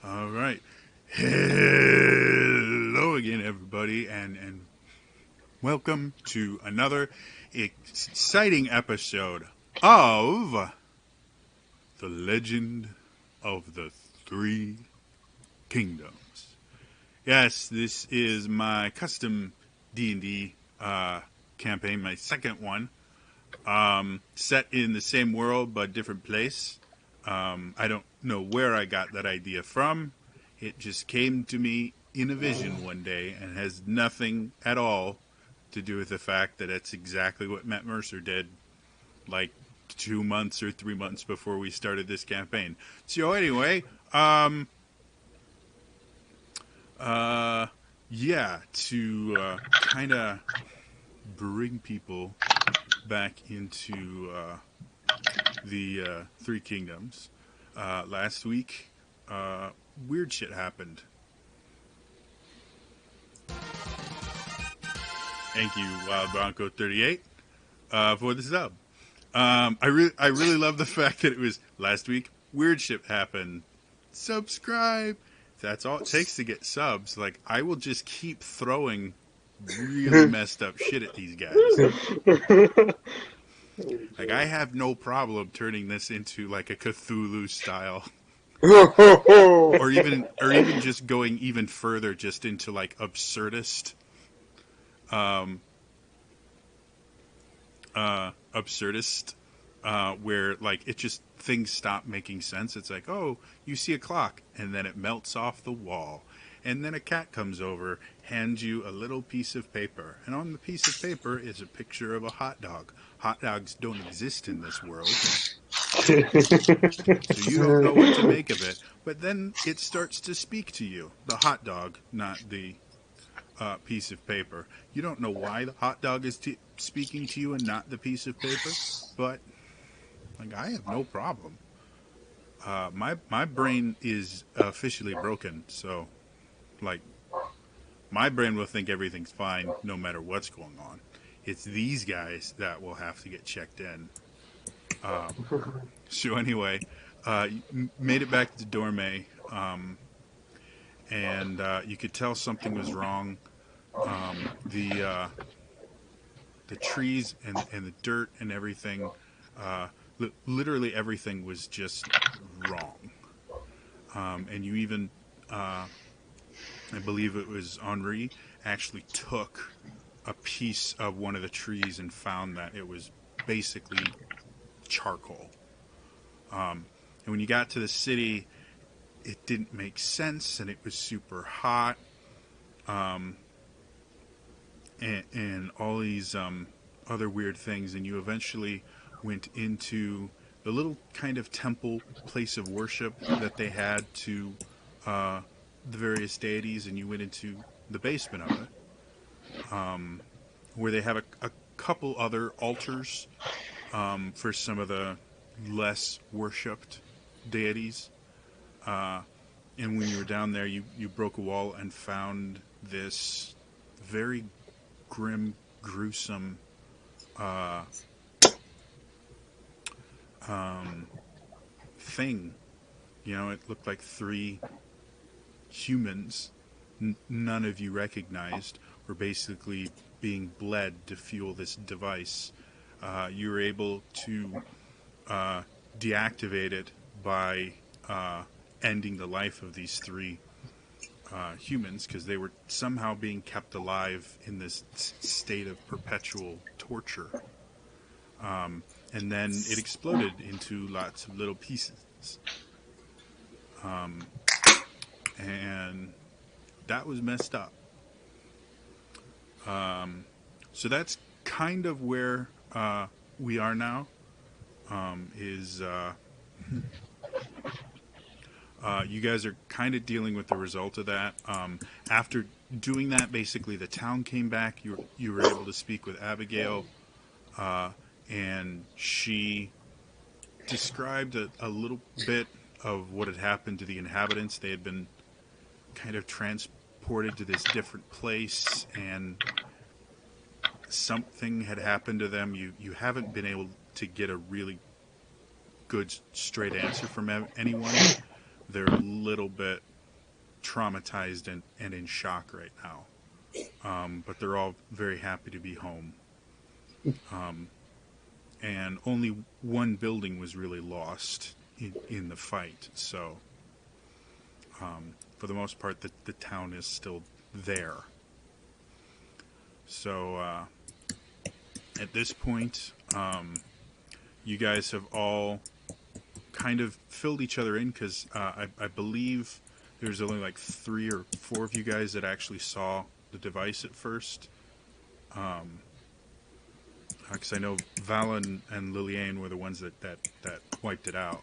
All right. Hello again, everybody, and welcome to another exciting episode of The Legend of the Three Kingdoms. Yes, this is my custom D&D campaign, my second one, set in the same world but different place. I don't know where I got that idea from. It just came to me in a vision one day and has nothing at all to do with the fact that it's exactly what Matt Mercer did like 2 months or 3 months before we started this campaign. So anyway, uh, yeah, to kind of bring people back into the Three Kingdoms. Last week, weird shit happened. Thank you, Wild Bronco 38, for the sub. I really love the fact that it was last week. Weird shit happened. Subscribe. That's all it takes to get subs. Like I will just keep throwing really messed up shit at these guys. Like I have no problem turning this into like a Cthulhu style, or even just going even further, just into like absurdist, um, absurdist, where like it just things stop making sense. It's like, oh, you see a clock, and then it melts off the wall, and then a cat comes over, hands you a little piece of paper, and on the piece of paper is a picture of a hot dog. Hot dogs don't exist in this world, so you don't know what to make of it. But then it starts to speak to you, the hot dog, not the piece of paper. You don't know why the hot dog is speaking to you and not the piece of paper, but like I have no problem. My brain is officially broken, so like my brain will think everything's fine no matter what's going on. It's these guys that will have to get checked in. So anyway, made it back to Dorme, and you could tell something was wrong. The trees and the dirt and everything, literally everything was just wrong. And you even, I believe it was Henri, actually took a piece of one of the trees and found that it was basically charcoal. And when you got to the city, it didn't make sense, and it was super hot, and all these other weird things. And you eventually went into the little kind of temple place of worship that they had to the various deities, and you went into the basement of it, where they have a couple other altars for some of the less worshipped deities. And when you were down there, you broke a wall and found this very grim, gruesome thing. You know, it looked like three humans, none of you recognized, were basically being bled to fuel this device. You were able to deactivate it by ending the life of these three humans, because they were somehow being kept alive in this state of perpetual torture. And then it exploded into lots of little pieces. And that was messed up. So that's kind of where we are now. Is you guys are kind of dealing with the result of that. After doing that, basically the town came back. You were able to speak with Abigail, and she described a little bit of what had happened to the inhabitants. They had been kind of transported to this different place, and something had happened to them. You haven't been able to get a really good straight answer from anyone. They're a little bit traumatized and in shock right now. But they're all very happy to be home. And only one building was really lost in the fight. So, for the most part, the town is still there. So, at this point, you guys have all kind of filled each other in because I believe there's only like 3 or 4 of you guys that actually saw the device at first. Because I know Val and Liliane were the ones that wiped it out.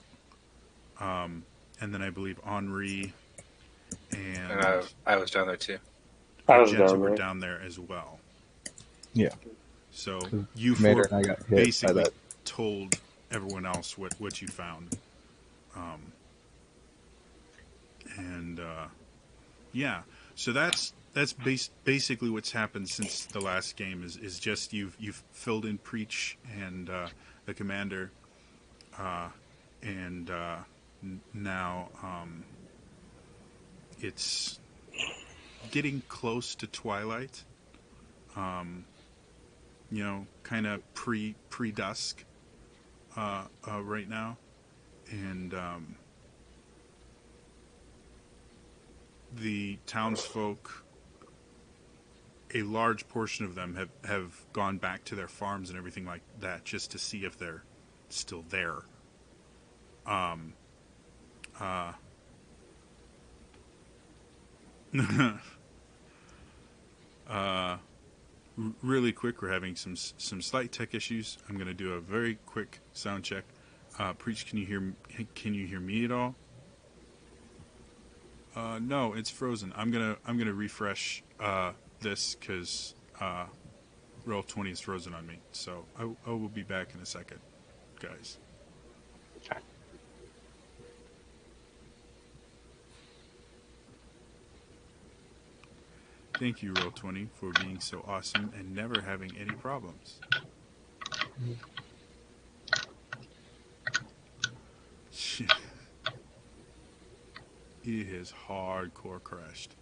And then I believe Henri and I was down there too. Argenta were down there as well. Yeah. So you Commander four and I got hit basically by that. told everyone else what you found. Yeah, so that's basically what's happened since the last game is just you've filled in Preach and the commander, and now it's getting close to twilight. Kind of pre dusk right now, and the townsfolk, a large portion of them have gone back to their farms and everything like that just to see if they're still there. Really quick, we're having some slight tech issues. I'm going to do a very quick sound check. Preach, can you hear me at all? No, it's frozen. I'm gonna refresh this because Roll20 is frozen on me. So I will be back in a second, guys. Okay. Thank you, Roll20, for being so awesome and never having any problems. It has hardcore crashed.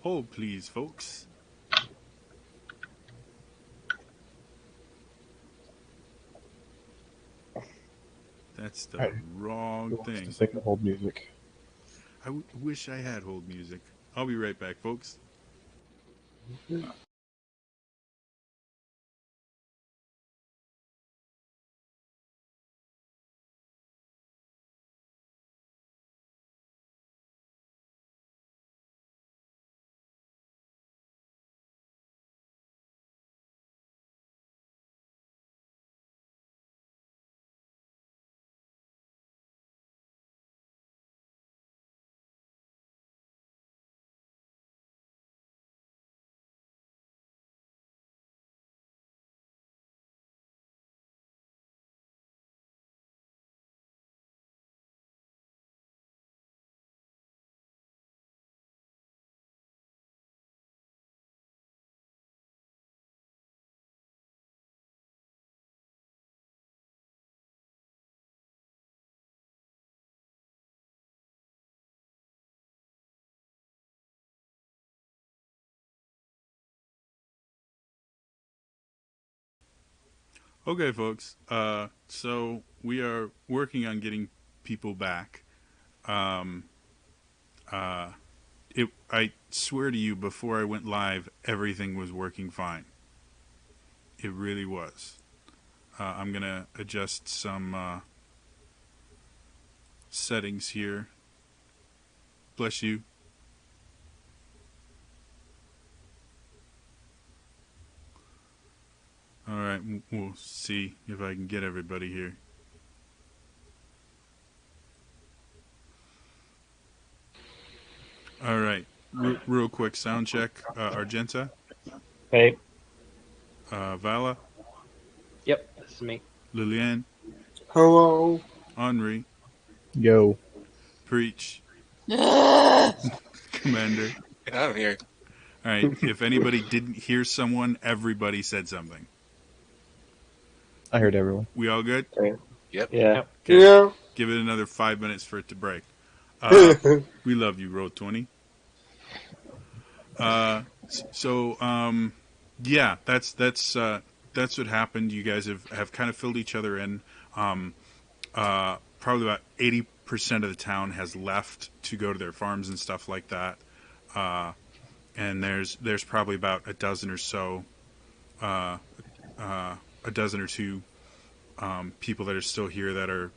Hold please, folks. That's the wrong thing. Just like hold music. I wish I had hold music. I'll be right back, folks. Okay, folks. So we are working on getting people back. I swear to you, before I went live, everything was working fine. It really was. I'm gonna adjust some settings here. Bless you. All right, we'll see if I can get everybody here. All right, real quick sound check. Argenta. Hey. Vala. Yep, this is me. Liliane. Hello. Henri. Yo. Preach. Commander. Get out of here. All right, if anybody didn't hear someone, everybody said something. I heard everyone. We all good? Yep. Yeah. Okay. Yeah. Give it another 5 minutes for it to break. We love you, Roll 20. Yeah, that's what happened. You guys have kind of filled each other in. Probably about 80% of the town has left to go to their farms and stuff like that. And there's probably about a dozen or so, a dozen or two people that are still here that are,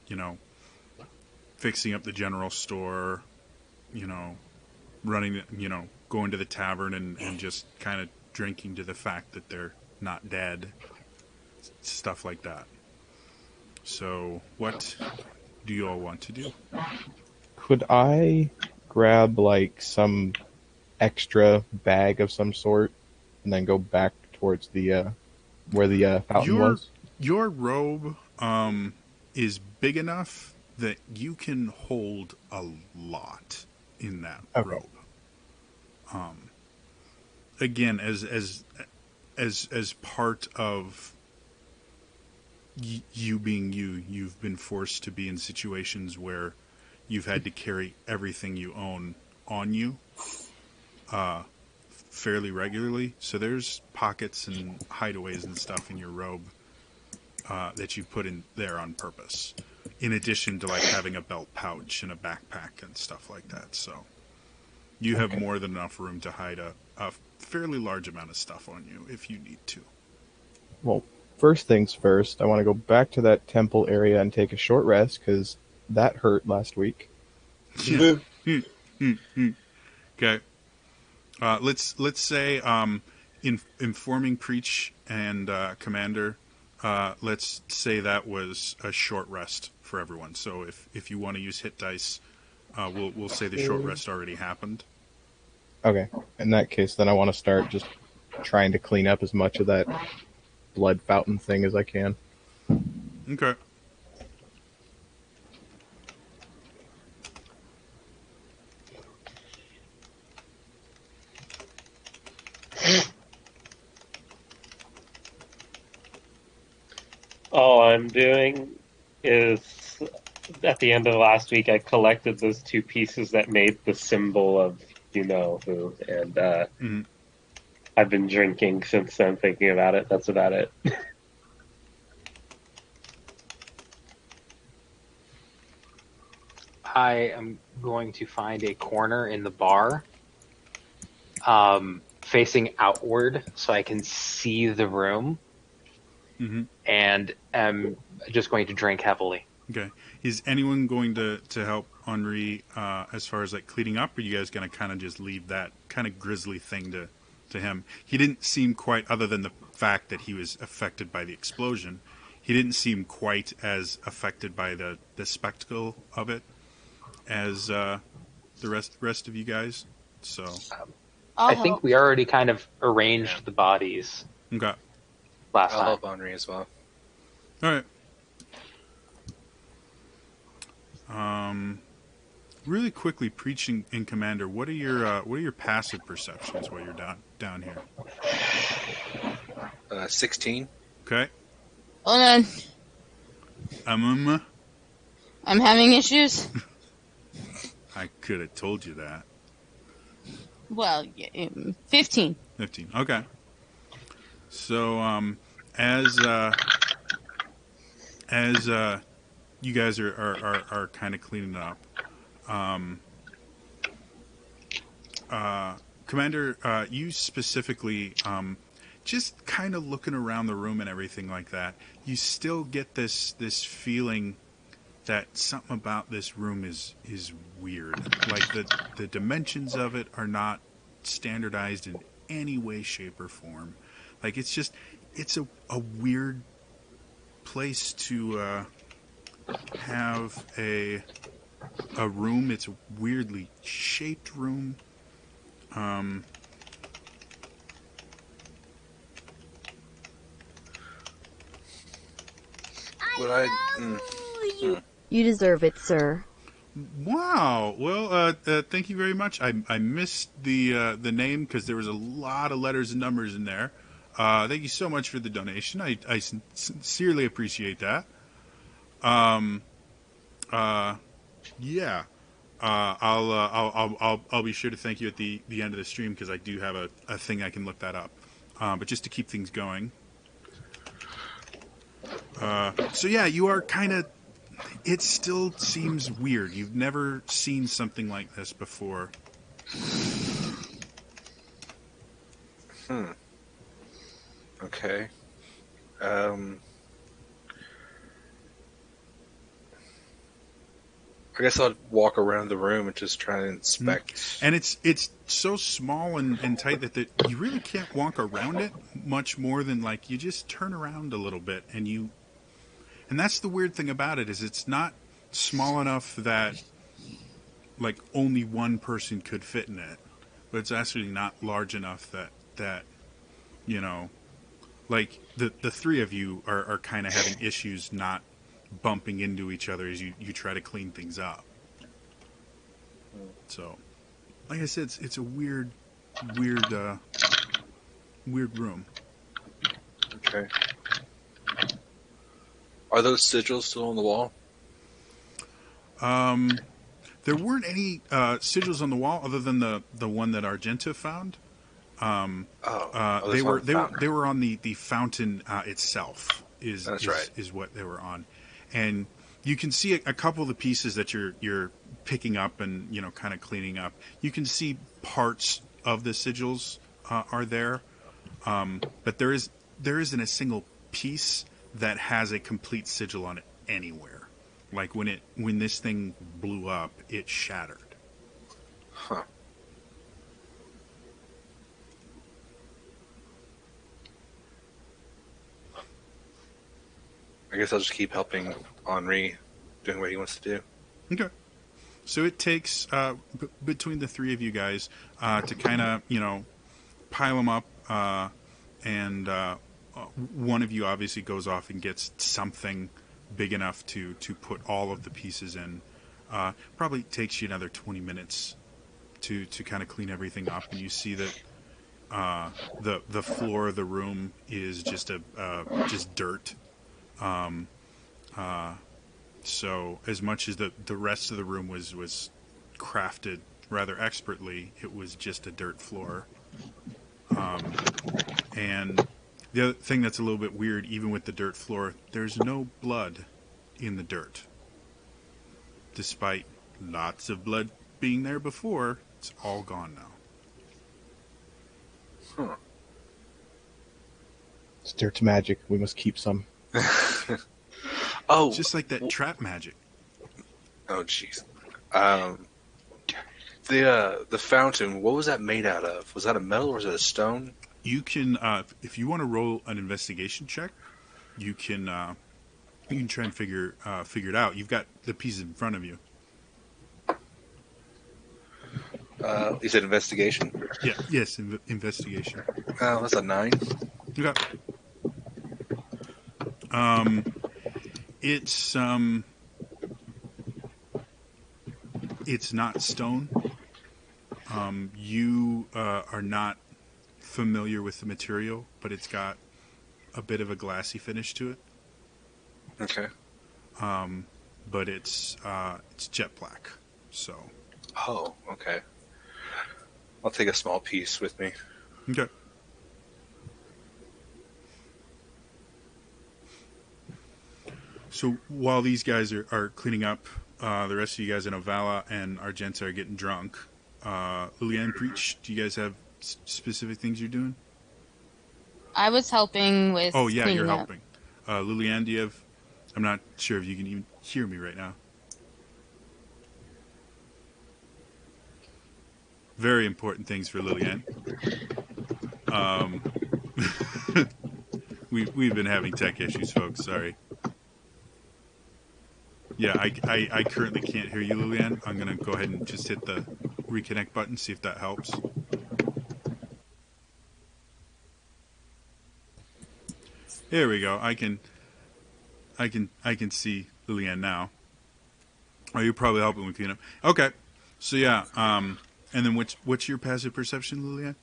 fixing up the general store, running, going to the tavern and just kind of drinking to the fact that they're not dead, stuff like that. So, what do you all want to do? Could I grab like some extra bag of some sort and then go back towards the where the fountain was? Your robe is big enough that you can hold a lot in that robe. Again, as part of you being you've been forced to be in situations where you've had to carry everything you own on you fairly regularly. So there's pockets and hideaways and stuff in your robe that you put in there on purpose, in addition to like having a belt pouch and a backpack and stuff like that. So you have more than enough room to hide a fairly large amount of stuff on you if you need to. Well, first things first, I want to go back to that temple area and take a short rest because that hurt last week. Okay. Let's say informing Preach and Commander. Let's say that was a short rest for everyone. So if you want to use hit dice, we'll say the short rest already happened. Okay. In that case, then I want to start just trying to clean up as much of that blood fountain thing as I can. Okay. All I'm doing is, at the end of last week, I collected those two pieces that made the symbol of you-know-who, and I've been drinking since then, thinking about it. That's about it. I am going to find a corner in the bar, facing outward so I can see the room, and am just going to drink heavily. Okay. Is anyone going to help Henri as far as like cleaning up, or are you guys going to kind of just leave that kind of grisly thing to him? He didn't seem quite, other than the fact that he was affected by the explosion, he didn't seem quite as affected by the spectacle of it as the rest of you guys. So I think we already kind of arranged the bodies. Okay. I'll help Henri as well. All right. Really quickly, Preaching in Commander, what are your passive perceptions while you're down here? 16. Okay. Hold on. I'm having issues. I could have told you that. Well, 15. 15. Okay. So, as you guys are kind of cleaning up, Commander, you specifically, just kind of looking around the room and everything like that, you still get this feeling that something about this room is weird. Like the dimensions of it are not standardized in any way, shape, or form. Like it's a weird place to have a room. It's a weirdly shaped room. You deserve it, sir. Wow. Well, thank you very much. I missed the name because there was a lot of letters and numbers in there. Thank you so much for the donation. I sincerely appreciate that. Yeah. I'll be sure to thank you at the end of the stream because I do have a thing I can look that up. But just to keep things going. So yeah, you are kind of. It still seems weird. You've never seen something like this before. Okay. I guess I'll walk around the room and just try and inspect. And it's so small and tight that you really can't walk around it much more than like you just turn around a little bit and that's the weird thing about it is it's not small enough that like only one person could fit in it, but it's actually not large enough that you know, like the three of you are kind of having issues not bumping into each other as you try to clean things up. So, like I said, it's a weird room. Okay. Are those sigils still on the wall? There weren't any sigils on the wall other than the one that Argenta found. They were on the fountain itself. That's right. Is what they were on, and you can see a couple of the pieces that you're picking up and kind of cleaning up. You can see parts of the sigils are there, but there isn't a single piece that has a complete sigil on it anywhere. Like when this thing blew up, it shattered. Huh. I guess I'll just keep helping Henri doing what he wants to do. Okay. So it takes between the three of you guys to kind of pile them up, and one of you obviously goes off and gets something big enough to put all of the pieces in. Probably takes you another 20 minutes to kind of clean everything up, and you see that the floor of the room is just dirt. So as much as the rest of the room was crafted rather expertly, it was just a dirt floor. And the other thing that's a little bit weird, even with the dirt floor, there's no blood in the dirt. Despite lots of blood being there before, it's all gone now. Huh. It's dirt's magic. We must keep some. Oh, It's just like that trap magic. oh, jeez. The fountain. What was that made out of? Was that a metal or was it a stone? You can, if you want to roll an investigation check, you can try and figure it out. You've got the pieces in front of you. You said investigation. Yeah. Yes. Investigation. That's a 9. Okay. It's not stone. You are not familiar with the material, but it's got a bit of a glassy finish to it. Okay. But it's jet black. So. Oh, okay. I'll take a small piece with me. Okay. So while these guys are cleaning up, the rest of you guys in Ovala and Argenta are getting drunk. Liliane, Preach, do you guys have specific things you're doing? I was helping with. Oh, yeah, you're cleaning up. helping. Liliane, do you have... I'm not sure if you can even hear me right now. Very important things for Liliane. We've been having tech issues, folks. Sorry. Yeah, I currently can't hear you, Liliane. I'm going to go ahead and just hit the reconnect button, see if that helps. There we go. I can see Liliane now. Oh, you're probably helping with cleanup. Okay. So yeah, and then what's your passive perception, Liliane?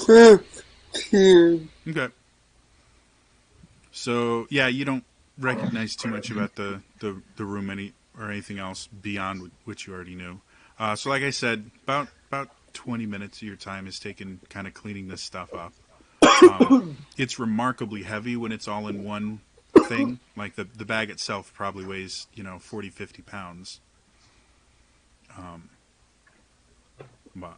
15. Okay. So yeah, you don't recognize too much about the room or anything else beyond what you already knew. So like I said, about 20 minutes of your time is taken kind of cleaning this stuff up. It's remarkably heavy when it's all in one thing. Like the bag itself probably weighs 40, 50 pounds. But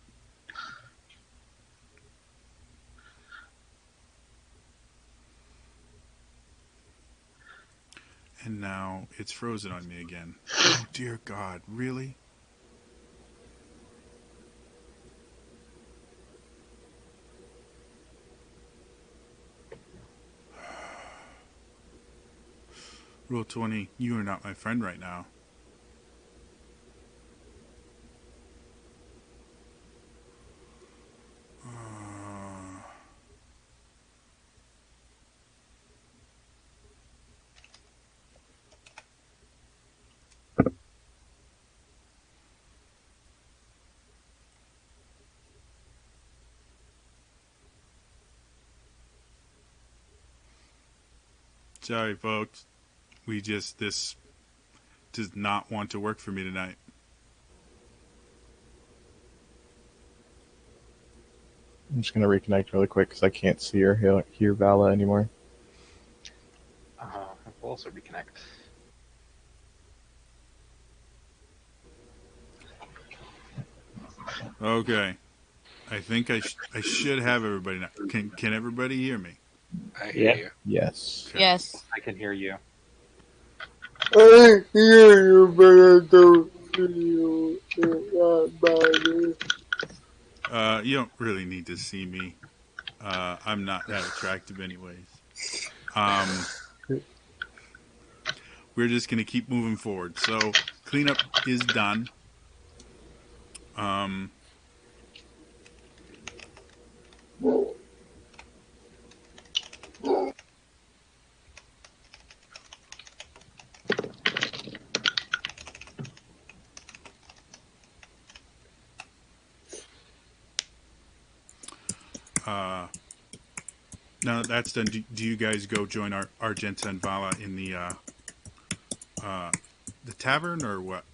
and now it's frozen on me again. Oh dear God, really? Rule 20, you are not my friend right now. Sorry, folks. This does not want to work for me tonight. I'm just going to reconnect really quick because I can't see or hear Vala anymore. We'll also reconnect. Okay. I think I should have everybody now. Can everybody hear me? I hear Yeah. you. Yes. Okay. Yes. I can hear you. I hear you, but I don't see you. That body. You don't really need to see me. I'm not that attractive anyways. We're just going to keep moving forward. So cleanup is done. Now that that's done, do you guys go join our Argenta and Vala in the tavern or what?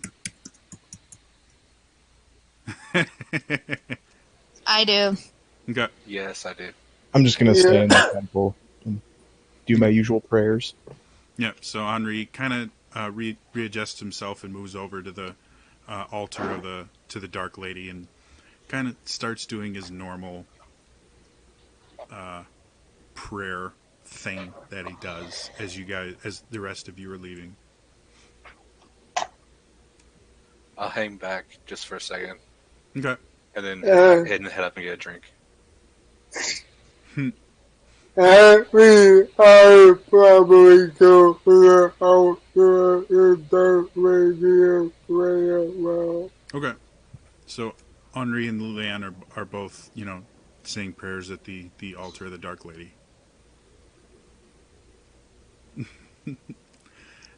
I do. Okay. Yes, I do. I'm just going to stay in the temple and do my usual prayers. Yeah. So Henri kind of readjusts himself and moves over to the altar to the Dark Lady and kind of starts doing his normal prayer thing that he does as the rest of you are leaving. I'll hang back just for a second, Okay. and then head up and get a drink. I probably go to the house in that radio well. Okay. So Henri and Liliane are both, saying prayers at the altar of the Dark Lady.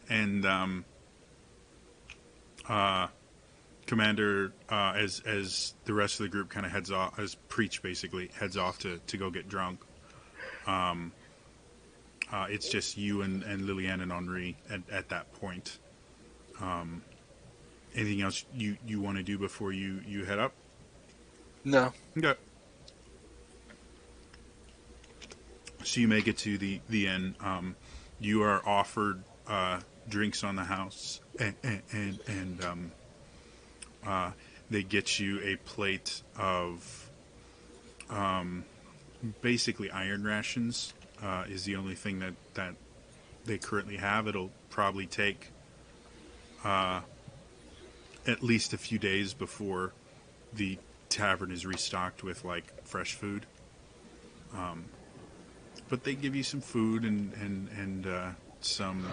And Commander, as the rest of the group kind of heads off, as Preach basically heads off to go get drunk. It's just you and Liliane and Henri at that point. Anything else you want to do before you head up? No. Okay. So you make it to the inn. You are offered drinks on the house, and they get you a plate of basically iron rations. Is the only thing that they currently have. It'll probably take at least a few days before the tavern is restocked with fresh food. But they give you some food and some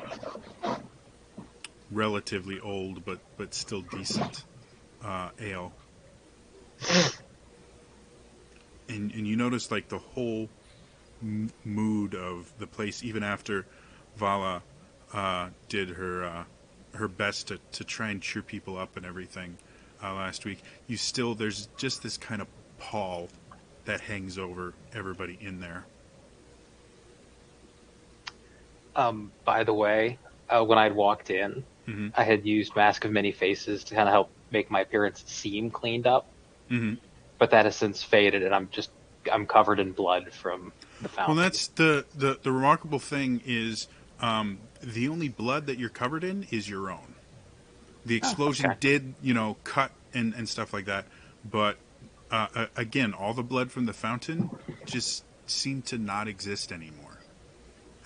relatively old but still decent ale. And you notice the whole mood of the place, even after Vala did her best to try and cheer people up and everything last week. There's just this kind of pall that hangs over everybody in there. By the way, when I'd walked in, Mm-hmm. I had used Mask of Many Faces to kind of help make my appearance seem cleaned up, Mm-hmm. but that has since faded, and I'm covered in blood from the fountain. Well, that's the remarkable thing is the only blood that you're covered in is your own. The explosion okay. did, cut and stuff like that, but again, all the blood from the fountain just seemed to not exist anymore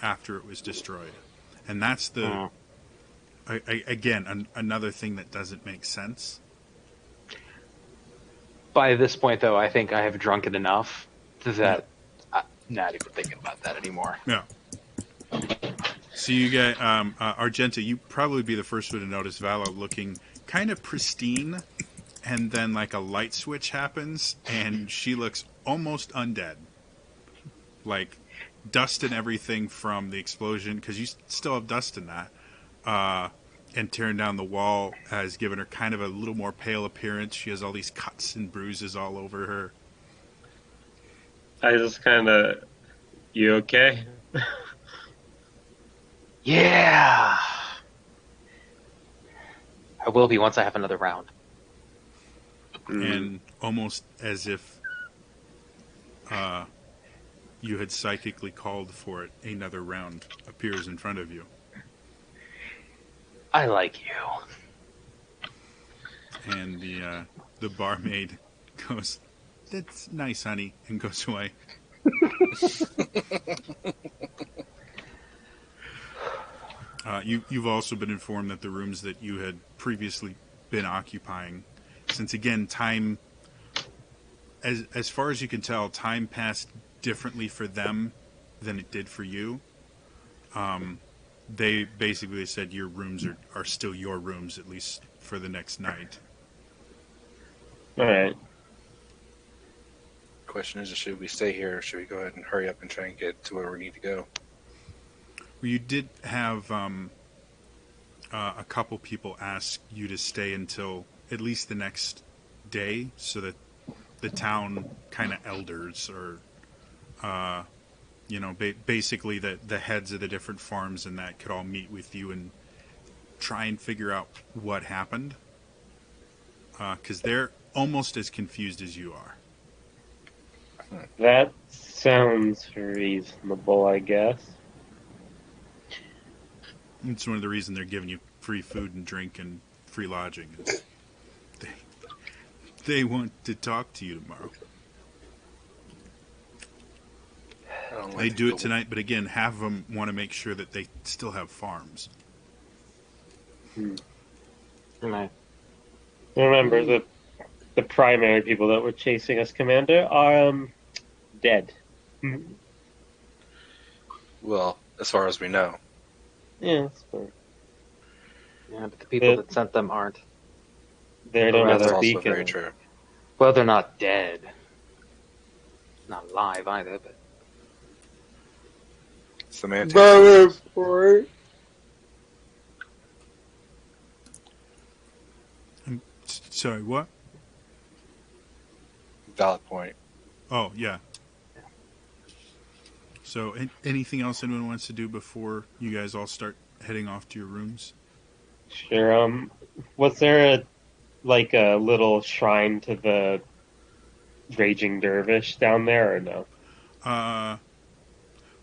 after it was destroyed, and that's the another thing that doesn't make sense. By this point, though, I think I have drunken enough that I'm not even thinking about that anymore. Yeah. So you get Argenta. You probably be the first one to notice Vala looking kind of pristine, and then like a light switch happens, and she looks almost undead. Like dust and everything from the explosion, because you still have dust in that. And tearing down the wall has given her kind of a little more pale appearance. She has all these cuts and bruises all over her. I just kind of, you okay? Yeah, I will be once I have another round. And almost as if you had psychically called for it, another round appears in front of you. I like you. And the barmaid goes, "That's nice, honey," and goes away. You've also been informed that the rooms that you had previously been occupying, since again time, as far as you can tell, time passed differently for them than it did for you. They basically said your rooms are still your rooms, at least for the next night. All right. Question is, should we stay here or should we go ahead and hurry up and try and get to where we need to go? Well, you did have a couple people ask you to stay until at least the next day, so that the town kind of elders or basically the heads of the different farms and that could all meet with you and try and figure out what happened, because they're almost as confused as you are. That sounds reasonable, I guess. It's one of the reasons they're giving you free food and drink and free lodging. Is they want to talk to you tomorrow. They do it tonight, but again, half of them want to make sure that they still have farms. Right. Remember, the primary people that were chasing us, Commander, are dead. Well, as far as we know. Yeah, that's fair. Yeah, but the people that sent them aren't. They don't have That's a also beacon. very true. Well, they're not dead. Not alive either, but Semantics. Valid point. Sorry, what? Valid point. Oh, yeah. So, anything else anyone wants to do before you guys all start heading off to your rooms? Sure. Was there a little shrine to the Raging Dervish down there, or no?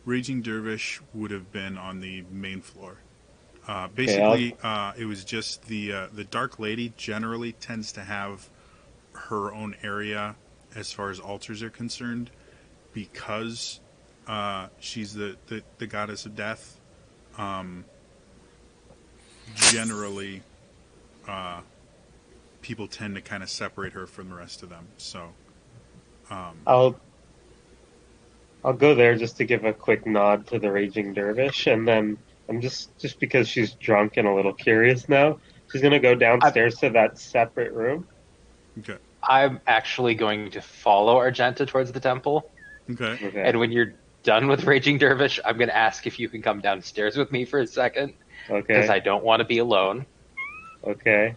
Raging Dervish would have been on the main floor. Basically, it was just the Dark Lady generally tends to have her own area as far as altars are concerned, because she's the goddess of death. Generally, people tend to kind of separate her from the rest of them. So, I'll go there just to give a quick nod to the Raging Dervish, and then I'm just because she's drunk and a little curious now, she's gonna go downstairs to that separate room. okay. I'm actually going to follow Argenta towards the temple. Okay. Okay. And when you're done with Raging Dervish, I'm going to ask if you can come downstairs with me for a second, because Okay. I don't want to be alone. Okay.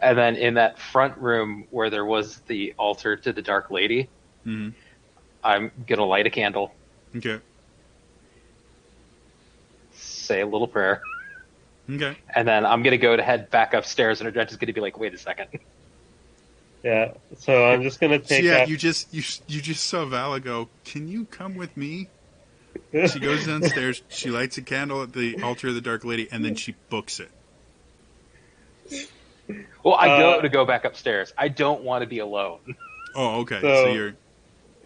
And then in that front room where there was the altar to the Dark Lady, Mhm. I'm going to light a candle, Okay. say a little prayer, Okay. and then I'm gonna go to head back upstairs, and Argenta's gonna be like, "Wait a second." Yeah. So I'm just gonna So take yeah, out. you just saw Vala go, "Can you come with me?" She goes downstairs, she lights a candle at the altar of the Dark Lady, and then she books it. Well, I go back upstairs. I don't want to be alone. Oh, okay. So- So you're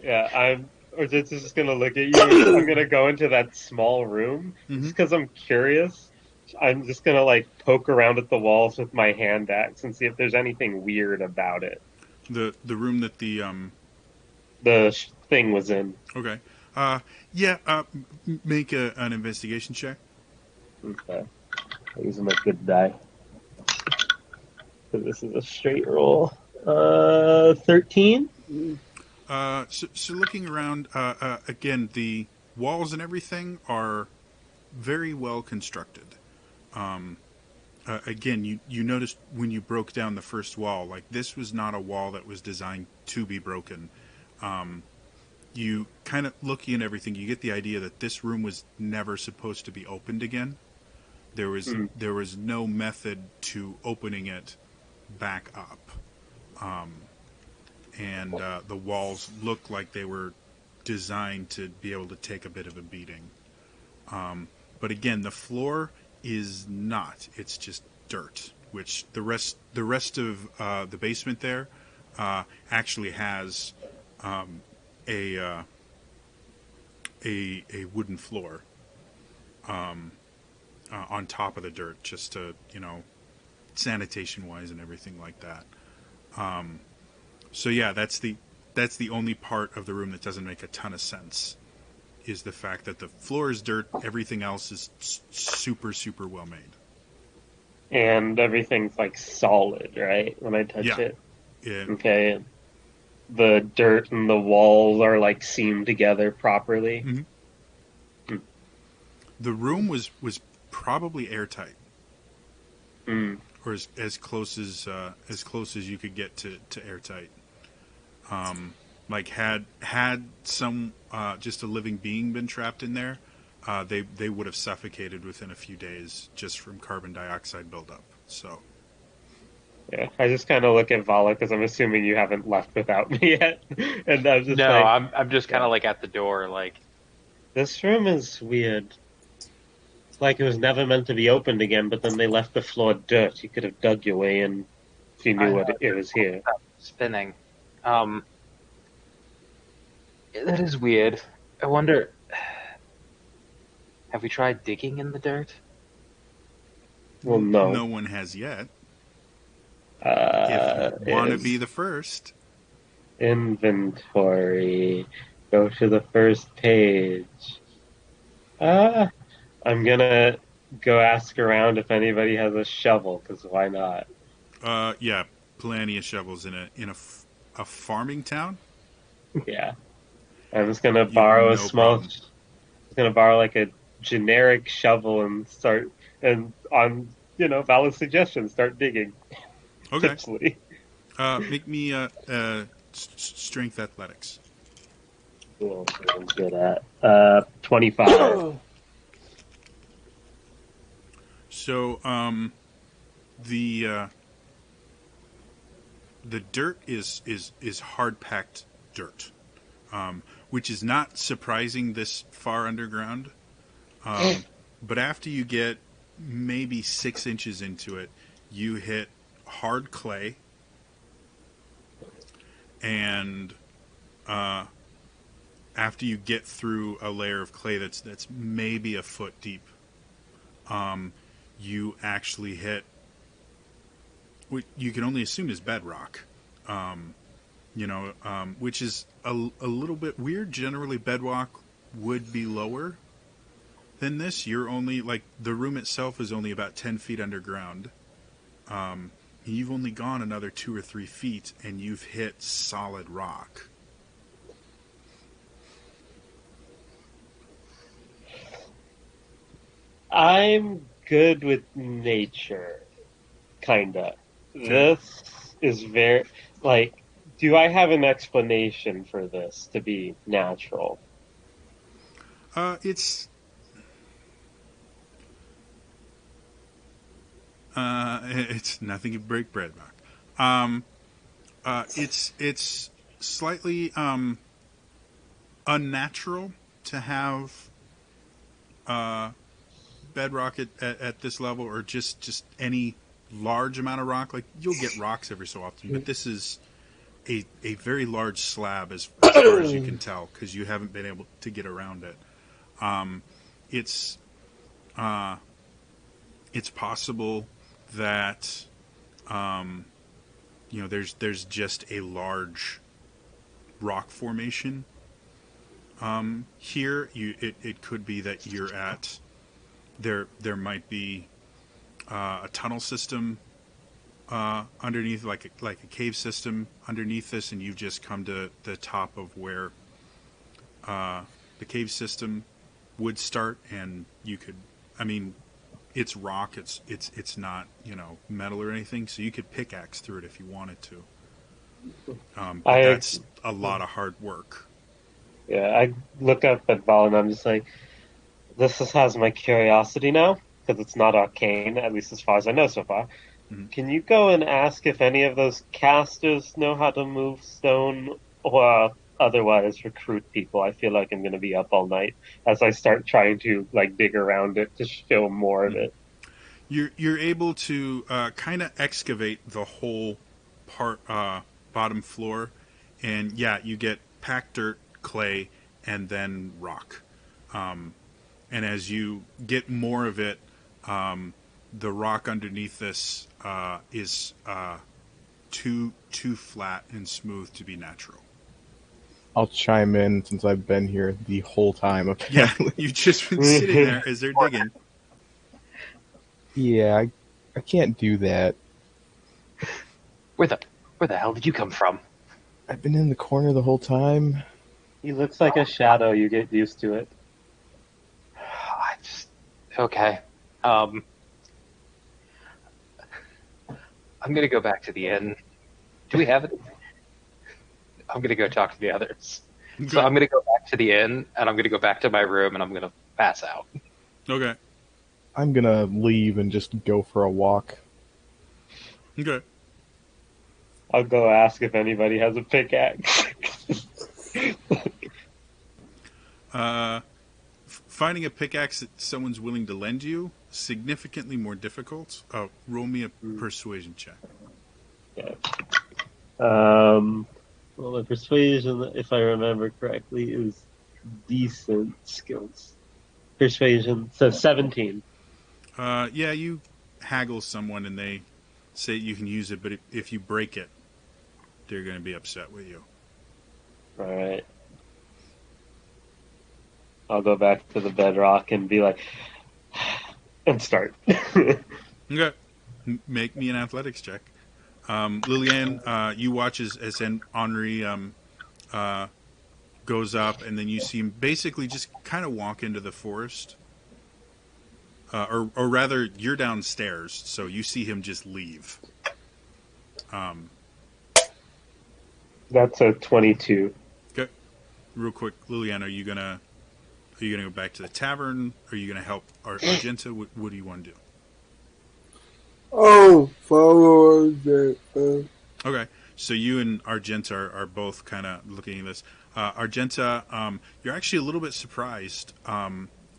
Yeah, I'm. Orjit's just gonna look at you. I'm gonna go into that small room just because I'm curious. I'm just gonna like poke around at the walls with my hand axe and see if there's anything weird about it. the room that the Thing was in. okay. Yeah. Make an investigation check. Okay. I'm using my good die. So this is a straight roll. 13. So looking around, again, the walls and everything are very well constructed. Again, you noticed when you broke down the first wall, like this was not a wall that was designed to be broken. You kind of looking at everything, you get the idea that this room was never supposed to be opened again. There was no method to opening it back up. And the walls look like they were designed to be able to take a bit of a beating. But again, the floor is not. It's just dirt, which the rest of the basement there actually has a wooden floor on top of the dirt, just to, sanitation wise and everything like that. So yeah, that's the only part of the room that doesn't make a ton of sense, is the fact that the floor is dirt, everything else is super, super well made. And everything's like solid, right? When I touch it. Yeah. Okay. And the dirt and the walls are like seamed together properly. Mm-hmm. The room was probably airtight, or as close as you could get to airtight. Like had some just a living being been trapped in there, they would have suffocated within a few days just from carbon dioxide buildup. So Yeah, I just kind of look at Vala because I'm assuming you haven't left without me yet, and I'm just No, like, I'm just kind of like at the door, like. this room is weird. It's like it was never meant to be opened again, but then they left the floor dirt. You could have dug your way in if you knew it was here. Spinning. That is weird. I wonder. Have we tried digging in the dirt? Well, no. no one has yet. If you want to be the first. Inventory. Go to the first page. I'm gonna go ask around if anybody has a shovel, because why not? Yeah, plenty of shovels in a farming town. Yeah. I'm just gonna borrow a no small. problem. I'm gonna borrow like a generic shovel and start, and on Vala's suggestion, start digging. Okay. Tipsily. Make me strength athletics. Cool. I'm good at 25. So the dirt is hard packed dirt, which is not surprising this far underground. But after you get maybe 6 inches into it, you hit hard clay, and after you get through a layer of clay that's maybe a foot deep, you actually hit what you can only assume is bedrock, which is a little bit weird. Generally, bedrock would be lower than this. You're only, like, the room itself is only about 10 feet underground. You've only gone another 2 or 3 feet, and you've hit solid rock. I'm good with nature, kinda. This is very, like, do I have an explanation for this to be natural? It's It's nothing can break bedrock. It's slightly unnatural to have bedrock at this level, or just any large amount of rock. Like, you'll get rocks every so often, but this is a very large slab as far as you can tell, because you haven't been able to get around it. It's possible that there's just a large rock formation here. It could be that you're at there might be a tunnel system underneath, like a cave system underneath this, and you've just come to the top of where the cave system would start, and you could, I mean, it's rock, it's not, metal or anything, so you could pickaxe through it if you wanted to. But that's a lot of hard work. Yeah, I look up at Val and I'm just like, this has my curiosity now, because it's not arcane, at least as far as I know so far. Mm-hmm. Can you go and ask if any of those casters know how to move stone, or otherwise recruit people? I feel like I'm going to be up all night as I start trying to dig around it to show more of it. You're able to kind of excavate the whole bottom floor, and you get packed dirt, clay, and then rock. And as you get more of it, the rock underneath this is too flat and smooth to be natural. I'll chime in since I've been here the whole time. Apparently. Yeah, you've just been sitting there as they're digging. Yeah, I can't do that. Where the hell did you come from? I've been in the corner the whole time. He looks like a shadow. You get used to it. Okay. I'm gonna go back to the inn. Do we have it? I'm gonna go talk to the others. Okay. So I'm gonna go back to the inn, and I'm gonna go back to my room, and I'm gonna pass out. Okay. I'm gonna leave and just go for a walk. Okay. I'll go ask if anybody has a pickaxe. Finding a pickaxe that someone's willing to lend you, significantly more difficult. Roll me a persuasion check. Yeah. Well, the persuasion, if I remember correctly, is decent skills. Persuasion, so 17. You haggle someone and they say you can use it, but if you break it, they're going to be upset with you. All right. I'll go back to the bedrock and be like, and start. Okay. Make me an athletics check. Lillian, you watch as Henri goes up, and then you see him basically just kind of walk into the forest. Or rather, you're downstairs, so you see him just leave. That's a 22. Okay. Real quick, Lillian, are you gonna go back to the tavern? Are you gonna help Argenta? What do you want to do? Oh, follow Argenta. Okay, so you and Argenta are both kind of looking at this. Argenta, you're actually a little bit surprised.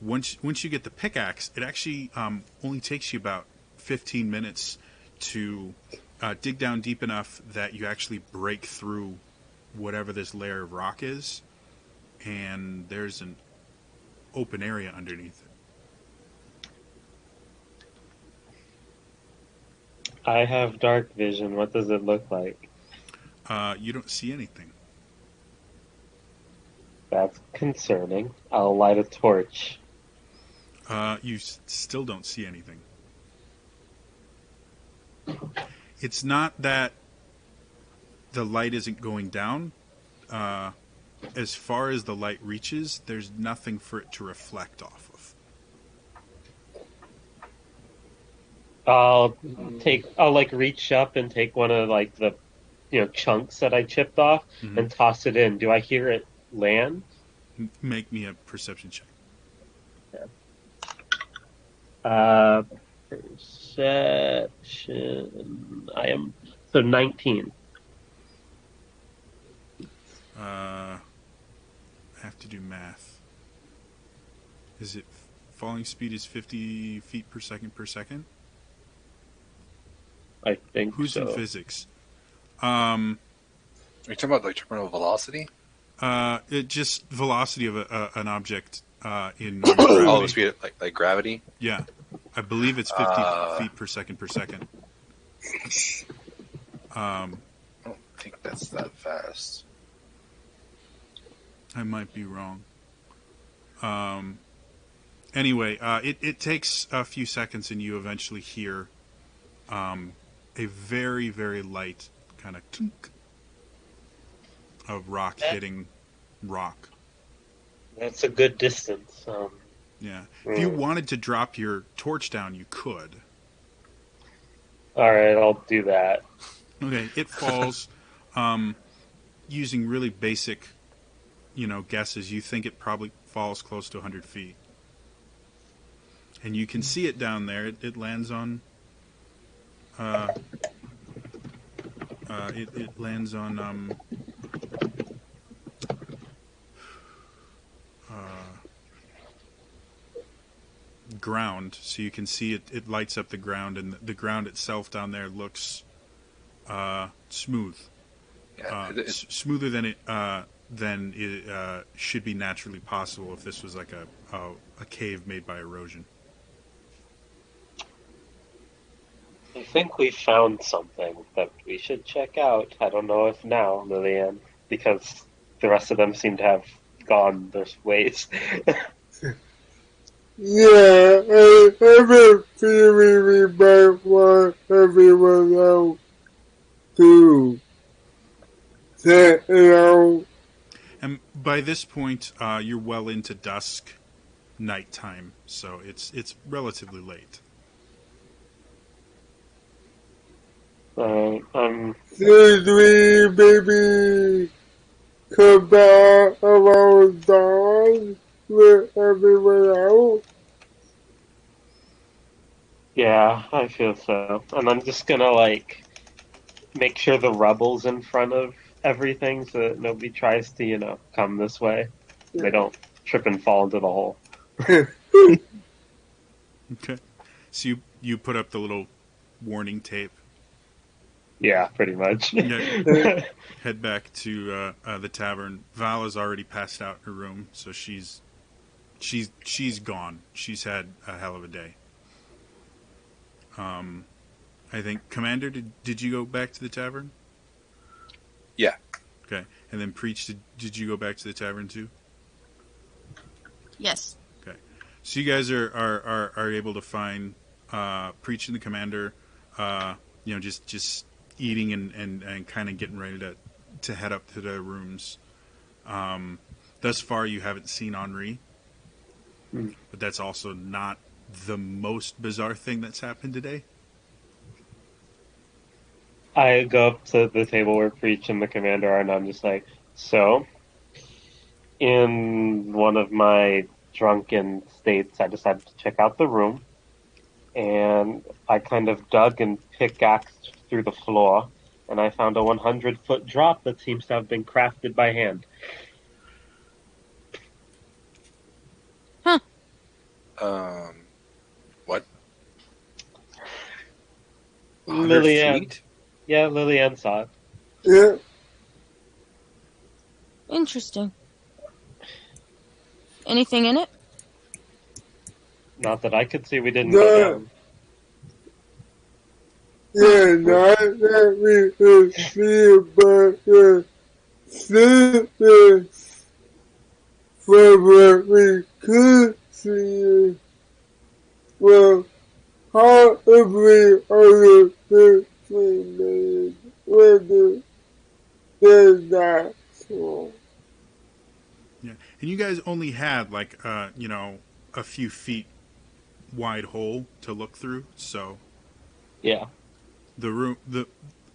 Once you get the pickaxe, it actually only takes you about 15 minutes to dig down deep enough that you actually break through whatever this layer of rock is, and there's an open area underneath it. I have dark vision. What does it look like? You don't see anything. That's concerning. I'll light a torch. You still don't see anything. It's not that the light isn't going down. As far as the light reaches, there's nothing for it to reflect off of. I'll reach up and take one of the chunks that I chipped off and toss it in. Do I hear it land? Make me a perception check. Yeah. perception. I am so 19. I have to do math. Is it falling speed is 50 feet per second per second? I think Who's so. in physics? Are you talking about like terminal velocity? It just velocity of an object in Oh, gravity. the speed like gravity. Yeah, I believe it's 50 feet per second per second. I don't think that's that fast. I might be wrong. Anyway, it takes a few seconds, and you eventually hear a very, very light kind of clunk of rock hitting rock. That's a good distance. Yeah. If you wanted to drop your torch down, you could. All right, I'll do that. Okay. It falls using really basic, guesses. You think it probably falls close to 100 feet. And you can see it down there. It lands on... it lands on... ground, so you can see it lights up the ground, and the ground itself down there looks smooth. Yeah, Smoother than it should be naturally possible if this was like a cave made by erosion. I think we found something that we should check out. I don't know if now, Lillian, because the rest of them seem to have gone their ways. Yeah, I have a feeling we might want everyone else to check it out. And by this point, you're well into dusk, nighttime, so it's relatively late. Should we maybe come back around dawn with everyone else? Yeah, I feel so. And I'm just gonna make sure the rubble's in front of everything so that nobody tries to, come this way. They don't trip and fall into the hole. Okay. So you put up the little warning tape. Yeah, pretty much. Yeah. Head back to the tavern. Val has already passed out in her room, so she's gone. She's had a hell of a day. I think Commander, did you go back to the tavern? Yeah. Okay. And then Preach, did you go back to the tavern too? Yes. Okay. So you guys are able to find Preach and the Commander, just eating and kind of getting ready to head up to their rooms. Thus far, you haven't seen Henri, but that's also not the most bizarre thing that's happened today. I go up to the table where Preach and the Commander are, and I'm just like, so, in one of my drunken states, I decided to check out the room, and I kind of dug and pickaxed through the floor, and I found a 100-foot drop that seems to have been crafted by hand. Huh. What? 100 Lillian. feet? Yeah, Lillian saw it. Yeah. Interesting. Anything in it? Not that I could see. We didn't go down. Yeah, not that we could see, but the surface from what we could see. Well, possibly other things we made, whether they're not so. Yeah. And you guys only had a few feet wide hole to look through, so Yeah. the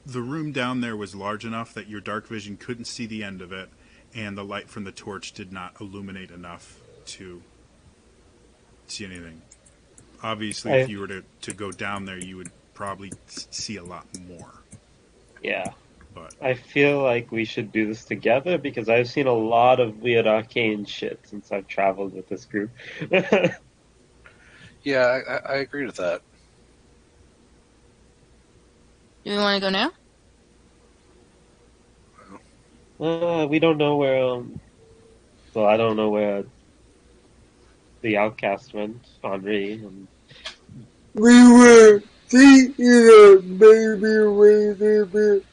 room down there was large enough that your dark vision couldn't see the end of it, and the light from the torch did not illuminate enough to see anything. Obviously, if you were to go down there, you would probably see a lot more. Yeah. But I feel like we should do this together because I've seen a lot of weird arcane shit since I've traveled with this group. Yeah, I agree with that. Do we want to go now? We don't know where. Well, I don't know where the outcast went, Henri. And We were thinking of maybe waiting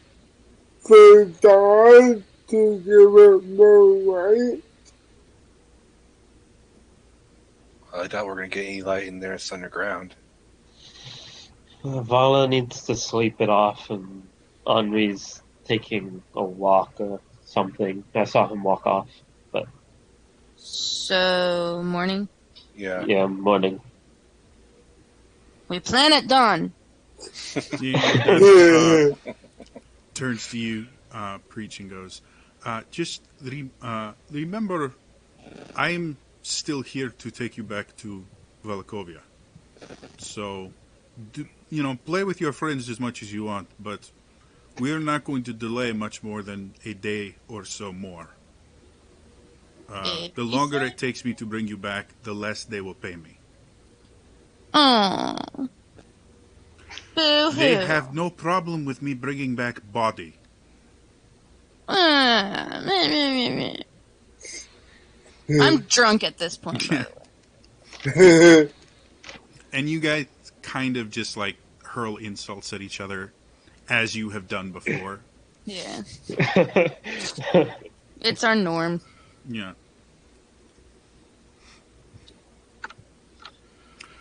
for dawn to give it more light. I doubt we're going to get any light in there. It's underground. Vala needs to sleep it off, and Henri's taking a walk or something. I saw him walk off, but So, morning. Yeah. Morning. We plan at dawn. turns to you, Preach, and goes, just remember, I'm still here to take you back to Valakovia. So, play with your friends as much as you want, but we're not going to delay much more than a day or so more. The longer it takes me to bring you back, the less they will pay me. Oh. Boo-hoo. They have no problem with me bringing back body. I'm drunk at this point, by the way. And you guys kind of just like hurl insults at each other as you have done before. Yeah. It's our norm. Yeah.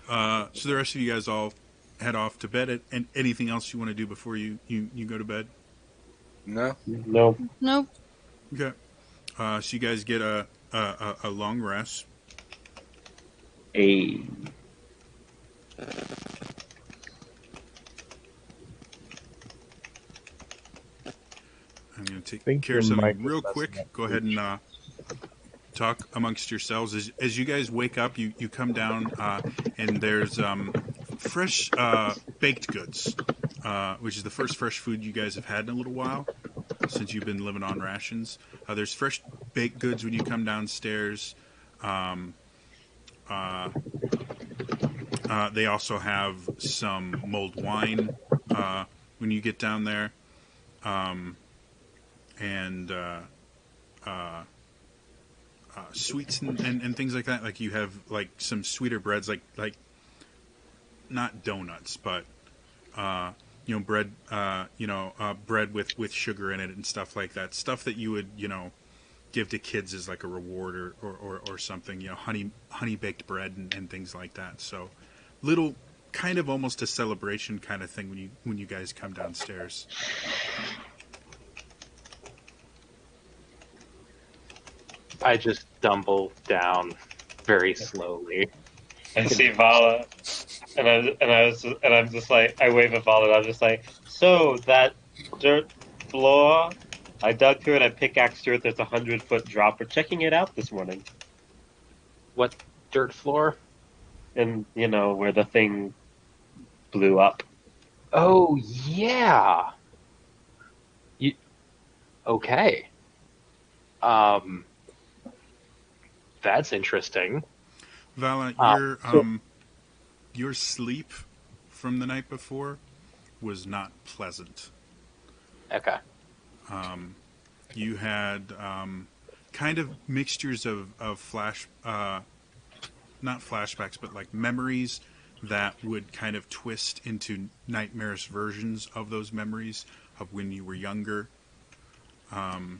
So the rest of you guys all head off to bed. And anything else you want to do before you go to bed? No? Nope. Nope. Okay. So you guys get a long rest. Hey. I'm going to take Think care of your something mic real is messing quick. up, Go ahead and talk amongst yourselves. As you guys wake up, you come down and there's fresh baked goods, which is the first fresh food you guys have had in a little while since you've been living on rations. There's fresh baked goods when you come downstairs. They also have some mulled wine when you get down there. And sweets and things like that. Like you have like some sweeter breads, like not donuts, but bread, bread with sugar in it and stuff like that. Stuff that you would give to kids as like a reward or something. Honey baked bread and things like that. So little kind of almost a celebration kind of thing when you guys come downstairs. I just stumble down very slowly. I see Vala, and I'm just like, I wave at Vala, and I'm just like, so that dirt floor, I dug through it, I pickaxed through it. There's 100-foot drop. We're checking it out this morning, What dirt floor? and where the thing blew up. Oh yeah. Okay. That's interesting. Vala, your sleep from the night before was not pleasant. Okay. You had kind of mixtures of not flashbacks, but like memories that would kind of twist into nightmarish versions of those memories of when you were younger. And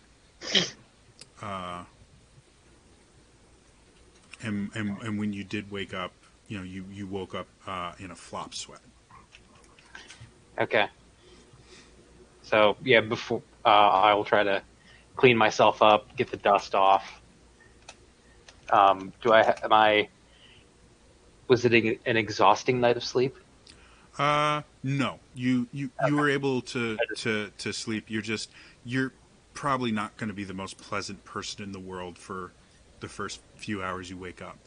when you did wake up, you woke up in a flop sweat. Okay. So yeah, before I will try to clean myself up, get the dust off. Was it an exhausting night of sleep? No. You were able to sleep. You're probably not going to be the most pleasant person in the world for the first few hours you wake up.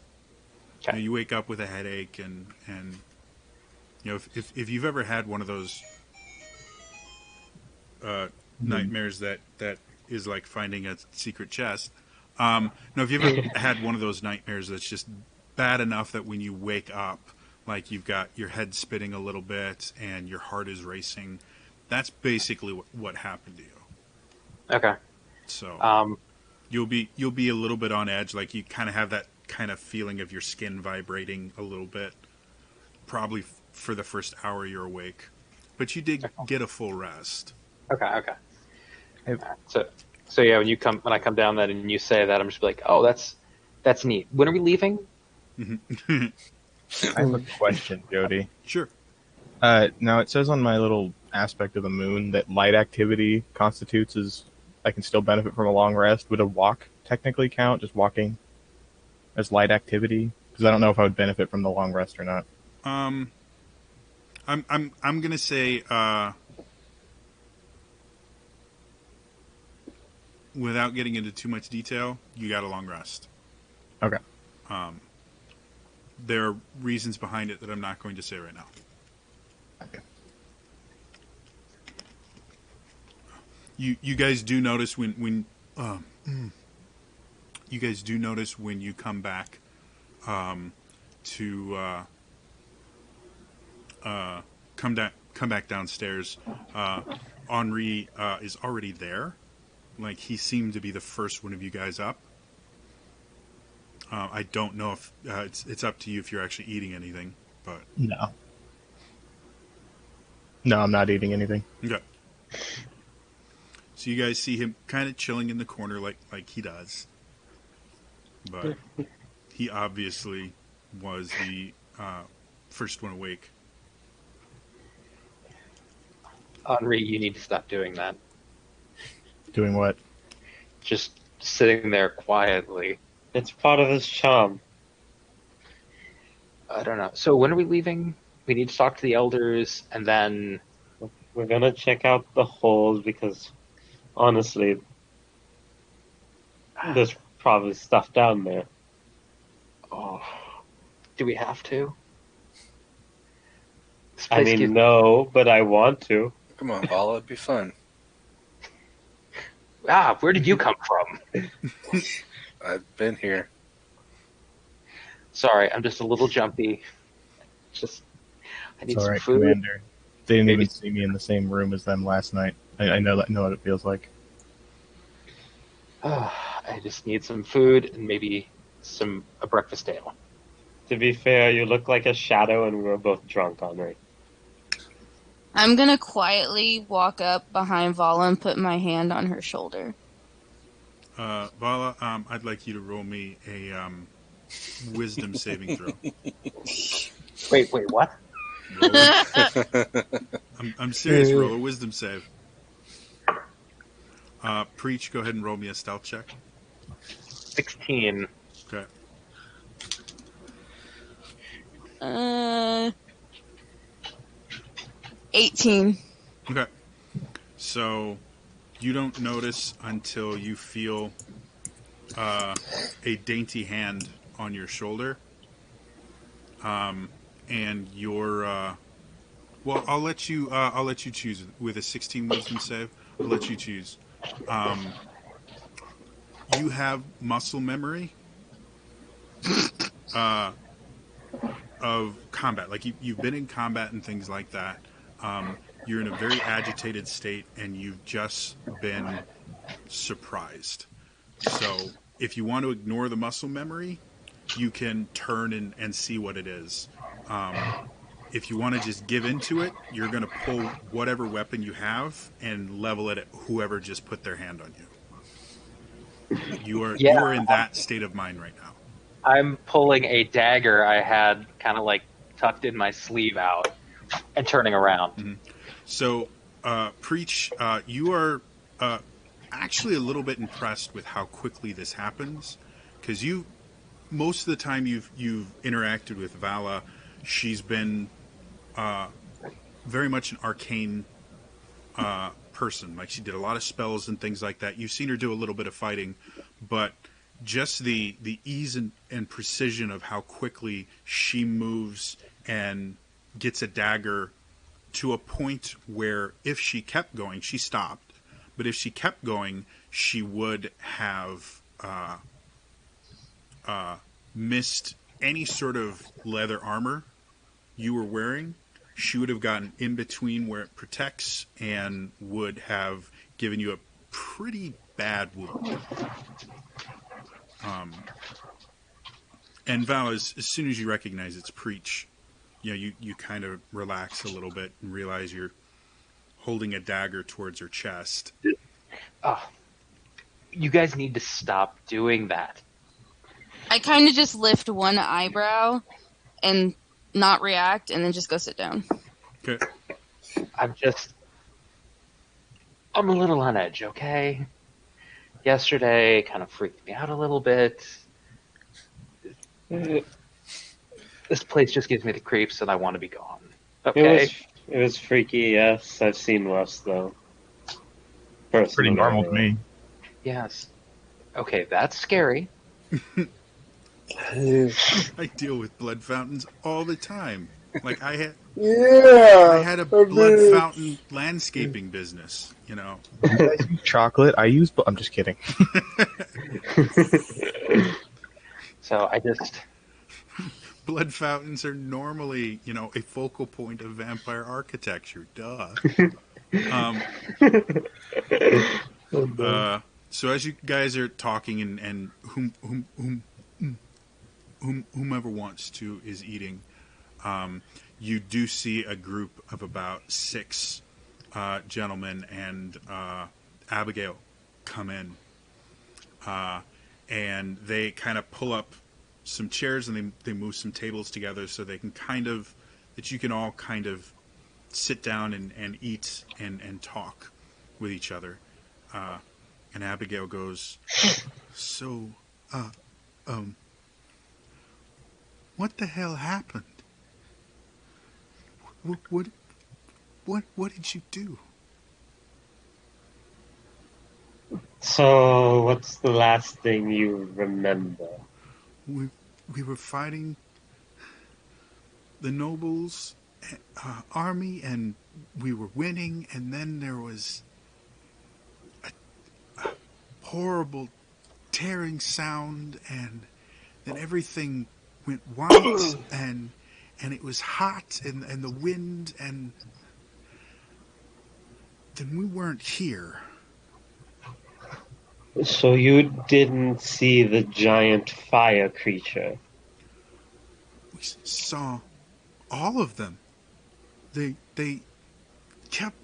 You know, you wake up with a headache, and you know, if you've ever had one of those nightmares that is like finding a secret chest. No, if you've ever had one of those nightmares that's just bad enough that when you wake up, like you've got your head spinning a little bit and your heart is racing, that's basically what happened to you. Okay. So you'll be a little bit on edge, like you kind of have that kind of feeling of your skin vibrating a little bit, probably for the first hour you're awake, but you did get a full rest. Okay. So yeah, when I come down that and you say that, I'm just like, oh, that's neat. When are we leaving? I have a question, Jody. Sure. Now it says on my little aspect of the moon that light activity constitutes as I can still benefit from a long rest. Would a walk technically count, just walking as light activity? Because I don't know if I would benefit from the long rest or not. I'm gonna say without getting into too much detail, you got a long rest. Okay. There are reasons behind it that I'm not going to say right now. Okay. You guys do notice when you guys do notice when you come back to come back downstairs. Henri is already there. Like, he seemed to be the first one of you guys up. I don't know if it's up to you if you're actually eating anything, but No, I'm not eating anything. okay. So you guys see him kind of chilling in the corner like he does, but he obviously was the first one awake. Henri, you need to stop doing that. Doing what? Just sitting there quietly. It's part of his charm. I don't know. So when are we leaving? We need to talk to the elders, and then We're gonna check out the holes because, honestly, there's probably stuff down there. oh, do we have to? This I place mean, gives- no, but I want to. Come on, Vala, it'd be fun. where did you come from? I've been here. Sorry, I'm just a little jumpy. Just, I need It's all some right, food. Commander. They didn't Maybe- even see me in the same room as them last night. I know what it feels like. I just need some food and maybe a breakfast ale. To be fair, you look like a shadow, and we were both drunk, Henri. I'm gonna quietly walk up behind Vala and put my hand on her shoulder. Vala, I'd like you to roll me a wisdom saving throw. Wait, what? Roll it. I'm serious. Roll a wisdom save. Preach, go ahead and roll me a stealth check. 16. Okay. 18. Okay. So you don't notice until you feel a dainty hand on your shoulder. And you're well, I'll let you choose with a 16 wisdom save. I'll let you choose. You have muscle memory of combat. Like you've been in combat and things like that. You're in a very agitated state, and you've just been surprised. So if you want to ignore the muscle memory, you can turn and see what it is. If you want to just give into it, you're going to pull whatever weapon you have and level it at whoever just put their hand on you. You are in that state of mind right now. I'm pulling a dagger I had kind of like tucked in my sleeve out and turning around. Mm-hmm. So, Preach, you are actually a little bit impressed with how quickly this happens, because most of the time you've interacted with Vala, she's been very much an arcane person. Like, she did a lot of spells and things like that. You've seen her do a little bit of fighting, but just the ease and precision of how quickly she moves and gets a dagger to a point where if she kept going, she stopped. But if she kept going, she would have missed any sort of leather armor you were wearing. She would have gotten in between where it protects and would have given you a pretty bad wound. And Val, as soon as you recognize it's Preach, you kind of relax a little bit and realize you're holding a dagger towards her chest. You guys need to stop doing that. I kind of just lift one eyebrow and not react, and then just go sit down. Okay. I'm a little on edge, okay? Yesterday kind of freaked me out a little bit. This place just gives me the creeps and I want to be gone. Okay? It was freaky, yes. I've seen worse, though. Pretty normal to me. Yes. Okay, that's scary. I deal with blood fountains all the time. Like I had a blood fountain landscaping business, You guys use chocolate. I use. I'm just kidding. So I just. Blood fountains are normally, a focal point of vampire architecture. Duh. So as you guys are talking and whomever wants to is eating, you do see a group of about 6 gentlemen and Abigail come in, and they kind of pull up some chairs and they move some tables together so they can that you can all kind of sit down and eat and talk with each other. And Abigail goes, so, what the hell happened? What did you do? So, what's the last thing you remember? We were fighting the nobles' army, and we were winning, and then there was a horrible tearing sound, and then everything went white, and it was hot, and the wind, and then we weren't here. So you didn't see the giant fire creature? We saw all of them. They kept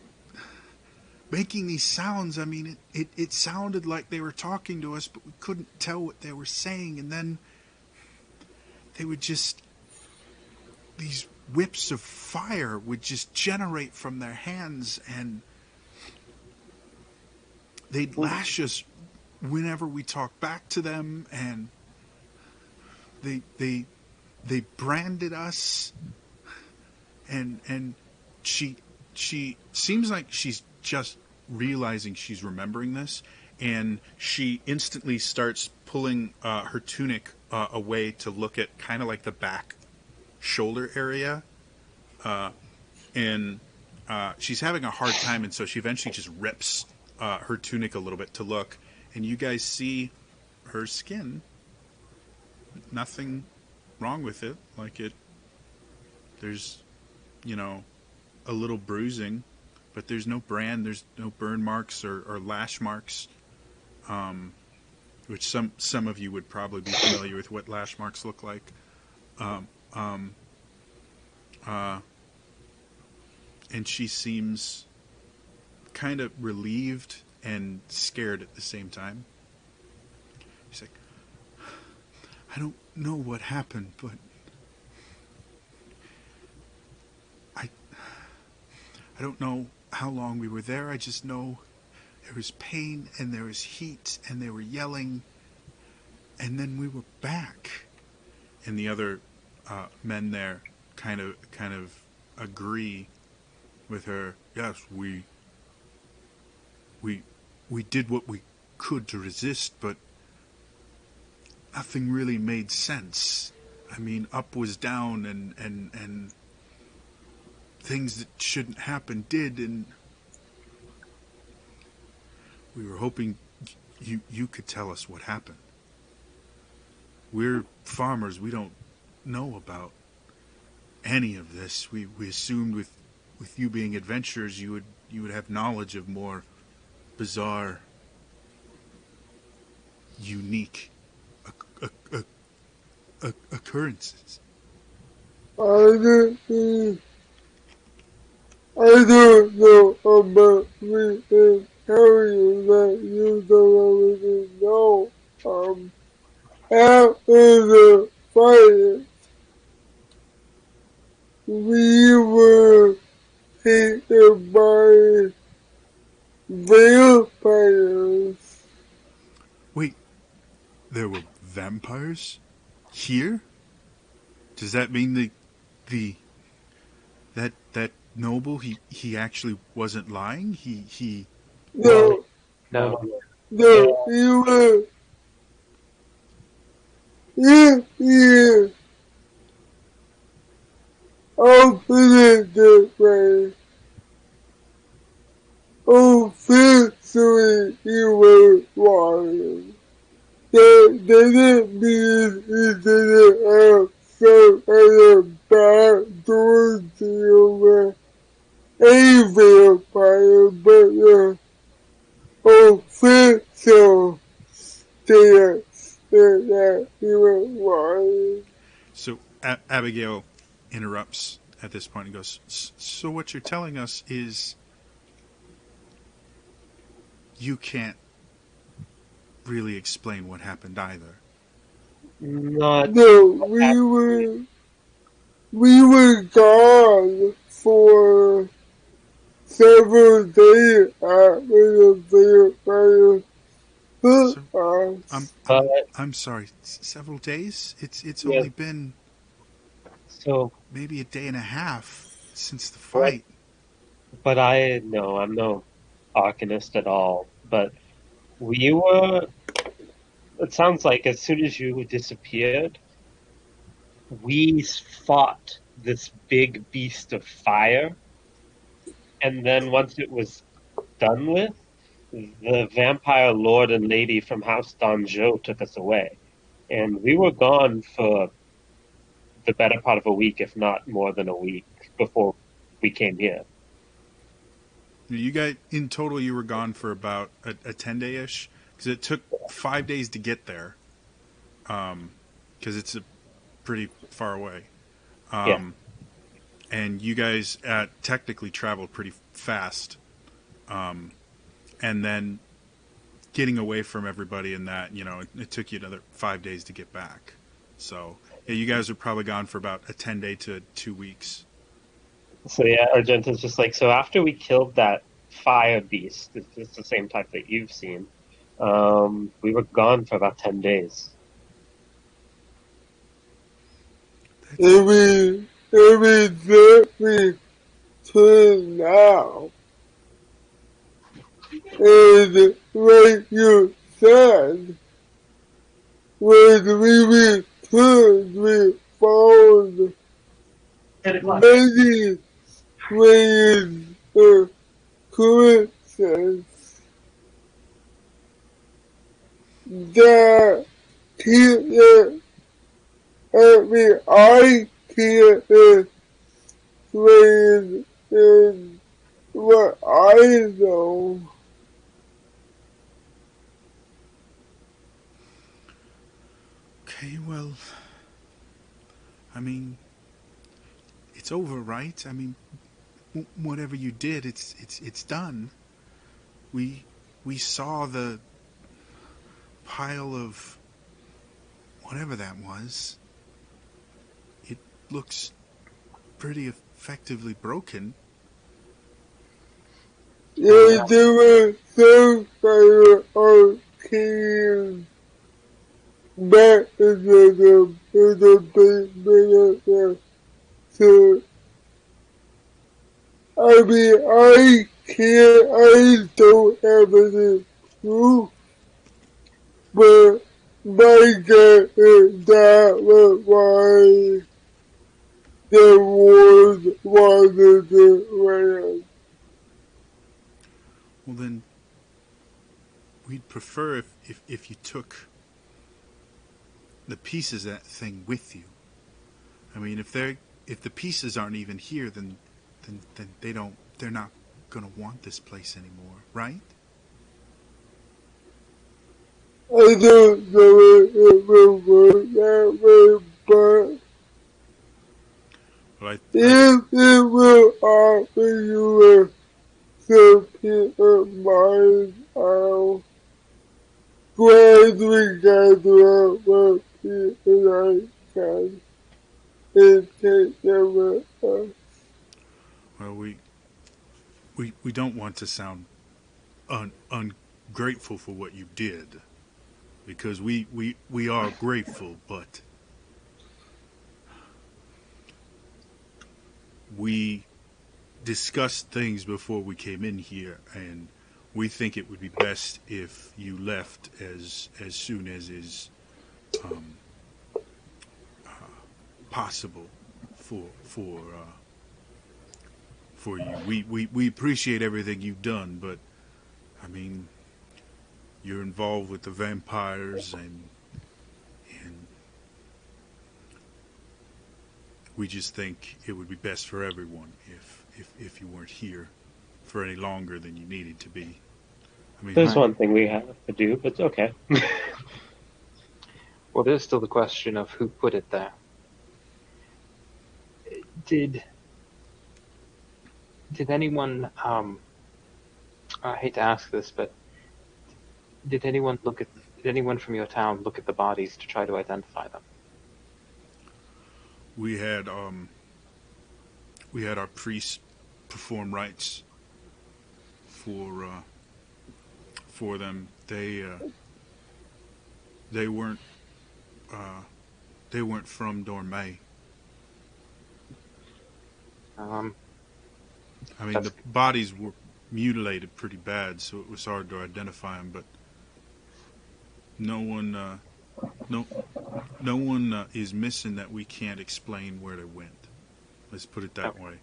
making these sounds. I mean, it sounded like they were talking to us, but we couldn't tell what they were saying. And then they would these whips of fire would just generate from their hands, and they'd lash us whenever we talked back to them, and they branded us, and she seems like she's just realizing she's remembering this, and she instantly starts pulling her tunic away to look at kind of like the back shoulder area, and she's having a hard time, and so she eventually just rips her tunic a little bit to look, and you guys see her skin. Nothing wrong with it. There's, a little bruising, but there's no brand, there's no burn marks or lash marks, which some of you would probably be familiar with what lash marks look like. And she seems kind of relieved and scared at the same time. She's like, I don't know what happened, but I don't know how long we were there. I just know there was pain and there was heat and they were yelling, and then we were back. And the other men there kind of agree with her. Yes, we did what we could to resist, but nothing really made sense. I mean, up was down, and things that shouldn't happen did, and we were hoping you could tell us what happened. We're farmers. We don't know about any of this. We assumed with you being adventurers, you would have knowledge of more bizarre, unique occurrences. I don't know about me tell you that you don't already know. After the fire, we were taken by vampires. Wait, there were vampires here? Does that mean that noble he actually wasn't lying? He No, No. you were. Yeah. I'll put it this way. Officially, you were lying. That doesn't mean you didn't have some other bad doors to you with a vampire, but the official stance that you were lying. So Abigail interrupts at this point and goes, so what you're telling us is you can't really explain what happened either. Not No, we were gone for several days after the vampire hit us. I'm sorry, several days? It's Yeah. only been so. maybe a day and a half since the fight. But I'm no arcanist at all. But we were. It sounds like as soon as you disappeared, we fought this big beast of fire, and then once it was done with, the vampire lord and lady from House Donjo took us away, and we were gone for the better part of a week, if not more than a week, before we came here. You guys, in total, you were gone for about a 10-day-ish, because it took 5 days to get there, because it's pretty far away. Yeah. And you guys technically traveled pretty fast, and then getting away from everybody and that, it took you another 5 days to get back. So, yeah, you guys are probably gone for about a 10-day to 2 weeks. So yeah, Argenta's just like, so after we killed that fire beast, it's the same type that you've seen, we were gone for about 10 days. Exactly till now. And like you said, when we returned, we found many strange occurrences that can't, I can't explain in what I know. Okay, well, I mean, it's over, right? I mean, whatever you did, it's done. We saw the pile of whatever that was. It looks pretty effectively broken. Yeah, there were some fire arcades back in the basement there. So, I mean, I don't have any proof, but make it that was why the wars wanted to win. Well, then, we'd prefer if you took the pieces of that thing with you. I mean, if the pieces aren't even here, then they're not gonna want this place anymore, right? I don't know if it will work that way, but Well, if it will offer you a certain mind, I'll gladly gather up what people I can and take them with us. well, we don't want to sound ungrateful for what you did, because we are grateful, but we discussed things before we came in here, and we think it would be best if you left as soon as is possible for you. We appreciate everything you've done, but I mean, you're involved with the vampires, and we just think it would be best for everyone if you weren't here for any longer than you needed to be. I mean, There's one thing we have to do, but it's okay. Well, there's still the question of who put it there. Did anyone, I hate to ask this, but did anyone from your town look at the bodies to try to identify them? we had our priests perform rites for them. They weren't from Dormay. I mean, the bodies were mutilated pretty bad, so it was hard to identify them. But no one is missing that we can't explain where they went. Let's put it that way.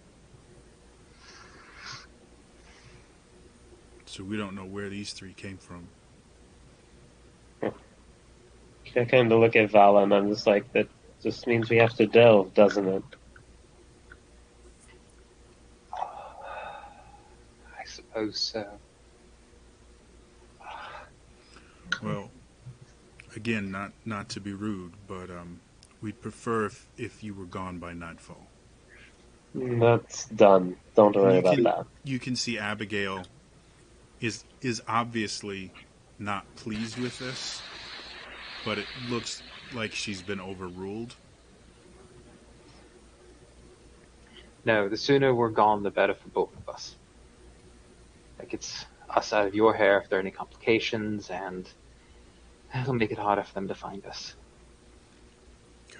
So we don't know where these three came from. I kind of look at Vala and I'm just like, that just means we have to delve, doesn't it? I suppose so. Well, again, not to be rude, but we'd prefer if you were gone by nightfall. That's done. Don't worry about that. You can see Abigail is obviously not pleased with this, but it looks like she's been overruled. No, the sooner we're gone, the better for both of us. Like, it's us out of your hair if there are any complications, and it'll make it harder for them to find us. Okay.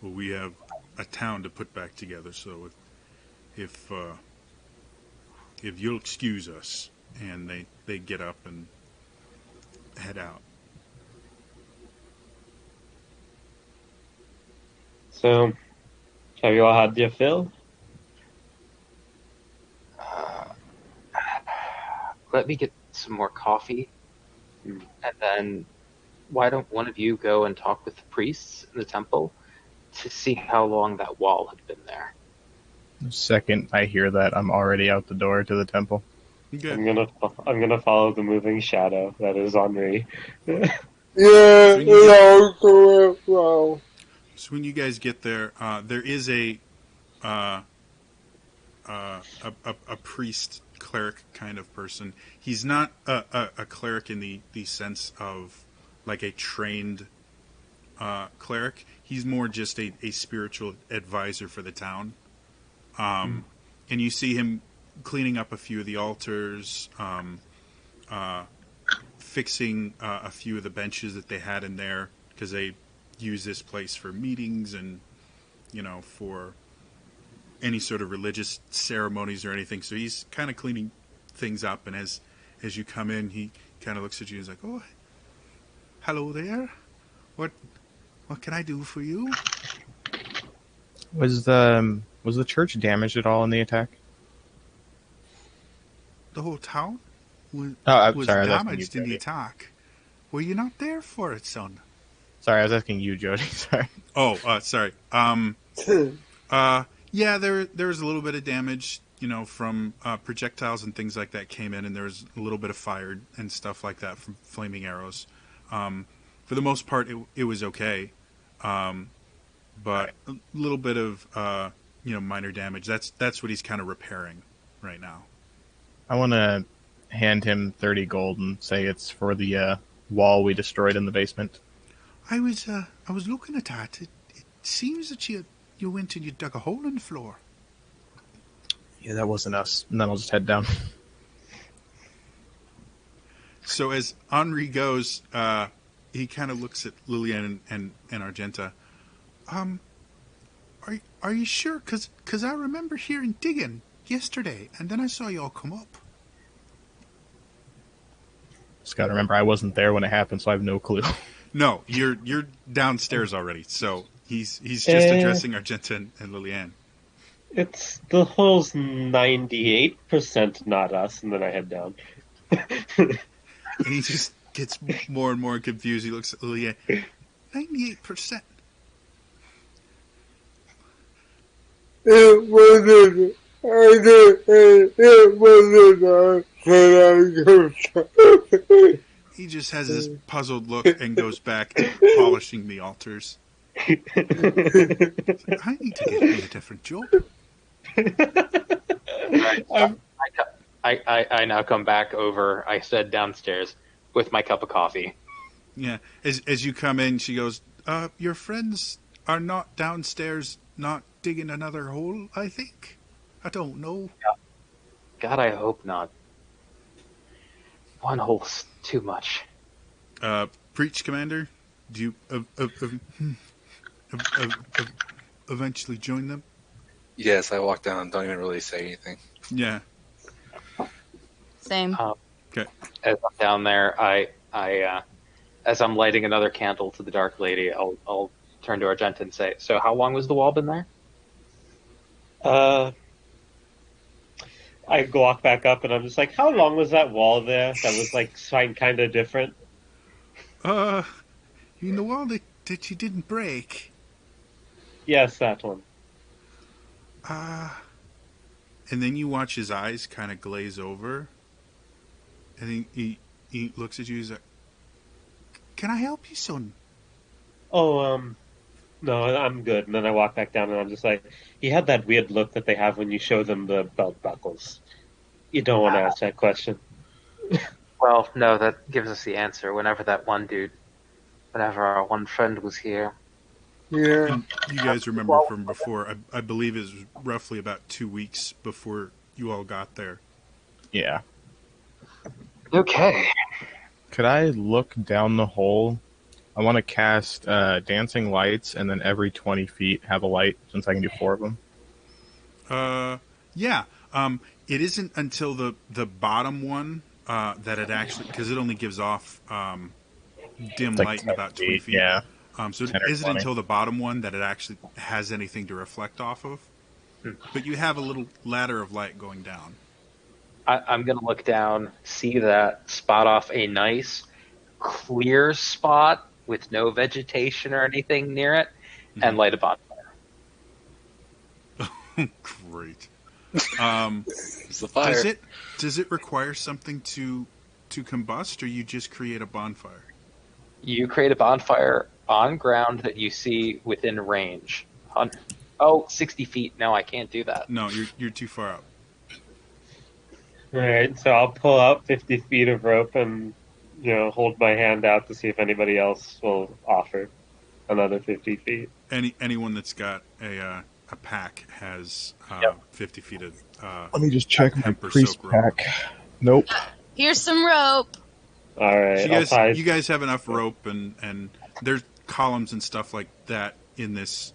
Well, we have a town to put back together, so if you'll excuse us, and they get up and head out. So, have you all had your fill? Let me get some more coffee, and then why don't one of you go and talk with the priests in the temple to see how long that wall had been there? The second I hear that, I'm already out the door to the temple. Okay. I'm gonna follow the moving shadow that is Henri. Yeah, it all went well. So when you guys get there, there is a priest cleric kind of person. He's not a cleric in the sense of like a trained cleric. He's more just a spiritual advisor for the town. And you see him cleaning up a few of the altars, fixing a few of the benches that they had in there, because they use this place for meetings and, for any sort of religious ceremonies or anything. So he's kind of cleaning things up, and as you come in, he kind of looks at you and is like, "Oh, hello there. What can I do for you? Was the church damaged at all in the attack? The whole town was, Oh, I'm was sorry, I was asking you, damaged in the Jody. attack. Were you not there for it, son? Sorry, I was asking you, Jody. Sorry. Oh, sorry. Yeah, there was a little bit of damage, from projectiles and things like that came in, and there was a little bit of fire and stuff like that from flaming arrows. For the most part, it was okay, but a little bit of minor damage. That's what he's kind of repairing right now. I want to hand him 30 gold and say it's for the wall we destroyed in the basement. I was looking at that. It seems that you went and you dug a hole in the floor. Yeah, that wasn't us. And then I'll just head down. So as Henri goes, he kind of looks at Lillian and Argenta. Are you sure? Cause I remember hearing digging yesterday, and then I saw you all come up. Just gotta remember, I wasn't there when it happened, so I have no clue. No, you're downstairs already. So he's just addressing Argenta and Lillian. It's the hole's 98% not us, and then I head down. And he just gets more and more confused. He looks at Lillian. 98%. It wasn't. It wasn't. He just has this puzzled look and goes back polishing the altars. I need to get me a different job. I now come back over. I said downstairs with my cup of coffee. Yeah, as you come in, she goes, your friends are not downstairs, not digging another hole, I think? I don't know. God, I hope not. One hole's too much. Preach, Commander. Do you eventually join them? Yes, I walk down and don't even really say anything. Yeah. Same. Okay. As I'm down there, I as I'm lighting another candle to the Dark Lady, I'll turn to Argenta and say, "So, how long was the wall been there?" I walk back up and I'm just like, how long was that wall there that was like kind of different? You mean the wall that you didn't break? Yes, that one. And then you watch his eyes kind of glaze over, and he looks at you. He's like, "Can I help you, son?" Oh, no, I'm good. And then I walk back down and I'm just like, he had that weird look that they have when you show them the belt buckles. You don't want to ask that question. Well, no, that gives us the answer. Whenever our one friend was here. Yeah. And you guys remember from before, I believe it was roughly about 2 weeks before you all got there. Yeah. Okay. Could I look down the hole? I want to cast dancing lights, and then every 20 feet have a light, since I can do 4 of them. Yeah. It isn't until the bottom one that it actually, because it only gives off dim Like light in 10 about 20 feet. Yeah. So it 10 or isn't 20. until the bottom one that it actually has anything to reflect off of. But you have a little ladder of light going down. I'm going to look down, see that, spot off a nice, clear spot with no vegetation or anything near it, and light a bonfire. Great. It's the fire. Does it require something to combust, or you just create a bonfire? You create a bonfire on ground that you see within range. 60 feet. No, I can't do that. No, you're too far out. Alright, so I'll pull out 50 feet of rope and, hold my hand out to see if anybody else will offer another 50 feet. Anyone that's got a pack has 50 feet of. Let me just check my hemp or priest soak rope. pack. Nope. Here's some rope. Alright, So you guys have enough rope, and there's columns and stuff like that in this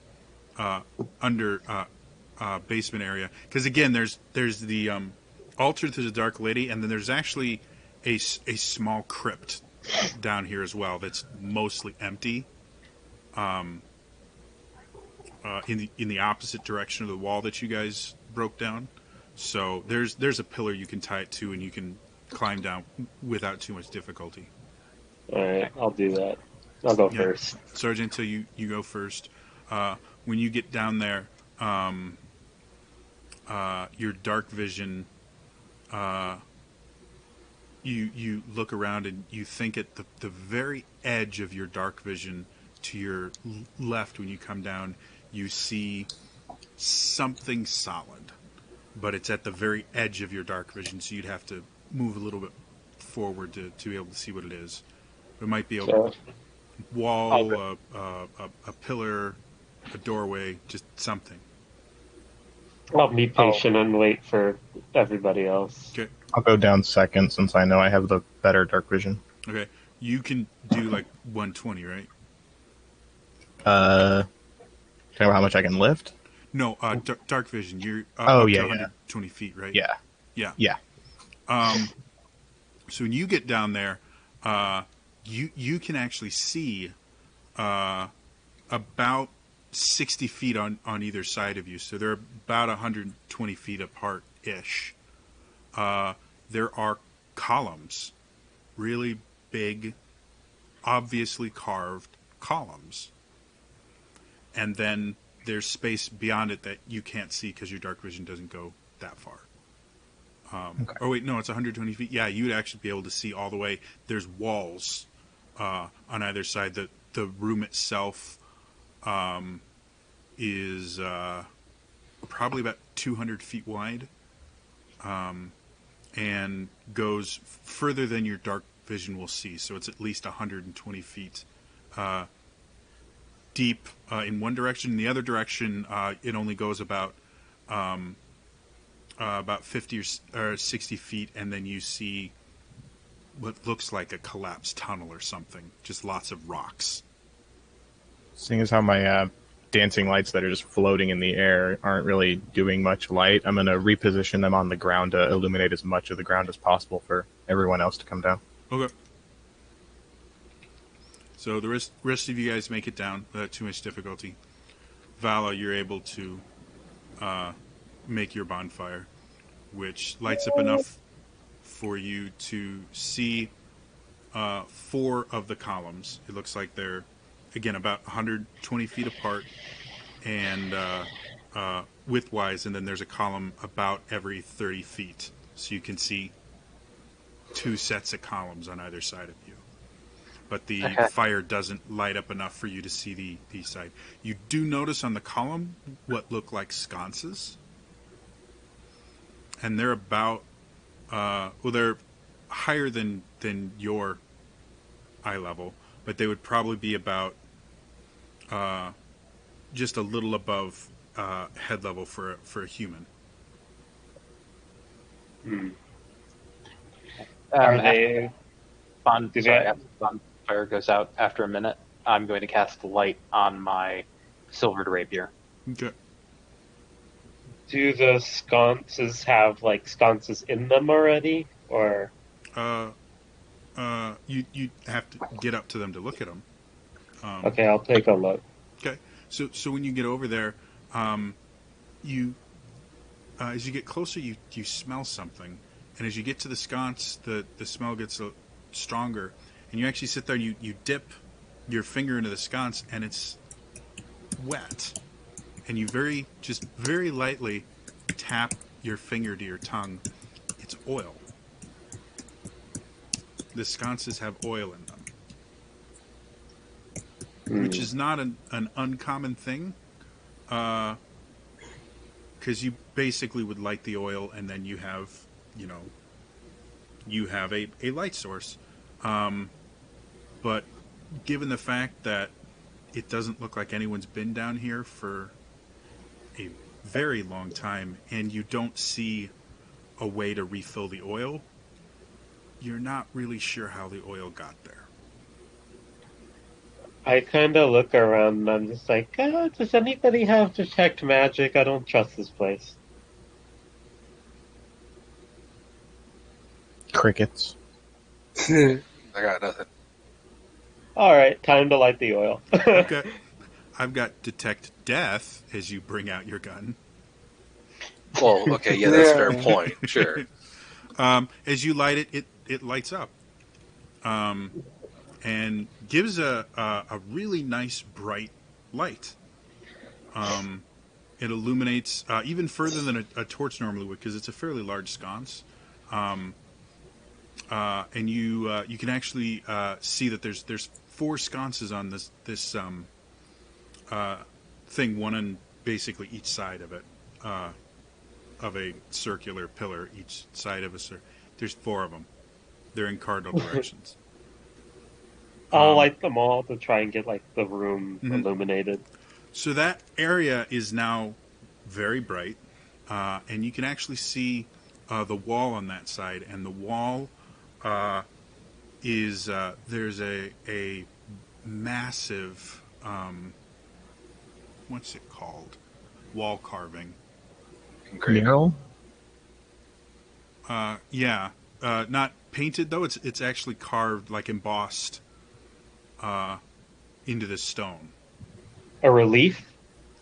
under basement area. Because again, there's the altar to the Dark Lady, and then there's actually a small crypt down here as well that's mostly empty. In the opposite direction of the wall that you guys broke down. So there's a pillar you can tie it to, and you can climb down without too much difficulty. All right, I'll do that. I'll go Yeah. first. Sergeant, you go first. When you get down there, your dark vision, you look around and you think at the very edge of your dark vision to your left when you come down, you see something solid, but it's at the very edge of your dark vision, so you'd have to move a little bit forward to be able to see what it is. It might be a So, wall, a pillar, a doorway, just something. I'll be patient and wait for everybody else. Okay. I'll go down second since I know I have the better dark vision. Okay. You can do like 120, right? Tell you how much I can lift? No, dark vision. You're Oh, up yeah, to yeah. 120 feet, right? Yeah. Yeah. Yeah. So when you get down there, you can actually see about 60 feet on either side of you. So they're about 120 feet apart ish. There are columns, really big, obviously carved columns. And then there's space beyond it that you can't see because your dark vision doesn't go that far. Okay. Oh, wait, no, it's 120 feet. Yeah, you'd actually be able to see all the way. There's walls on either side. The room itself is probably about 200 feet wide and goes further than your dark vision will see. So it's at least 120 feet deep in one direction. In the other direction, it only goes about 50 or 60 feet, and then you see what looks like a collapsed tunnel or something. Just lots of rocks. Seeing as how my dancing lights that are just floating in the air aren't really doing much light, I'm going to reposition them on the ground to illuminate as much of the ground as possible for everyone else to come down. Okay. So the rest of you guys make it down without too much difficulty. Vala, you're able to make your bonfire, which lights up enough for you to see 4 of the columns. It looks like they're, again, about 120 feet apart and widthwise, and then there's a column about every 30 feet. So you can see 2 sets of columns on either side of you. But the fire doesn't light up enough for you to see the side. You do notice on the column what look like sconces. And they're about, they're higher than your eye level, but they would probably be about just a little above head level for a human. Are After bonfire goes out after a minute, I'm going to cast light on my silvered rapier. Okay. Do the sconces have like sconces in them already, or? You have to get up to them to look at them. Okay, I'll take a look. Okay. So when you get over there, you as you get closer, you smell something, and as you get to the sconce, the smell gets stronger, and you actually sit there and you dip your finger into the sconce, and it's wet, and you very lightly tap your finger to your tongue. It's oil. The sconces have oil in them, which is not an uncommon thing, because you basically would light the oil and then you have a light source. But given the fact that it doesn't look like anyone's been down here for a very long time, and you don't see a way to refill the oil, you're not really sure how the oil got there. I kind of look around and I'm just like, does anybody have detect magic? I don't trust this place. Crickets. I got nothing. All right, time to light the oil. Okay. I've got detect death as you bring out your gun. Well, okay, yeah, that's a fair Yeah. point. Sure. As you light it, it lights up, and gives a really nice bright light. It illuminates even further than a torch normally would, because it's a fairly large sconce. And you can actually see that there's 4 sconces on this thing, one on basically each side of it, of a circular pillar, each side of a there's 4 of them. They're in cardinal directions. I'll light them all to try and get like the room Mhm. illuminated. So that area is now very bright, and you can actually see the wall on that side. And the wall is there's a massive what's it called? Wall carving. Engraving. Mural? Yeah, not painted though. It's actually carved, like embossed into the stone. A relief?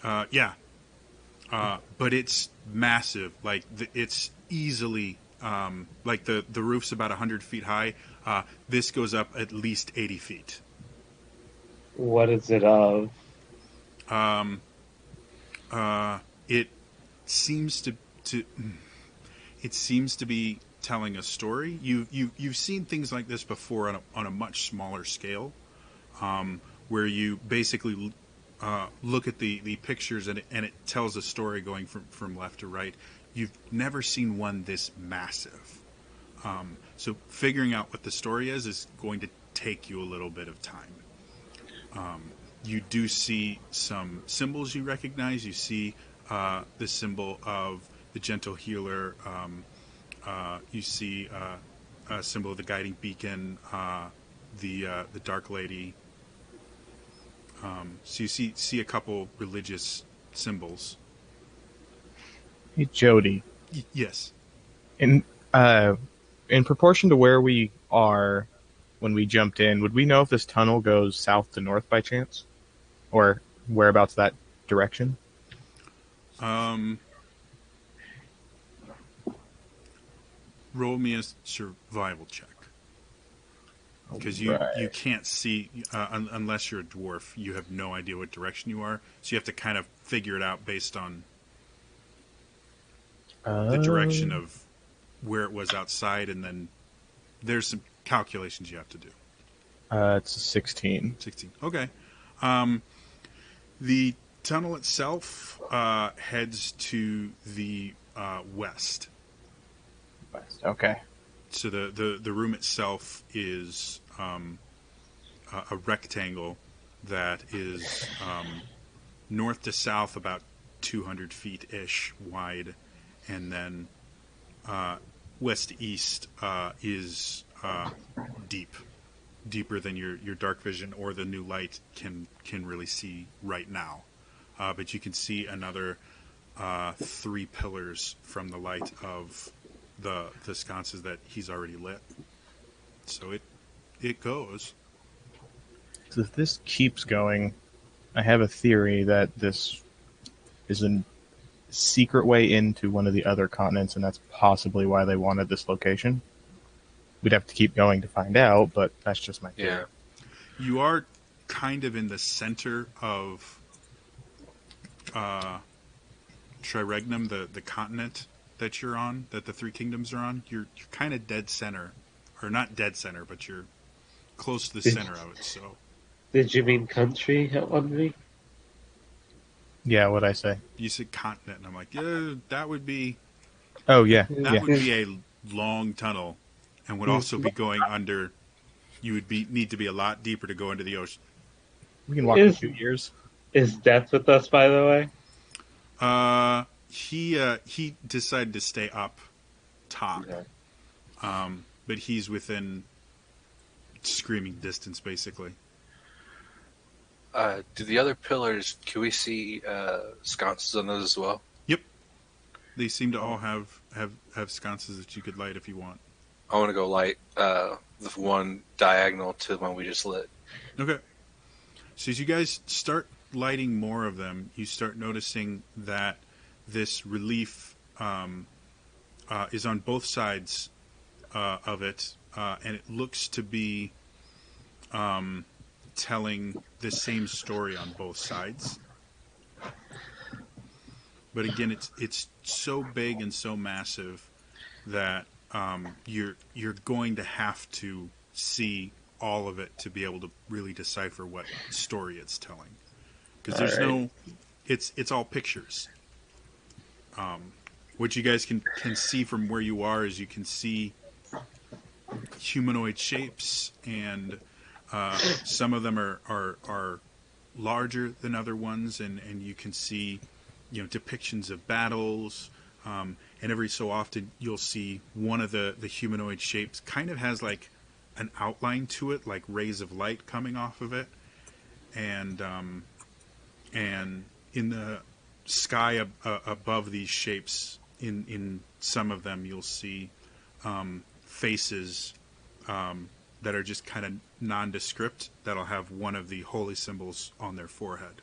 Yeah. But it's massive. Like it's easily like the roof's about 100 feet high. This goes up at least 80 feet. What is it of? It seems to it seems to be telling a story. You've seen things like this before on a much smaller scale, where you basically look at the pictures and it tells a story going from left to right. You've never seen one this massive. So figuring out what the story is going to take you a little bit of time. You do see some symbols you recognize. You see the symbol of the gentle healer. You see a symbol of the guiding beacon, the dark lady. So you see a couple religious symbols. Hey, Jody. Yes. In proportion to where we are when we jumped in, would we know if this tunnel goes south to north by chance? Or whereabouts that direction? Roll me a survival check. Because you can't see, unless you're a dwarf, you have no idea what direction you are. So you have to kind of figure it out based on the direction of where it was outside, and then there's some calculations you have to do. It's a 16. 16. Okay. The tunnel itself heads to the west. West. Okay. So the room itself is a rectangle that is north to south about 200 feet-ish wide, and then west to east is deeper than your dark vision or the new light can really see right now. But you can see another 3 pillars from the light of the sconces that he's already lit. So it goes. So if this keeps going, I have a theory that this is a secret way into one of the other continents, and that's possibly why they wanted this location. We'd have to keep going to find out, but that's just my theory. Yeah. You are kind of in the center of Triregnum, the continent that you're on, that the 3 kingdoms are on. You're kind of dead center, or not dead center, but you're close to the center of it. So Did you mean country at one point? Yeah, what'd I say? you said continent, and I'm like, yeah, that would be Oh, yeah. that Yeah. would be a long tunnel, and would also be going under. You would need to be a lot deeper to go into the ocean. We can walk in Is- 2 years. Is Death with us, by the way? He decided to stay up top, Okay. but he's within screaming distance, basically. Do the other pillars, can we see sconces on those as well? They seem to all have sconces that you could light if you want. I want to go light the one diagonal to the one we just lit. Okay. So as you guys start lighting more of them, you start noticing that this relief is on both sides of it, and it looks to be telling the same story on both sides. But again, it's so big and so massive that you're going to have to see all of it to be able to really decipher what story it's telling, because there's no, it's all pictures. What you guys can see from where you are is you can see humanoid shapes, and some of them are larger than other ones, and you can see, you know, depictions of battles. And every so often you'll see one of the humanoid shapes kind of has like an outline to it, like rays of light coming off of it, and in the sky above these shapes, in some of them you'll see faces that are just kind of nondescript, that'll have one of the holy symbols on their forehead.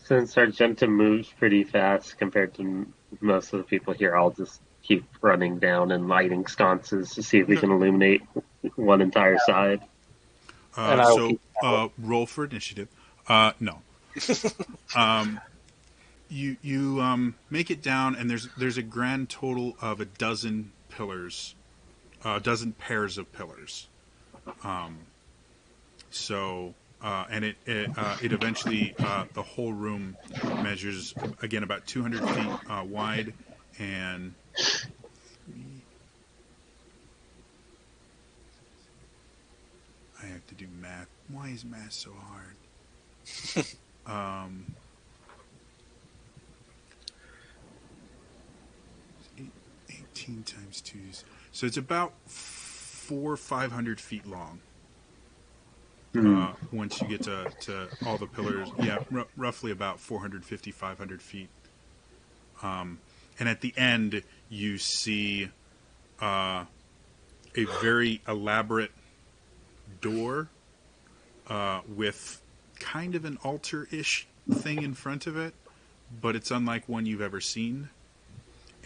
Since Argenta moves pretty fast compared to most of the people here, I'll just keep running down and lighting sconces to see if we can illuminate one entire side. And I'll So keep roll for initiative. No. You make it down, and there's a grand total of a dozen pillars, a dozen pairs of pillars. And it eventually, the whole room measures, again, about 200 feet wide, and I have to do math. Why is math so hard? 18 times 2. So it's about 400 or 500 feet long. Once you get to all the pillars, yeah, roughly about 450, 500 feet. And at the end, you see a very elaborate door with kind of an altar-ish thing in front of it, but it's unlike one you've ever seen.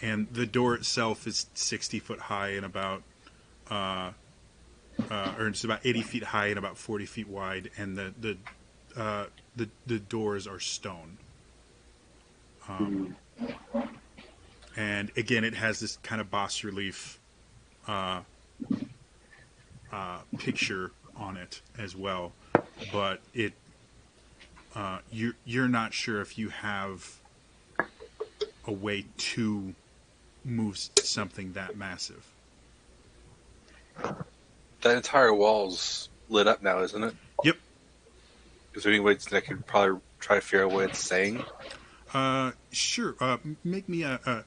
And the door itself is 60 foot high and about or it's about 80 feet high and about 40 feet wide, and the doors are stone. And again, it has this kind of bas relief picture on it as well, but it you're not sure if you have a way to move something that massive. That entire wall's lit up now, isn't it? Yep. Is there any way that I could probably try to figure out what it's saying? Sure. Make me a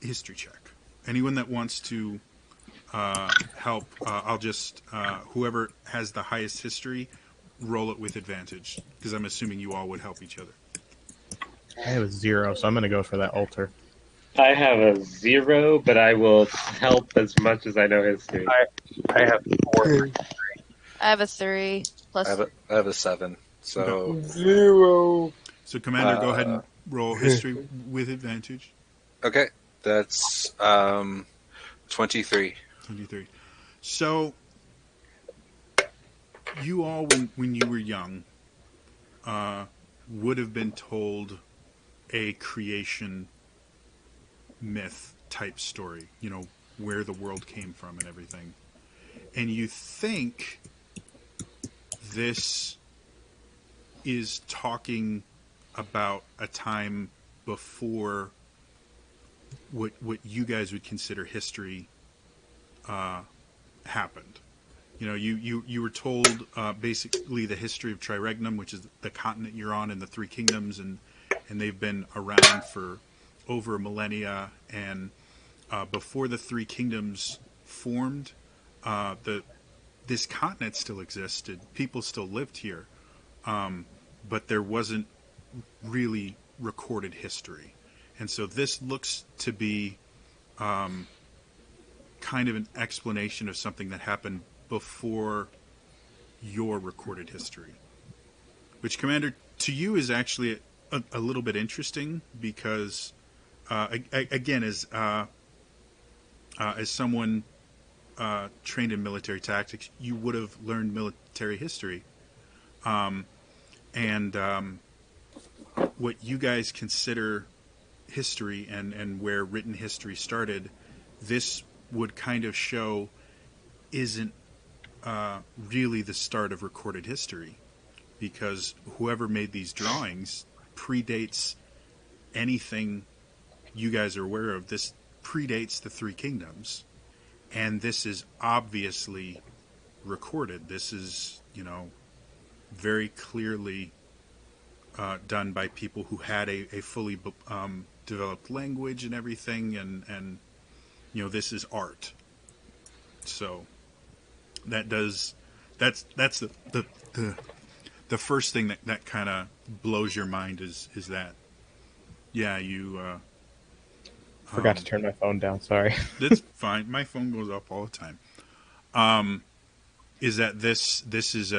history check. Anyone that wants to help, I'll just whoever has the highest history, roll it with advantage, because I'm assuming you all would help each other. I have a 0, so I'm going to go for that altar. I have a 0, but I will help as much as I know history. I have 4. I have a 3 plus. I have a 7. So 0. So, Commander, go ahead and roll history with advantage. okay, that's 23. 23. So, you all, when you were young, would have been told a creation myth type story, you know, where the world came from and everything. And you think this is talking about a time before what you guys would consider history happened. You know, you were told basically the history of Triregnum, which is the continent you're on, and the Three Kingdoms, and they've been around for over millennia. And before the Three Kingdoms formed, this continent still existed. People still lived here, but there wasn't really recorded history. And so this looks to be kind of an explanation of something that happened before your recorded history. Which, Commander, to you is actually a little bit interesting because, again, as someone trained in military tactics, you would have learned military history. What you guys consider history and where written history started, this would kind of show isn't really the start of recorded history, because whoever made these drawings predates anything you guys are aware of. This predates the Three Kingdoms, and this is obviously recorded. This is, very clearly done by people who had a fully developed language and everything, and this is art. So that's the first thing that kind of blows your mind is that, you Forgot to turn my phone down. Sorry. That's fine. My phone goes off all the time. Is that this is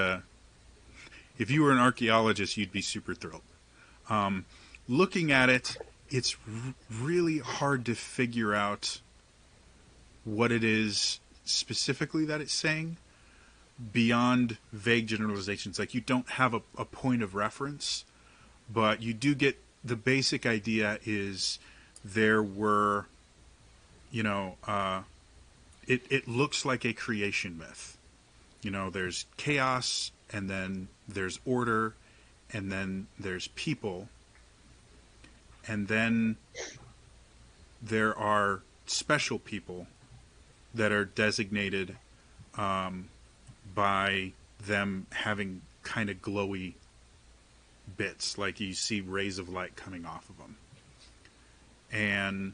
if you were an archaeologist, you'd be super thrilled. Looking at it, it's really hard to figure out what it is specifically that it's saying beyond vague generalizations. Like, you don't have a point of reference, but you do get the basic idea is there were, it looks like a creation myth. There's chaos, and then there's order, and then there's people, and then there are special people that are designated by them having kind of glowy bits, like you see rays of light coming off of them. And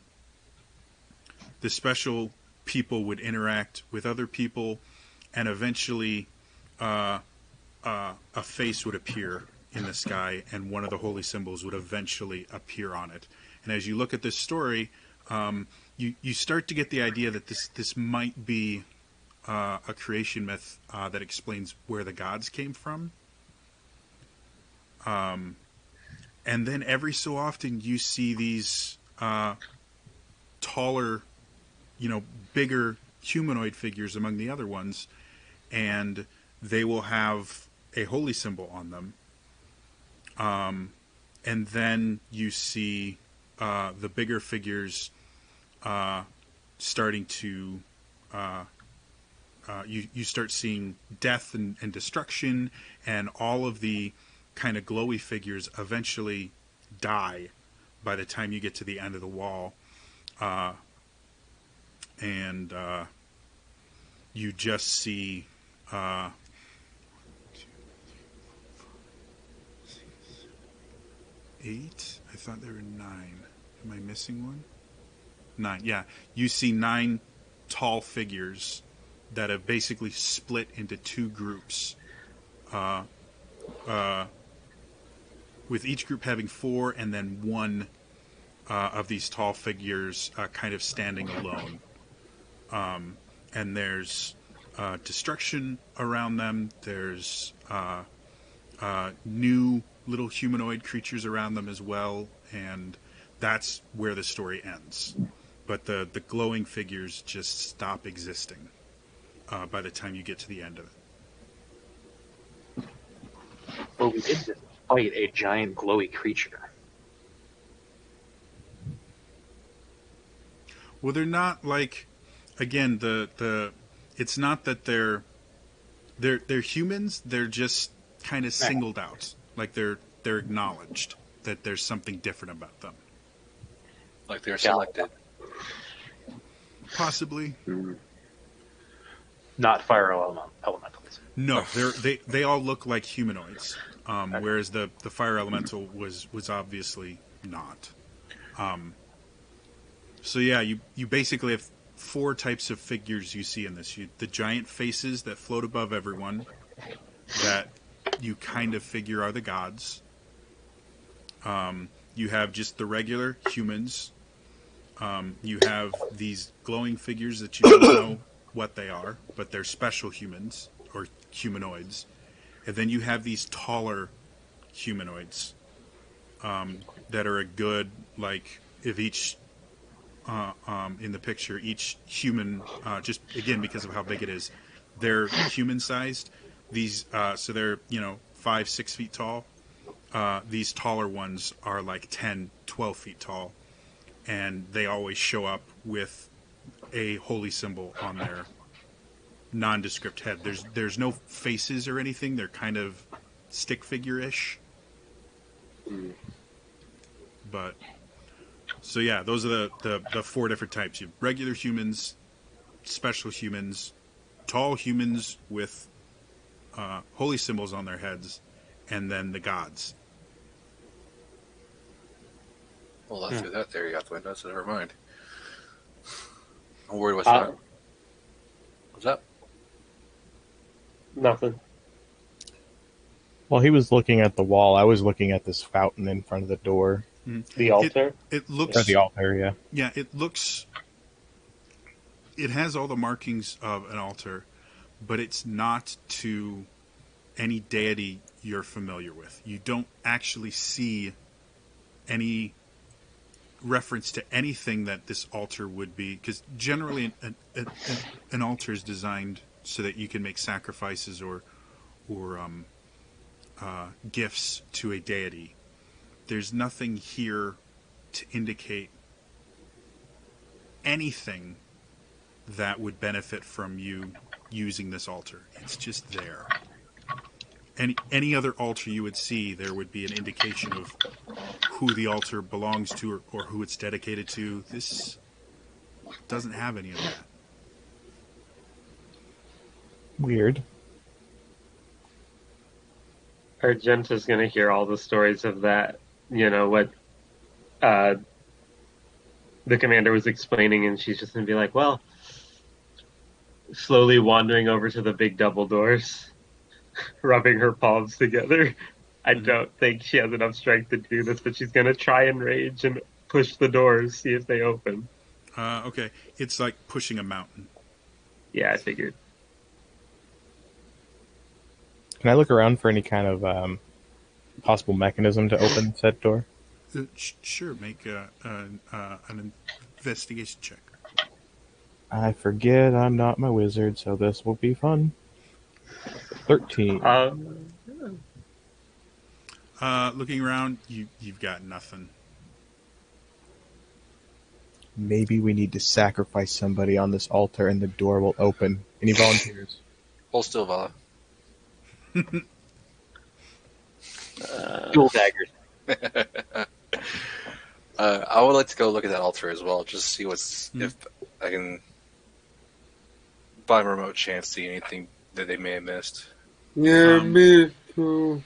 the special people would interact with other people, and eventually a face would appear in the sky, and one of the holy symbols would eventually appear on it. And as you look at this story, you start to get the idea that this might be a creation myth that explains where the gods came from. And then every so often you see these taller, bigger humanoid figures among the other ones, and they will have a holy symbol on them. And then you see the bigger figures starting to you start seeing death and destruction, and all of the kind of glowy figures eventually die by the time you get to the end of the wall. And you just see 8. I thought there were 9. Am I missing one? 9. Yeah, you see 9 tall figures that have basically split into 2 groups, with each group having 4, and then 1 of these tall figures kind of standing alone. And there's destruction around them. There's new little humanoid creatures around them as well, and that's where the story ends. But the glowing figures just stop existing by the time you get to the end of it. Well, we did just fight a giant glowy creature. Well, they're not like, again, the it's not that they're humans. They're just kind of singled out. Like they're acknowledged that there's something different about them. Like they're selected. Possibly. Not fire elementals. No, they all look like humanoids, whereas the fire elemental was obviously not. So yeah, you basically have 4 types of figures you see in this. The giant faces that float above everyone, that you kind of figure are the gods. You have just the regular humans. You have these glowing figures that you don't know what they are, but they're special humans or humanoids. And then you have these taller humanoids that are a good, like, if each in the picture, each human, just again because of how big it is, they're human sized. These, so they're 5-6 feet tall. These taller ones are like 10-12 feet tall, and they always show up with a holy symbol on their nondescript head. There's no faces or anything. They're kind of stick figure-ish. But so yeah, those are the 4 different types. You have regular humans, special humans, tall humans with holy symbols on their heads, and then the gods. Well, I threw that theory out the window, so never mind. I'm worried what's that. What's that? Nothing. While he was looking at the wall, I was looking at this fountain in front of the door. The altar? It looks... Or the altar, yeah. Yeah, it looks... It has all the markings of an altar, but it's not to any deity you're familiar with. You don't actually see any reference to anything that this altar would be, because generally an altar is designed so that you can make sacrifices or gifts to a deity. There's nothing here to indicate anything that would benefit from you using this altar. It's just there. Any other altar you would see, there would be an indication of who the altar belongs to or who it's dedicated to. This doesn't have any of that. Weird. Argenta's going to hear all the stories of that, what the commander was explaining, and she's just going to be like, well, slowly wandering over to the big double doors, rubbing her palms together. I don't think she has enough strength to do this, but she's going to try and rage and push the doors, see if they open. Okay. It's like pushing a mountain. Yeah, I figured. Can I look around for any kind of possible mechanism to open said door? Sure. Make an investigation check. I forget I'm not my wizard, so this will be fun. 13. Looking around, you've got nothing. Maybe we need to sacrifice somebody on this altar and the door will open. Any volunteers? Hold still, Vala. Dual daggers. I would like to go look at that altar as well, just see if I can, by remote chance, see anything that they may have missed. Yeah, me too.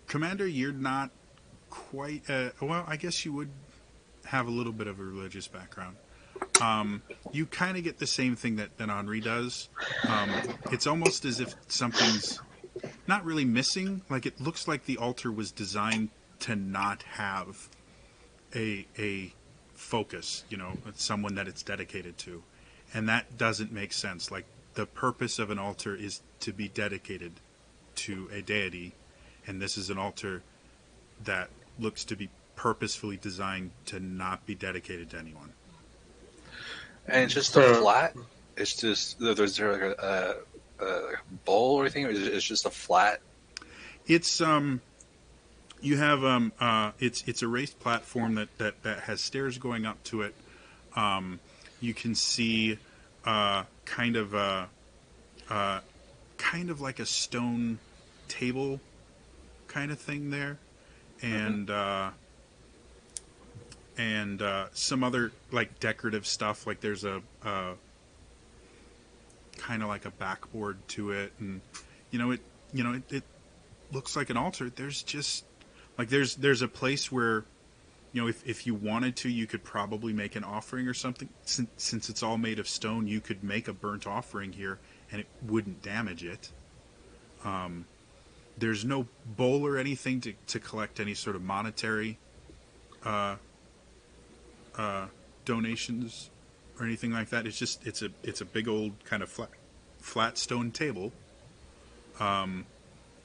Commander, you're not quite... well, I guess you would have a little bit of a religious background. You kind of get the same thing that Henri does. It's almost as if something's not really missing. Like, it looks like the altar was designed to not have a focus, someone that it's dedicated to. And that doesn't make sense. Like, the purpose of an altar is to be dedicated to a deity, and this is an altar that looks to be purposefully designed to not be dedicated to anyone. And it's just a flat? It's just, there's there like a bowl or anything, or it's just a flat? It's, you have, it's a raised platform that has stairs going up to it. You can see, kind of like a stone table kind of thing there, and some other like decorative stuff. Like there's a kind of like a backboard to it, and it looks like an altar. There's just like there's a place where if you wanted to, you could probably make an offering or something. Since it's all made of stone, you could make a burnt offering here, and it wouldn't damage it. There's no bowl or anything to collect any sort of monetary donations or anything like that. It's just it's a big old kind of flat stone table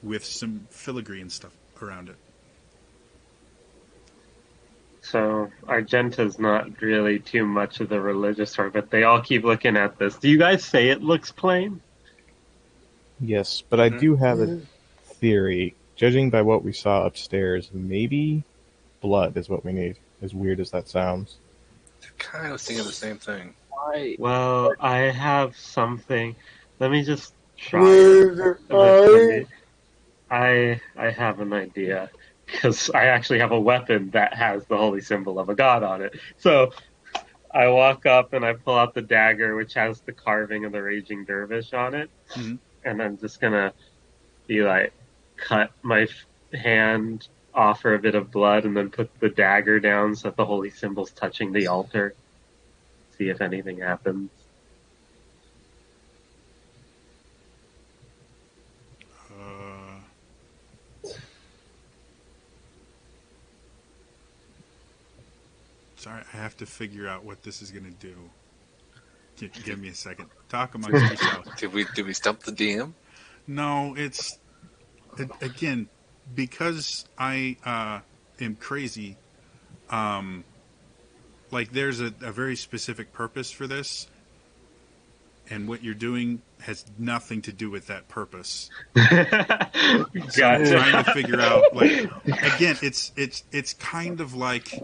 with some filigree and stuff around it. So Argenta's not really too much of the religious sort, but they all keep looking at this. Do you guys say it looks plain? Yes, but I do have a theory. Judging by what we saw upstairs, maybe blood is what we need, as weird as that sounds. I kind of thinking the same thing. Why? Well, I have something. Let me just try. Where's the I have an idea because I actually have a weapon that has the holy symbol of a god on it. So I walk up and I pull out the dagger, which has the carving of the raging dervish on it, and I'm just gonna be like, cut my hand, offer a bit of blood, and then put the dagger down so that the holy symbol's touching the altar. See if anything happens. Sorry, I have to figure out what this is going to do. Give me a second. Talk amongst yourselves. Did we stump the DM? No, it's again because I am crazy. Like there's a very specific purpose for this, and what you're doing has nothing to do with that purpose. So I'm trying to figure out, like, again, it's kind of like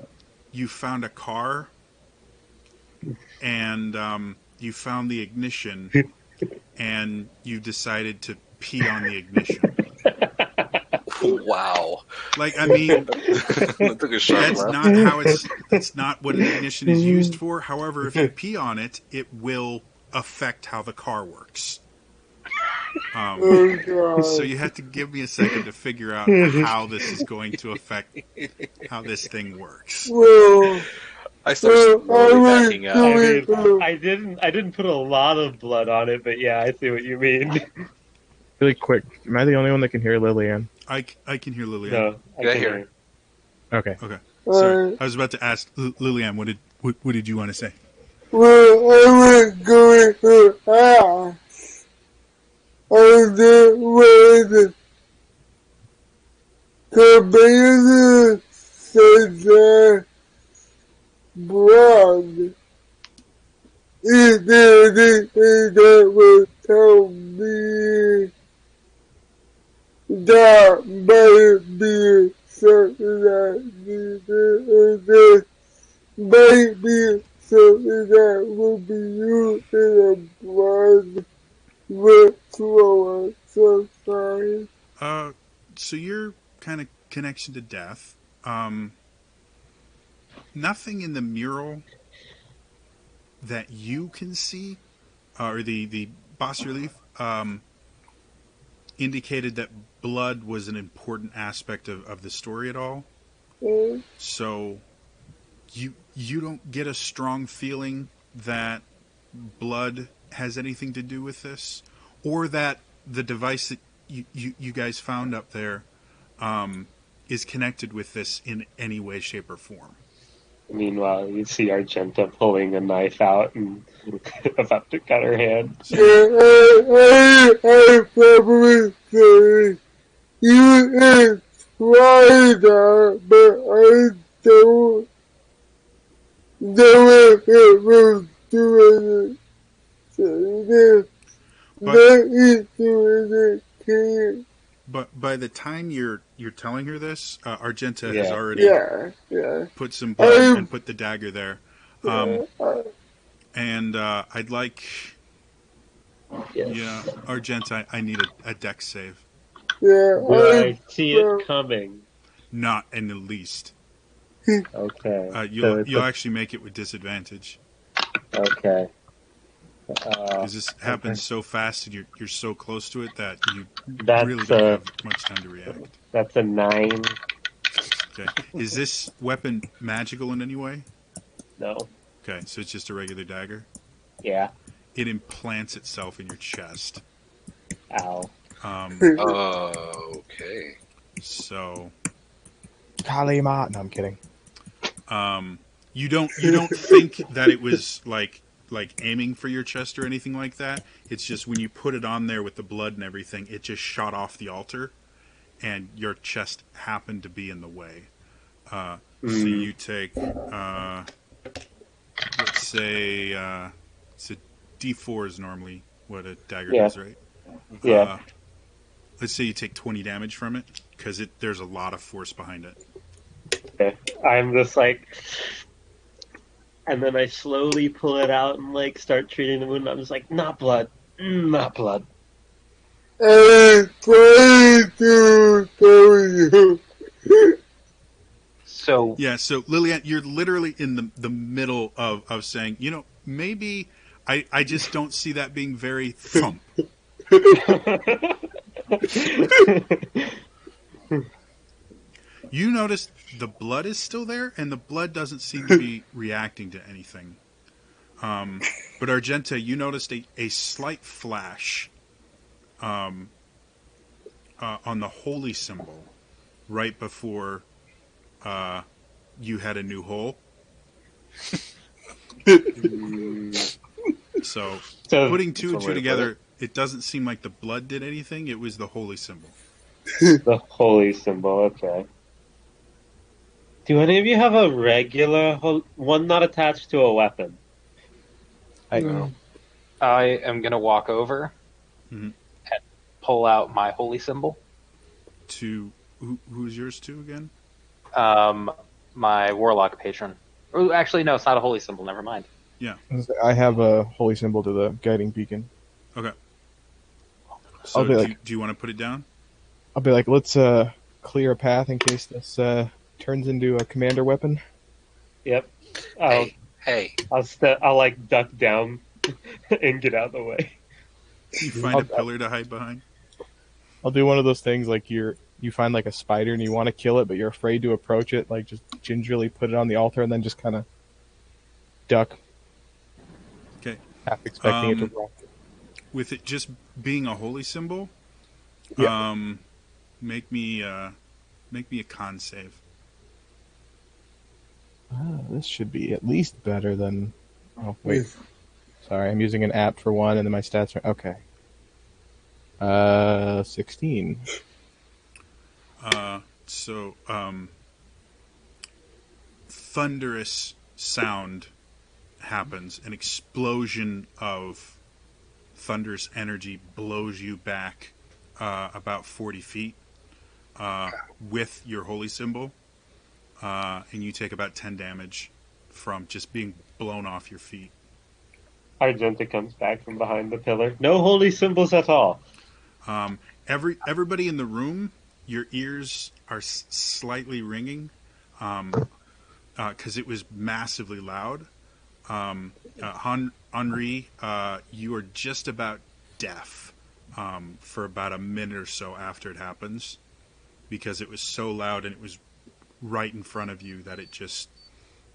you found a car and you found the ignition and you decided to pee on the ignition. Wow. Like, I mean, That took a sharp that's left. not how it's not what an ignition is used for. However, if you pee on it, it will affect how the car works. Oh, God. So you have to give me a second to figure out how this is going to affect how this thing works. Well, I started slowly backing I, up. mean, I didn't put a lot of blood on it, but yeah, I see what you mean. Really quick, am I the only one that can hear Lillian? I can hear Lillian. No, I Yeah, can here. hear. Okay. Okay. Sorry. I was about to ask Lillian, what did you want to say? well, I was going to ask. The way the commander said that blood is there anything that will tell me that might be something that needed, might be something that will be used in a blood ritual sometime. So your kind of connection to death, nothing in the mural that you can see, or the bas relief, indicated that blood was an important aspect of the story at all. So you don't get a strong feeling that blood has anything to do with this, or that the device that you guys found up there is connected with this in any way, shape, or form. Meanwhile, you see Argenta pulling a knife out and about to cut her hand. I probably say you try that, but I don't know if it will do anything. But by the time you're telling her this, Argenta Yeah. has already put some blood and put the dagger there. And I'd like, Yes. Argenta, I need a dex save. I see it coming. Not in the least. Okay. You'll actually make it with disadvantage. Okay. Because this happens so fast and you're so close to it that you That's, really don't have much time to react. That's a 9. Okay. Is this weapon magical in any way? No. Okay, so it's just a regular dagger? Yeah. It implants itself in your chest. Ow. Okay. So Kalima. No, I'm kidding. you don't think that it was like like aiming for your chest or anything like that. It's just when you put it on there with the blood and everything, it just shot off the altar, and your chest happened to be in the way. So you take, let's say, it's a D4 is normally what a dagger does, right? Yeah. Let's say you take 20 damage from it, because there's a lot of force behind it. Okay. I'm just like, and then I slowly pull it out and like start treating the wound. I'm just like, not blood, not blood. I'm trying to tell you. So Yeah, so Lillian, you're literally in the middle of saying, maybe I just don't see that being very thump. You notice the blood is still there, and the blood doesn't seem to be reacting to anything. But Argenta, you noticed a slight flash on the holy symbol right before you had a new hole. So putting two and two together, it doesn't seem like the blood did anything. It was the holy symbol. The holy symbol, okay. Do any of you have a regular one not attached to a weapon? I am going to walk over and pull out my holy symbol. To who's yours to again? My warlock patron. Oh, actually, no, it's not a holy symbol. Never mind. Yeah. I have a holy symbol to the guiding beacon. Okay. So do you want to put it down? I'll be like, let's clear a path in case this turns into a commander weapon. Yep. Hey. I'll like duck down and get out of the way. You find a pillar to hide behind? I'll do one of those things like you find like a spider and you want to kill it, but you're afraid to approach it. Like just gingerly put it on the altar and then just kind of duck. Okay. Half expecting it to rock. With it just being a holy symbol, make me a con save. This should be at least better than. Oh wait, sorry, I'm using an app for one, and then my stats are okay. 16. So thunderous sound happens. An explosion of thunderous energy blows you back about 40 feet with your holy symbol, and you take about 10 damage from just being blown off your feet. Argenta comes back from behind the pillar. No holy symbols at all. Everybody in the room, your ears are slightly ringing because it was massively loud. Henri, you are just about deaf for about a minute or so after it happens because it was so loud and it was right in front of you that it just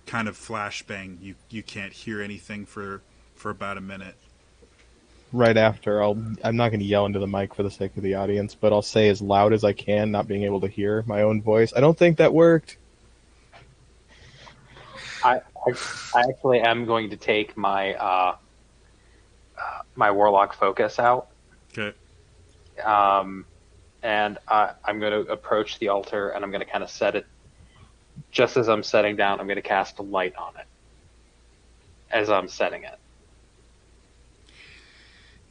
kind of flashbang. You can't hear anything for about a minute. Right after, I'm not going to yell into the mic for the sake of the audience, but I'll say as loud as I can, not being able to hear my own voice. I don't think that worked. I actually am going to take my my warlock focus out. Okay. And I'm going to approach the altar, and I'm going to kind of set it. Just as I'm setting down, I'm going to cast a light on it as I'm setting it.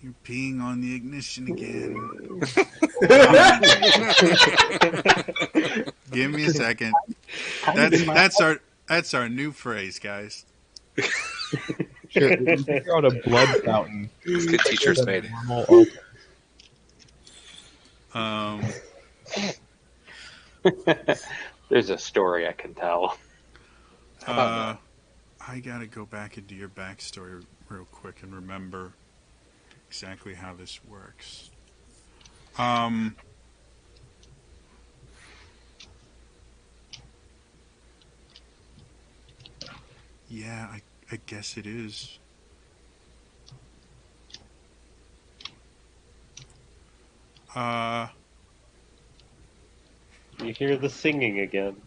You're peeing on the ignition again. Give me a second. That's our new phrase, guys. Sure, you figure out a blood fountain. It's good teacher's made. There's a story I can tell. I gotta go back into your backstory real quick and remember exactly how this works. Yeah, I guess it is. You hear the singing again.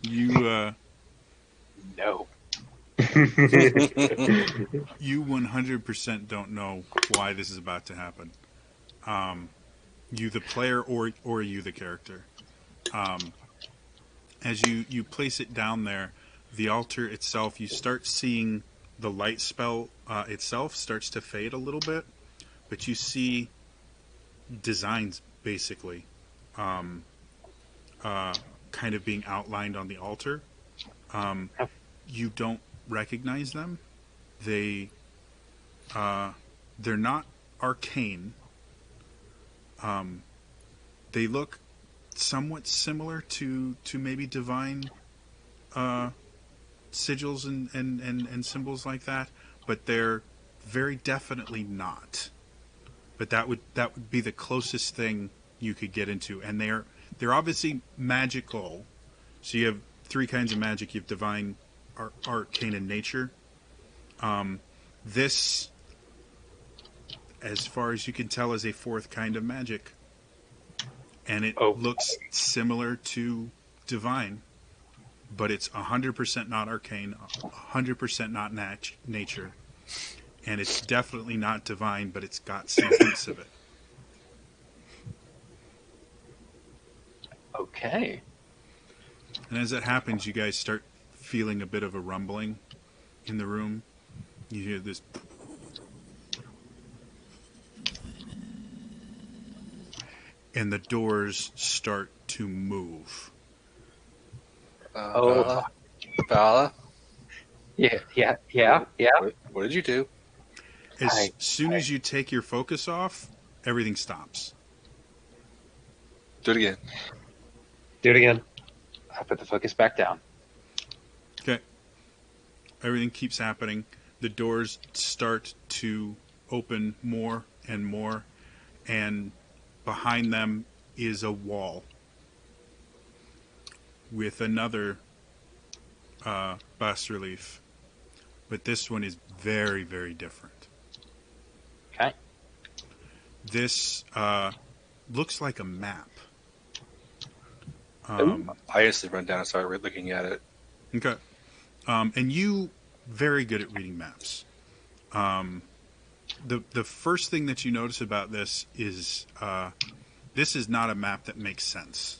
You No. You 100% don't know why this is about to happen. You, the player, or you, the character. As you place it down there, the altar itself, you start seeing the light spell itself starts to fade a little bit, but you see designs basically kind of being outlined on the altar. You don't recognize them. They're not arcane. They look somewhat similar to maybe divine sigils and symbols like that, but they're very definitely not. But that would be the closest thing you could get into, and they're obviously magical. So you have three kinds of magic. You have divine, arcane, and nature. This, as far as you can tell, is a fourth kind of magic, and it looks similar to divine, but it's 100% not arcane, 100% not nature, and it's definitely not divine, but it's got some hints of it. Okay. And as that happens, you guys start feeling a bit of a rumbling in the room. You hear this, and the doors start to move. Vala? Yeah. What did you do? As soon as you take your focus off, everything stops. Do it again. Do it again. I put the focus back down. Okay. Everything keeps happening. The doors start to open more and more, and behind them is a wall with another bas relief, but this one is very, very different. Okay. This looks like a map. I instantly run down and start looking at it. Okay. And you very good at reading maps. The first thing that you notice about this is not a map that makes sense.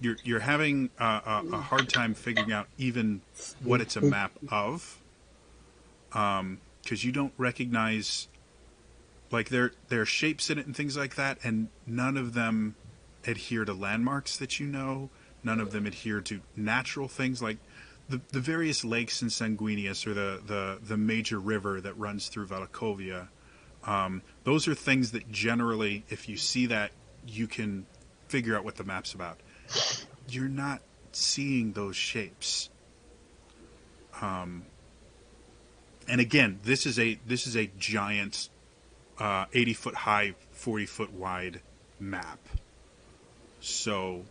You're having a hard time figuring out even what it's a map of, because you don't recognize, like, there are shapes in it and things like that, and none of them adhere to landmarks that you know. None of them adhere to natural things like the various lakes in Sanguinius, or the major river that runs through Valakovia. Those are things that generally, if you see that, you can figure out what the map's about. You're not seeing those shapes. And again, this is a giant 80-foot high, 40-foot wide map. So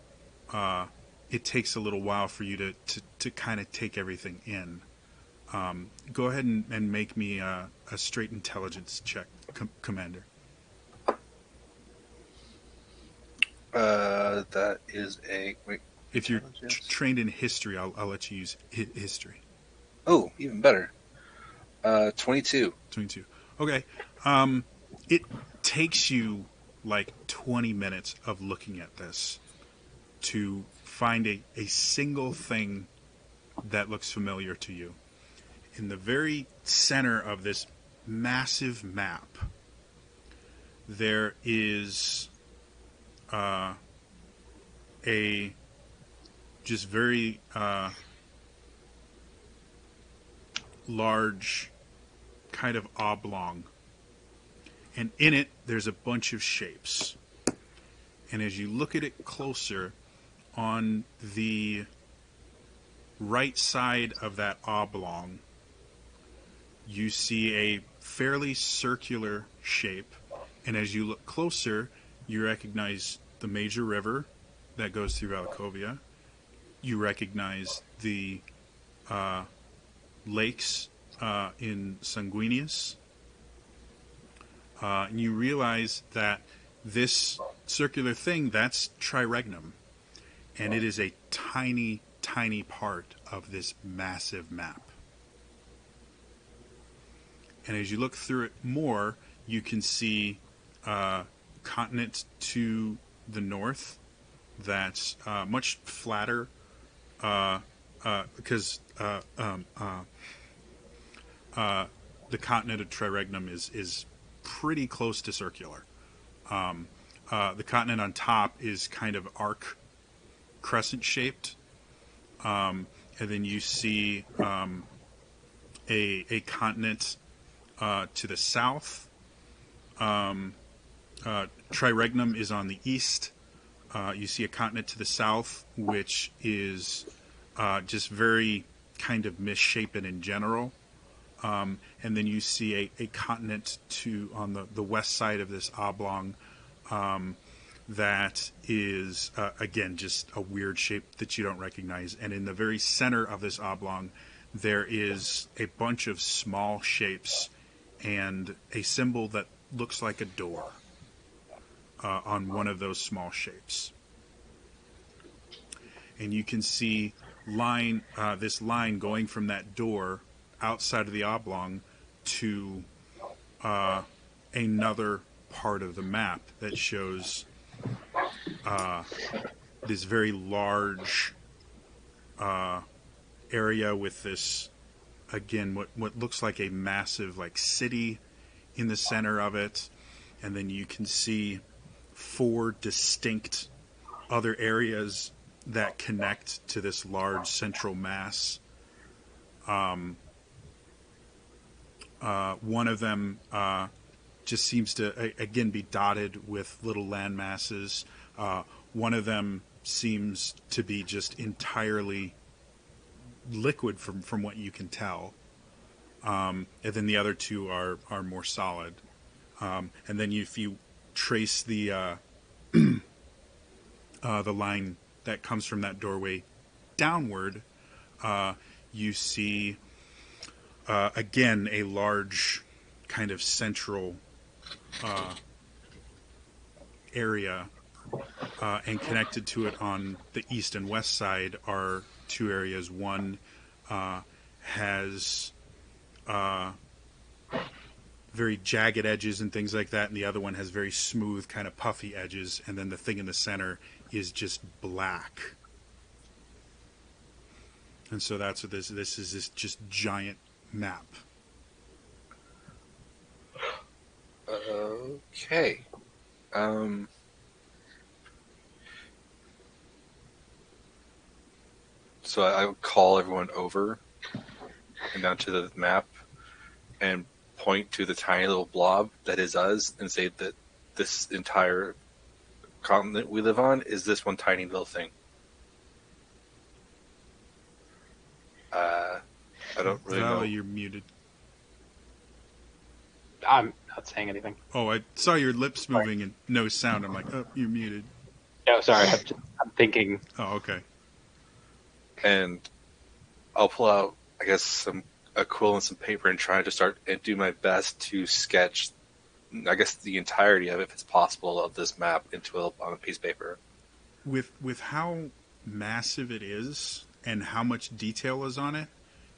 it takes a little while for you to kind of take everything in. Go ahead and make me a straight intelligence check, Commander. That is a... Wait, if you're trained in history, I'll let you use history. Oh, even better. 22. 22. Okay. It takes you like 20 minutes of looking at this to find a single thing that looks familiar to you. In the very center of this massive map, there is a just very large kind of oblong, and in it there's a bunch of shapes. And as you look at it closer, on the right side of that oblong, you see a fairly circular shape, and as you look closer, you recognize the major river that goes through Valakovia. You recognize the lakes in Sanguinius. And you realize that this circular thing, that's Triregnum. And it is a tiny tiny part of this massive map. And as you look through it more, you can see continent to the north that's much flatter because the continent of Triregnum is pretty close to circular. The continent on top is kind of arc crescent shaped, and then you see a continent to the south. Triregnum is on the east. You see a continent to the south, which is just very kind of misshapen in general. And then you see a continent on the west side of this oblong that is, again, just a weird shape that you don't recognize. And in the very center of this oblong, there is a bunch of small shapes and a symbol that looks like a door on one of those small shapes. And you can see this line going from that door outside of the oblong to another part of the map that shows this very large area with this, again, what looks like a massive like city in the center of it, and then you can see 4 distinct other areas that connect to this large central mass. One of them just seems to, again, be dotted with little land masses. One of them seems to be just entirely liquid from what you can tell. And then the other 2 are more solid. And then if you trace the line that comes from that doorway downward, you see again a large kind of central area, and connected to it on the east and west side are 2 areas. One has very jagged edges and things like that, and the other one has very smooth, kind of puffy edges, and then the thing in the center is just black. And so that's what this is, this just giant map. Okay. So I would call everyone over and down to the map and point to the tiny little blob that is us and say that this entire continent we live on is this one tiny little thing. I don't really know. You're muted. I'm not saying anything. Oh, I saw your lips moving and no sound. I'm like, oh, you're muted. No, sorry. I'm thinking. Oh, okay. And I'll pull out, I guess, some a quill and some paper and try to start and do my best to sketch, I guess, the entirety of it, if it's possible, of this map on a piece of paper. With how massive it is and how much detail is on it,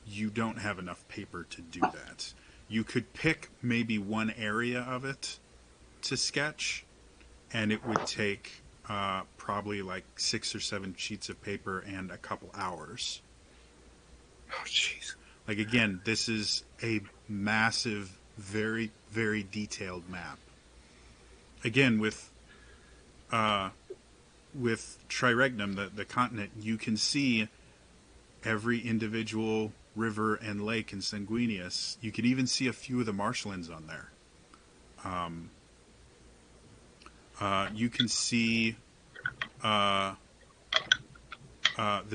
you don't have enough paper to do that. You could pick maybe one area of it to sketch, and it would take probably like 6 or 7 sheets of paper and a couple hours. Oh, jeez. Like, again, this is a massive, very, very detailed map. Again, with Triregnum, the continent, you can see every individual river and lake in Sanguinius. You can even see a few of the marshlands on there. You can see the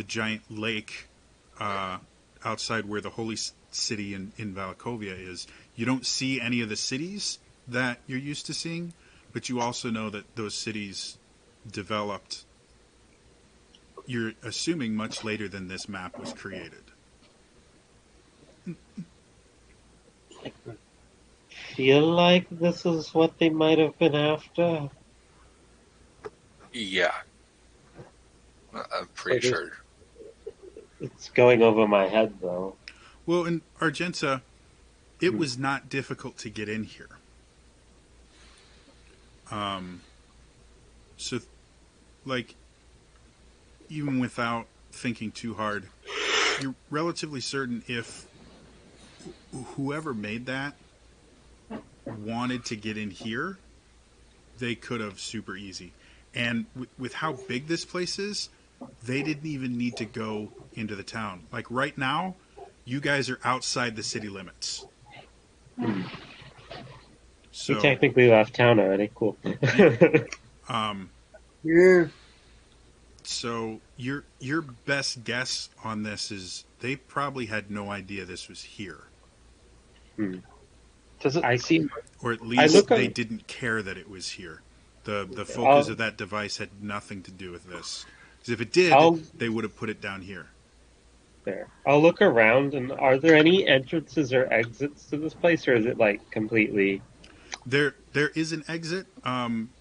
giant lake outside where the holy city in Valakovia is. You don't see any of the cities that you're used to seeing, but you also know that those cities developed, you're assuming, much later than this map was created. I feel like this is what they might have been after. Yeah. I'm pretty sure. It's going over my head, though. Well, in Argenta, it was not difficult to get in here. So, like, even without thinking too hard, you're relatively certain if whoever made that wanted to get in here, they could have super easy. And with how big this place is, they didn't even need to go into the town. Like right now, you guys are outside the city limits. So, We technically left town already. Cool. Yeah. So your best guess on this is they probably had no idea this was here, Does it I see. or at I least look they on- didn't care that it was here. The focus of that device had nothing to do with this. Because if it did, they would have put it down here. There. I'll look around, and are there any entrances or exits to this place, or is it like completely? There is an exit.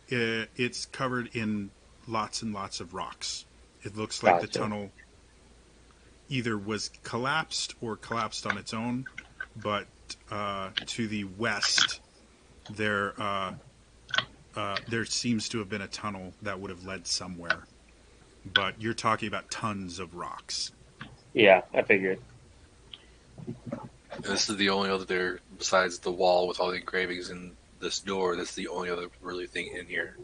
It's covered in lots and lots of rocks. It looks like the Gotcha. tunnel either was collapsed or collapsed on its own. But to the west, there seems to have been a tunnel that would have led somewhere. But you're talking about tons of rocks. Yeah, I figured. And this is the only other, besides the wall with all the engravings and this door, that's the only other really thing in here.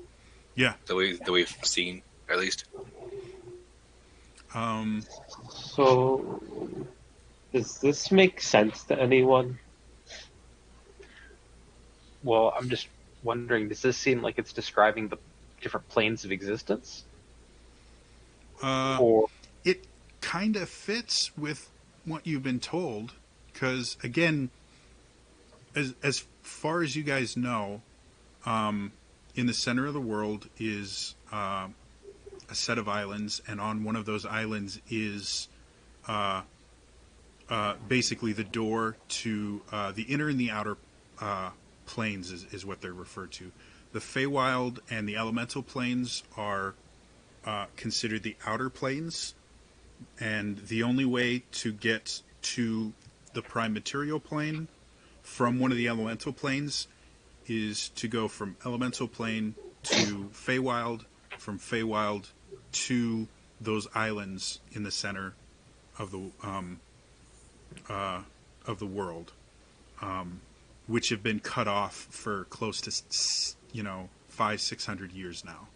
Yeah. That we've seen, at least. So, does this make sense to anyone? Well, I'm just wondering, does this seem like it's describing the different planes of existence? Or It kind of fits with what you've been told, because again, as far as you guys know, in the center of the world is a set of islands, and on one of those islands is basically the door to the inner and the outer planes is what they're referred to. The Feywild and the elemental planes are considered the outer planes, and the only way to get to the prime material plane from one of the elemental planes is to go from elemental plane to Feywild, from Feywild to those islands in the center of the world, which have been cut off for close to 500-600 years now.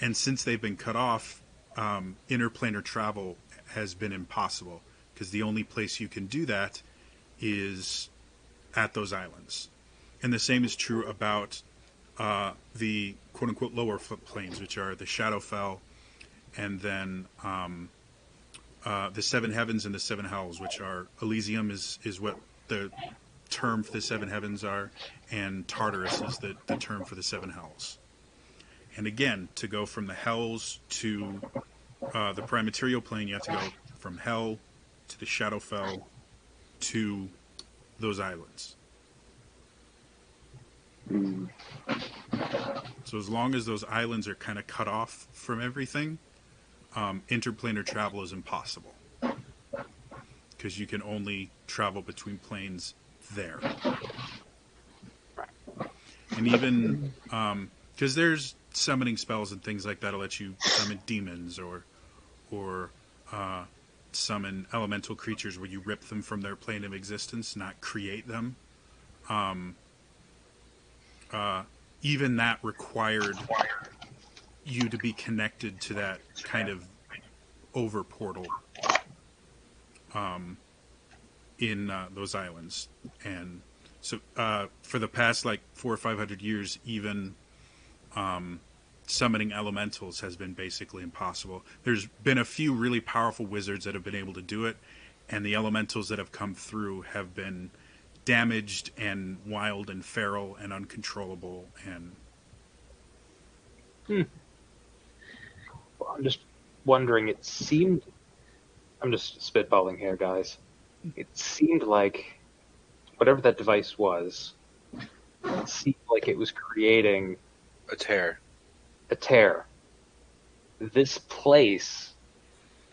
And since they've been cut off, interplanar travel has been impossible, because the only place you can do that is at those islands. And the same is true about the quote-unquote lower planes, which are the Shadowfell, and then the Seven Heavens and the Seven Hells, which are Elysium is what the term for the Seven Heavens are, and Tartarus is the term for the Seven Hells. And again, to go from the Hells to the prime material plane, you have to go from Hell to the Shadowfell to those islands. So as long as those islands are kind of cut off from everything, interplanar travel is impossible, because you can only travel between planes there. And even because there's summoning spells and things like that'll let you summon demons or summon elemental creatures where you rip them from their plane of existence, not create them. Even that required you to be connected to that kind of over portal in those islands. And so for the past 400 or 500 years, even summoning elementals has been basically impossible. There's been a few really powerful wizards that have been able to do it, and the elementals that have come through have been damaged and wild and feral and uncontrollable. And Well, I'm just wondering, it seemed, I'm just spitballing here, guys. It seemed like whatever that device was, it seemed like it was creating A tear. a tear. This place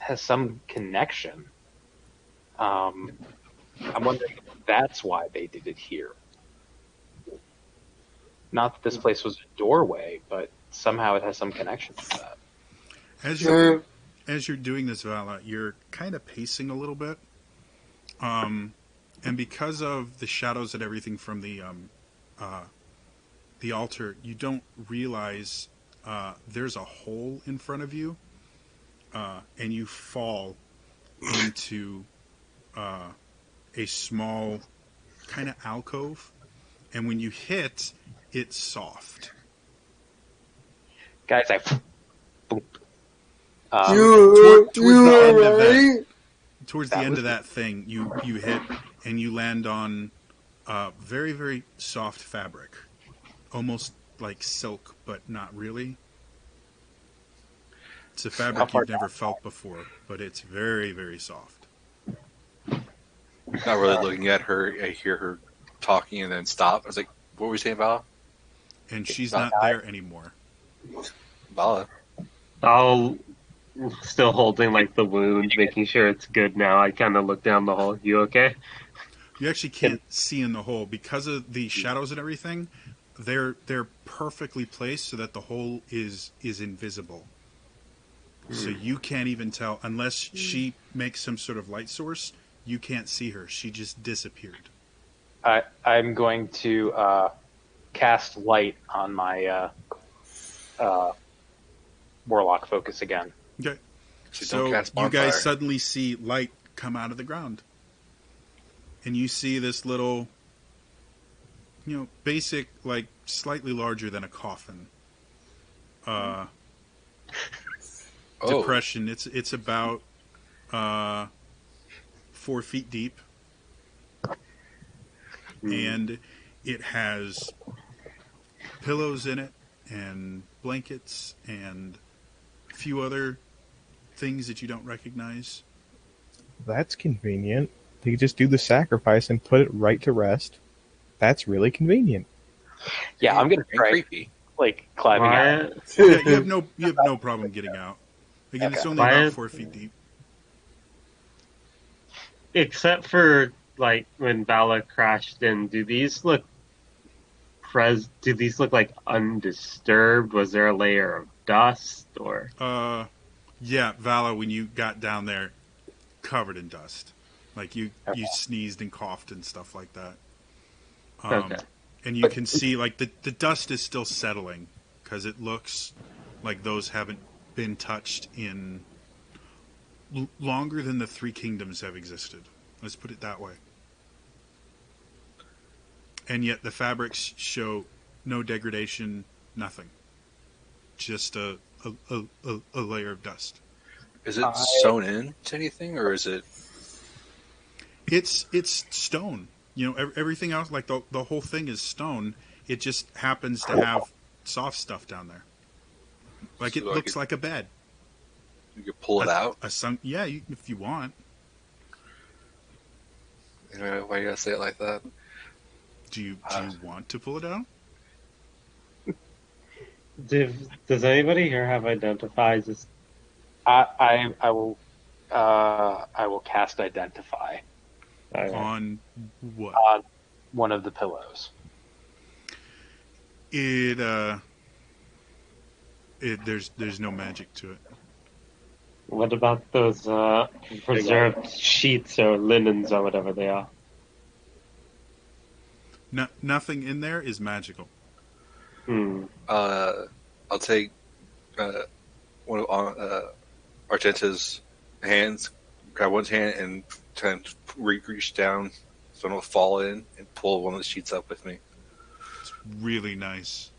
has some connection. I'm wondering if that's why they did it here. Not that this place was a doorway, but somehow it has some connection to that. As you're doing this, Vala, you're kind of pacing a little bit, and because of the shadows and everything from the altar, you don't realize there's a hole in front of you, and you fall into a small kind of alcove, and when you hit, it's soft. Guys, boom. Towards the end of that thing, you hit and you land on very, very soft fabric, almost like silk, but not really. It's a fabric you've never felt before, but it's very, very soft. Not really looking at her. I hear her talking and then stop. I was like, "What were we saying, Vala?" And she's not there anymore. Vala. I'll still holding like the wound, making sure it's good now. I kind of look down the hole. You okay? You actually can't see in the hole because of the shadows and everything. They're perfectly placed so that the hole is invisible. So you can't even tell unless she makes some sort of light source. You can't see her. She just disappeared. I'm going to cast light on my warlock focus again. Okay. So you guys suddenly see light come out of the ground. And you see this little, basic, like, slightly larger than a coffin. Depression. It's about 4 feet deep. And it has pillows in it and blankets and a few other things that you don't recognize. That's convenient. They could just do the sacrifice and put it right to rest. That's really convenient. Yeah, I'm gonna try creepy. like climbing out. Yeah, you have no problem getting out. Again, it's only about 4 feet deep. Except for like when Vala crashed in, do these look like undisturbed? Was there a layer of dust or? Yeah, Vala, when you got down there, covered in dust. Like you sneezed and coughed and stuff like that. Okay. And you can see like the dust is still settling because it looks like those haven't been touched in longer than the Three Kingdoms have existed. Let's put it that way. And yet the fabrics show no degradation, nothing. Just a layer of dust. Is it sewn in to anything, or is it? It's stone. Everything else, like the whole thing is stone. It just happens to have soft stuff down there. Like it looks like a bed. You could pull it out. Yeah, if you want. Why you gotta say it like that? Do you want to pull it out? Does anybody here have identifies? I will cast identify on what? On one of the pillows. There's no magic to it. What about those preserved sheets or linens or whatever they are? Nothing in there is magical. I'll take one of Argenta's hands, grab one's hand, and kind of reach down so I don't fall in, and pull one of the sheets up with me. It's really nice.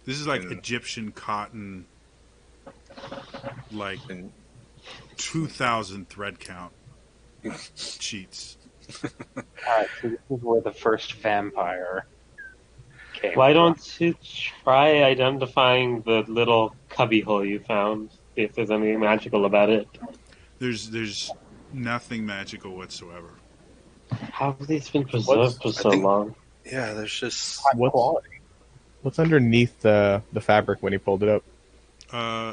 This is like Egyptian cotton, like 2,000 thread count sheets. Alright, so this is where the first vampire came Why from. don't you try identifying the little cubbyhole you found, see if there's anything magical about it? There's nothing magical whatsoever. How have these been preserved for so long? Yeah, there's just What's underneath the fabric when he pulled it up?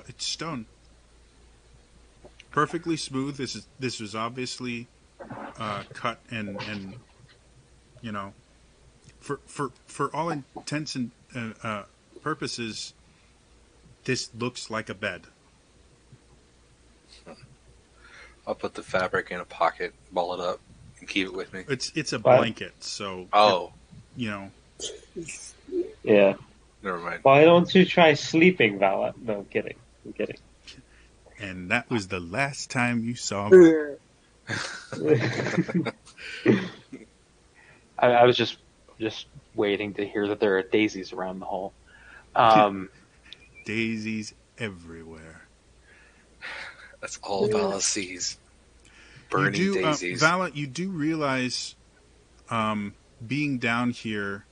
It's stone. perfectly smooth. This was obviously cut and you know, for all intents and purposes, this looks like a bed. I'll put the fabric in a pocket, ball it up, and keep it with me. It's a What? blanket, so Oh, you know. Yeah. never mind. Why don't you try sleeping, Vala? No, I'm kidding. I'm kidding. And that was the last time you saw me. I was just waiting to hear that there are daisies around the hole. Daisies everywhere. That's all Vala sees. Burning You do, daisies. Vala, you do realize, being down here,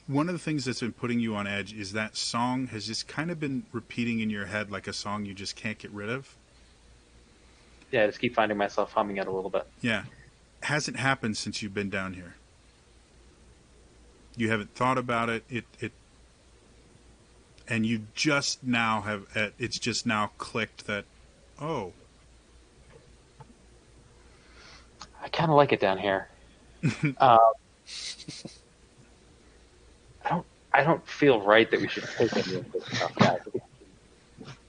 one of the things that's been putting you on edge is that song has just kind of been repeating in your head like a song you just can't get rid of. Yeah, I just keep finding myself humming it a little bit. Yeah. Hasn't happened since you've been down here. You haven't thought about it. And you just now have, it's just now clicked that, oh. I kind of like it down here. I don't feel right that we should take any of this stuff back.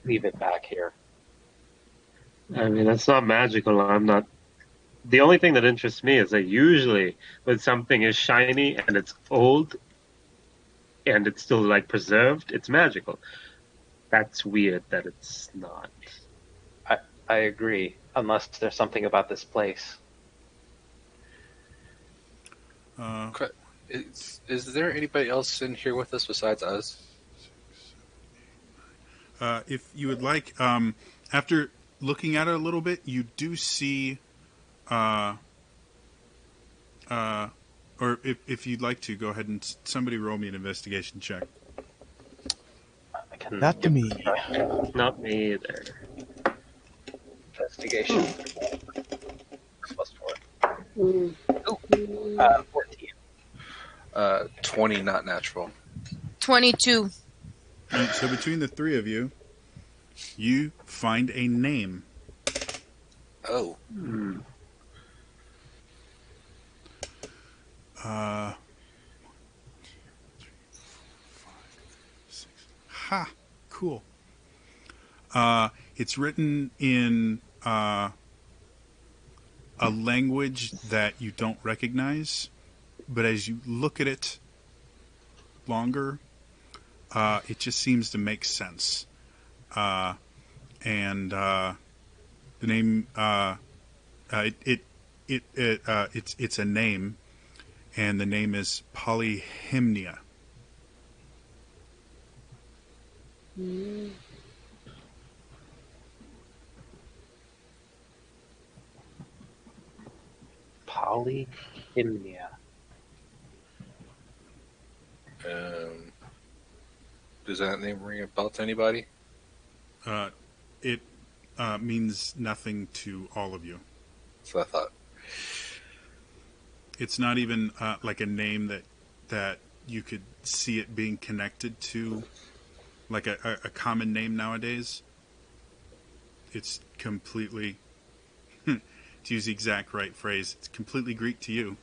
Leave it back here. I mean, that's not magical. I'm not. The only thing that interests me is that usually when something is shiny and it's old and it's still like preserved, it's magical. That's weird that it's not. I agree, unless there's something about this place. Is there anybody else in here with us besides us? If you would like, after looking at it a little bit, you do see, or if you'd like to, go ahead and somebody roll me an investigation check. I can Not to me. Not me either. Investigation. +4. 14. 20, not natural. 22. And so between the three of you, you find a name. Oh. Ha! Cool. It's written in a language that you don't recognize, but as you look at it longer, it just seems to make sense. And the name, it's a name, and the name is Polyhymnia. Polyhymnia. Does that name ring a bell to anybody? It means nothing to all of you. So I thought. It's not even like a name that you could see it being connected to, like a common name nowadays. It's completely, to use the exact right phrase, it's completely Greek to you.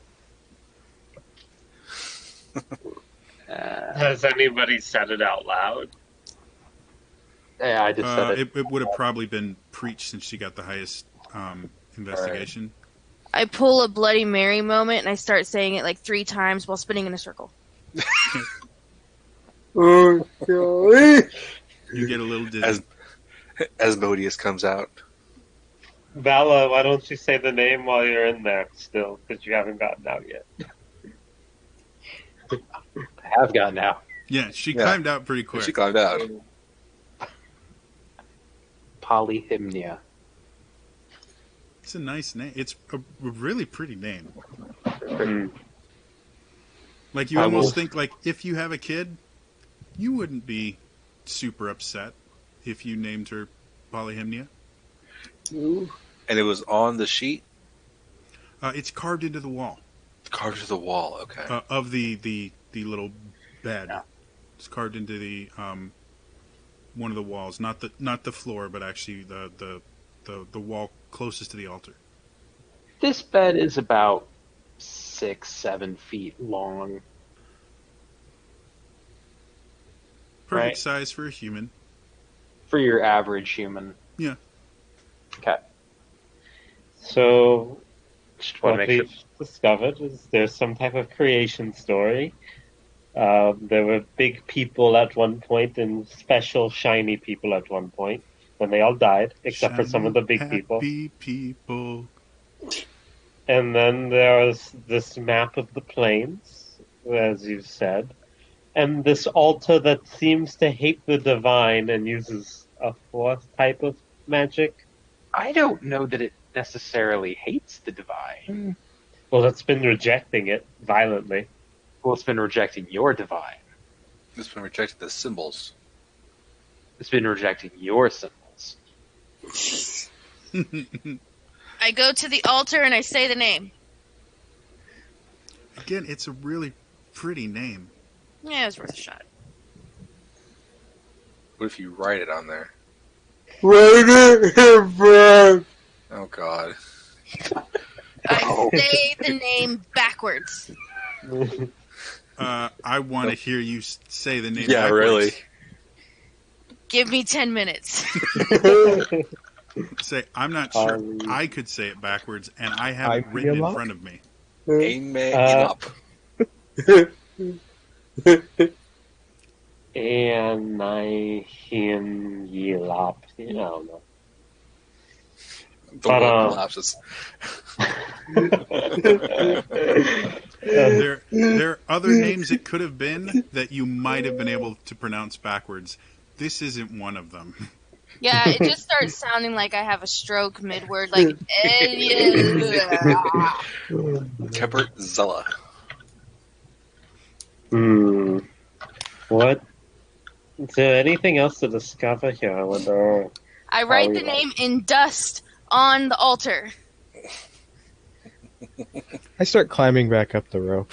Has anybody said it out loud? Yeah, I just said it. It would have probably been preached since she got the highest investigation. I pull a Bloody Mary moment and I start saying it like 3 times while spinning in a circle. Oh, sorry. You get a little dizzy. Asmodeus comes out. Vala, why don't you say the name while you're in there still, because you haven't gotten out yet. I have gotten out. Yeah, she climbed out pretty quick. She climbed out. Polyhymnia. It's a nice name. It's a really pretty name. Like, you I almost will- think, like, if you have a kid, you wouldn't be super upset if you named her Polyhymnia. And it was on the sheet? It's carved into the wall Carved to the wall, okay. of the little bed. Yeah. It's carved into the one of the walls, not the floor, but actually the the wall closest to the altar. This bed is about 6-7 feet long. Perfect Right. size for a human. For your average human. Yeah. Okay. So, Just want what to make we've discovered is there's some type of creation story. There were big people at one point and special shiny people at one point. When they all died, except for some of the big people. Happy people. And then there was this map of the plains, as you said, and this altar that seems to hate the divine and uses a fourth type of magic. I don't know that it necessarily hates the divine. Well, it's been rejecting it violently. Well, it's been rejecting your divine. It's been rejected the symbols. It's been rejecting your symbols. I go to the altar and I say the name. Again, it's a really pretty name. Yeah, it was worth a shot. What if you write it on there? Wait a minute. Oh God. I say the name backwards. I want to hear you say the name. Yeah, backwards. really. Give me 10 minutes. Say, I'm not sure. I could say it backwards, and I have it I written in feel front of me. Amen. Up. Anihilap. I don't know. The But, world collapses. There are other names it could have been that you might have been able to pronounce backwards. This isn't one of them. Yeah, it just starts sounding like I have a stroke mid-word, like, Kebert Zella. What? Is there anything else to discover here? I wonder. I write the name in dust on the altar. I start climbing back up the rope.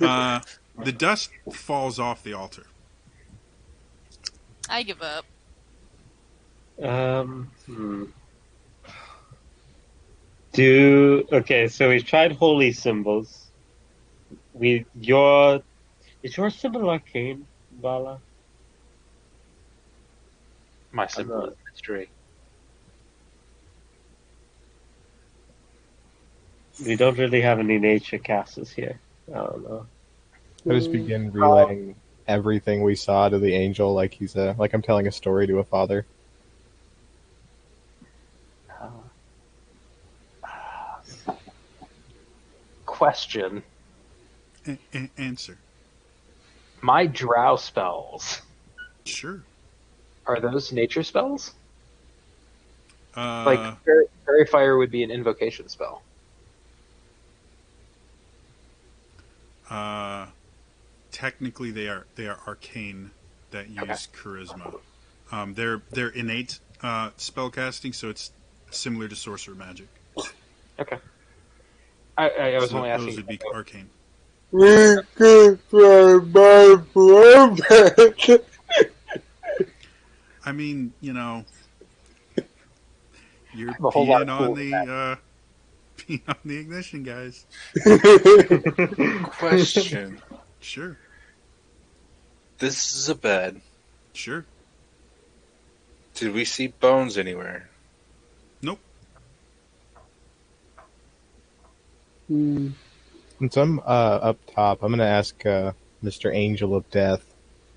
The dust falls off the altar. I give up. Okay, so we've tried holy symbols. Is your symbol arcane, Bala? My symbol is mystery. We don't really have any nature casters here. I don't know. I just begin relaying everything we saw to the angel, like like I'm telling a story to a father. Question. Answer. My drow spells, Sure. are those nature spells? Uh, Like, Fairy Fire would be an invocation spell. Technically, they are arcane that use charisma. They're innate spellcasting, so it's similar to sorcerer magic. Okay. I was So only those asking. would be arcane. We could try my flowback. I mean, you're a whole lot peeing of cool on the peeing on the ignition, guys. Question. Sure, This is a bed. sure. Did we see bones anywhere? Nope. Since I'm up top, I'm going to ask Mr. Angel of Death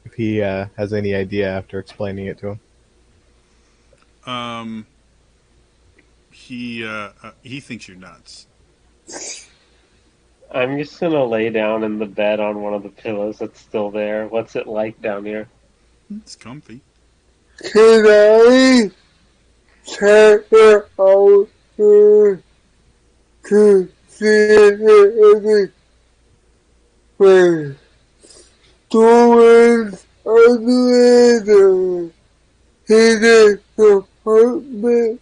if he has any idea after explaining it to him. He thinks you're nuts. I'm just gonna lay down in the bed on one of the pillows that's still there. What's it like down here? It's comfy. Can I check it out to see anything with doors under the hidden compartment?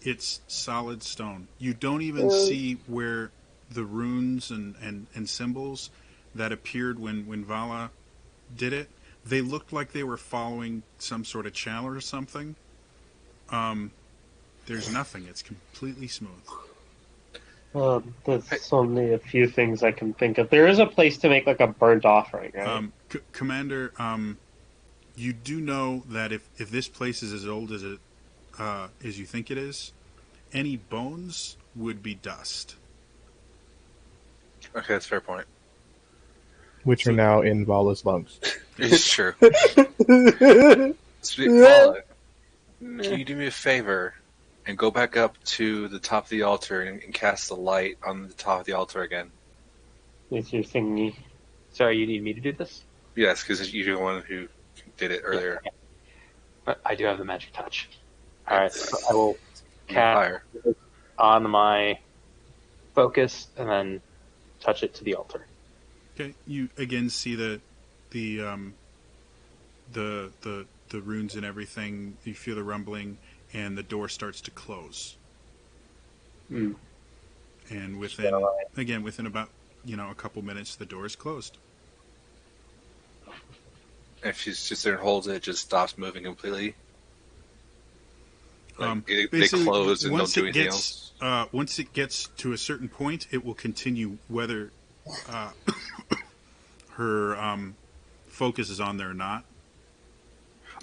It's solid stone. You don't even see where the runes and symbols that appeared when Vala did it. They looked like they were following some sort of channel or something. There's nothing. It's completely smooth. Well, there's only a few things I can think of. There is a place to make like a burnt offering, right? Commander, you do know that if this place is as old as you think it is, any bones would be dust. Okay, that's a fair point. Which are now in Vala's lungs. It's true. Speak, Yeah. Vala, can you do me a favor and go back up to the top of the altar and cast the light on the top of the altar again? With your thingy. Sorry, you need me to do this? Yes, because you're the one who did it earlier. But I do have the magic touch. Alright, so I will Fire. cast on my focus and then touch it to the altar. Okay, you again see the runes and everything. You feel the rumbling, and the door starts to close. Mm. And within about a couple minutes, the door is closed. If she sits there and holds it, it just stops moving completely. Like, they Basically, close and don't once do it anything gets else. once it gets to a certain point, it will continue whether her focus is on there or not.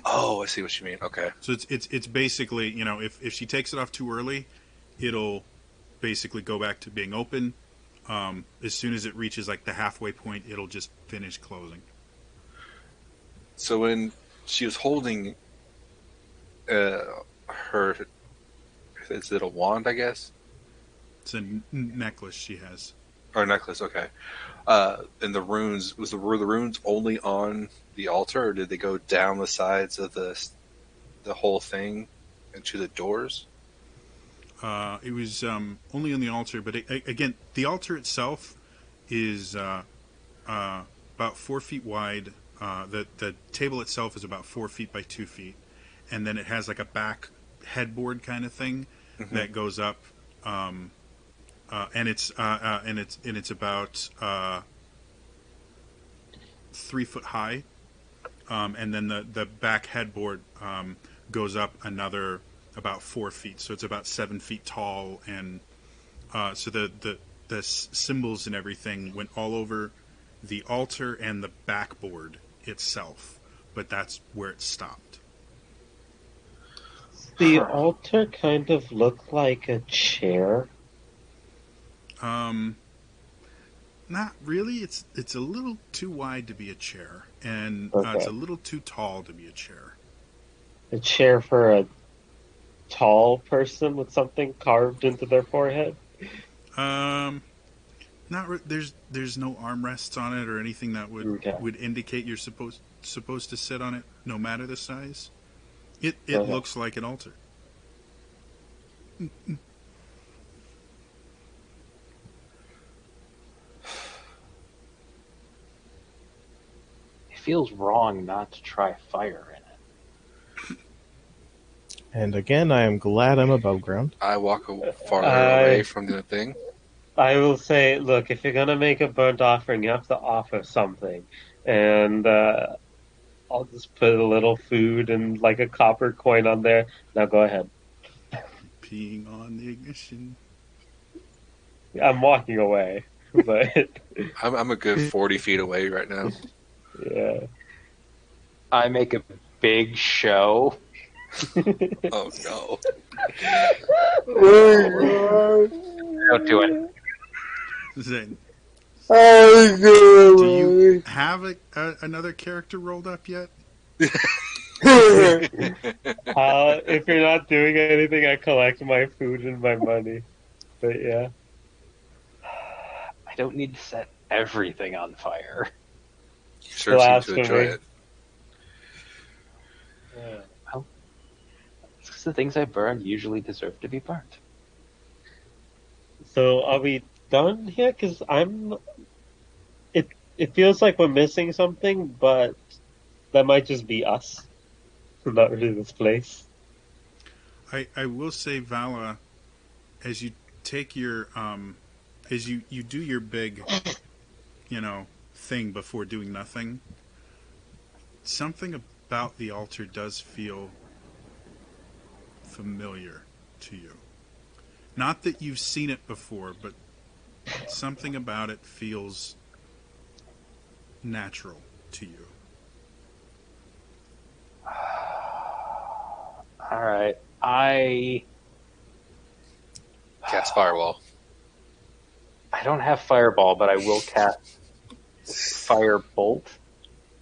Oh, I see what you mean. Okay. So it's basically, if she takes it off too early, it'll basically go back to being open. As soon as it reaches like the halfway point, it'll just finish closing. So when she was holding her, is it a wand, I guess? It's a necklace she has. Or necklace, okay. And the runes, were the runes only on the altar, or did they go down the sides of the whole thing into the doors? It was only on the altar, but again, the altar itself is about 4 feet wide. The table itself is about 4 feet by 2 feet, and then it has like a back headboard kind of thing that goes up, and it's about 3 foot high, and then the back headboard goes up another about 4 feet, so it's about 7 feet tall, and so the symbols and everything went all over the altar and the backboard itself, but that's where it stopped. The altar kind of looked like a chair. Not really. It's a little too wide to be a chair, and Okay. it's a little too tall to be a chair. A chair for a tall person with something carved into their forehead. There's no armrests on it or anything that would indicate you're supposed to sit on it, no matter the size. It looks like an altar. It feels wrong not to try fire in it. And again, I am glad I'm above ground. I walk farther away from the thing. I will say, look, if you're gonna make a burnt offering, you have to offer something, and I'll just put a little food and like a copper coin on there. Now go ahead. Peeing on the ignition. I'm walking away, but I'm a good 40 feet away right now. yeah. I make a big show. Oh no! Don't do it. Zane, I do you have another character rolled up yet? If you're not doing anything, I collect my food and my money. But yeah. I don't need to set everything on fire. You sure seem to Blasphemy. enjoy it. Well, it's 'cause the things I burn usually deserve to be burnt. So are we done here? Because It feels like we're missing something, but that might just be us, not really this place. I will say, Vala, as you take your as you do your big thing before doing nothing, something about the altar does feel familiar to you. Not that you've seen it before, but something about it feels natural to you. All right. I Cast Firewall. don't have Fireball, but I will cast Firebolt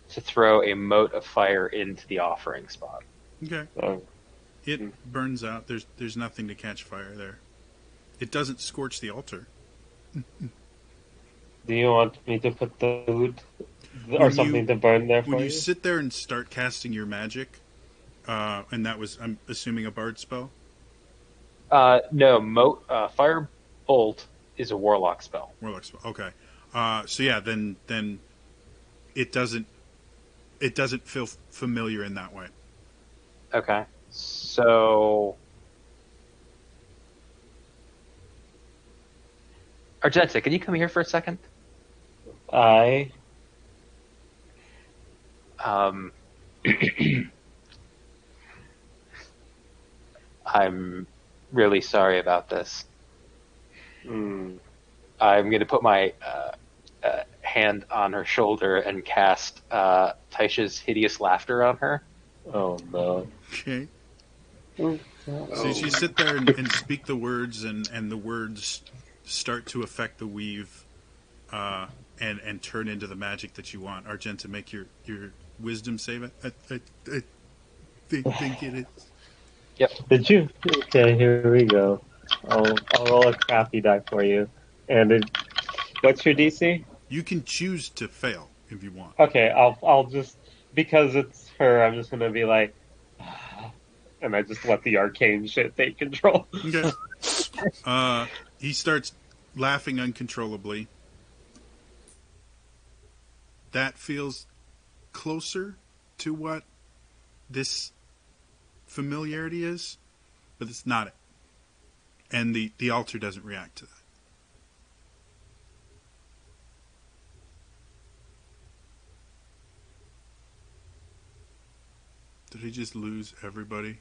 to throw a mote of fire into the offering spot. Okay. So, It burns out. There's nothing to catch fire there. It doesn't scorch the altar. do you want me to put the food or When something you- to burn there for When you? you sit there and start casting your magic, and that was, I'm assuming, a bard spell. No, mote. Firebolt is a warlock spell. Warlock spell. Okay. So yeah, then it doesn't feel familiar in that way. Okay. So, Argenta, can you come here for a second? I I'm really sorry about this. mm, I'm going to put my hand on her shoulder and cast Taisha's Hideous Laughter on her. oh no. Okay. Oh, So you sit there and speak the words, and the words start to affect the weave, and turn into the magic that you want. Argenta, make your wisdom save it. I think it is. Did you? Okay, here we go. I'll roll a crappy die for you. And what's your DC? You can choose to fail if you want. Okay, I'll just, because it's her, I'm just gonna be like, and I just let the arcane shit take control. Okay. He starts laughing uncontrollably. That feels closer to what this familiarity is, but it's not it. And the altar doesn't react to that. Did he just lose everybody?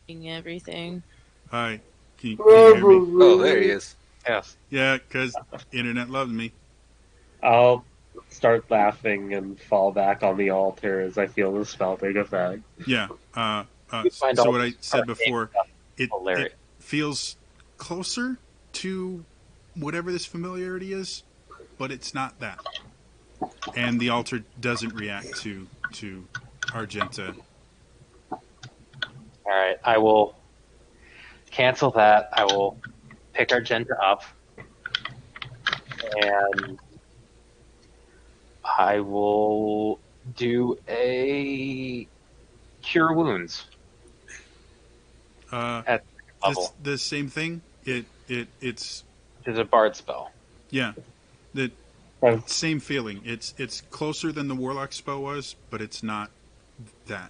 Everything. Hi. Can you hear me? Oh, there he is. Yes. Yeah, because internet loves me. I'll start laughing and fall back on the altar as I feel the spell take effect. Yeah. find So all what I this said arcane before, it hilarious. feels closer to whatever this familiarity is, but it's not that. And the altar doesn't react to Argenta. All right, I will cancel that. I will pick Argenta up, and I will do a cure wounds at level, The same thing. It's which is a bard spell. yeah, the Oh, same feeling. It's closer than the warlock spell was, but it's not that.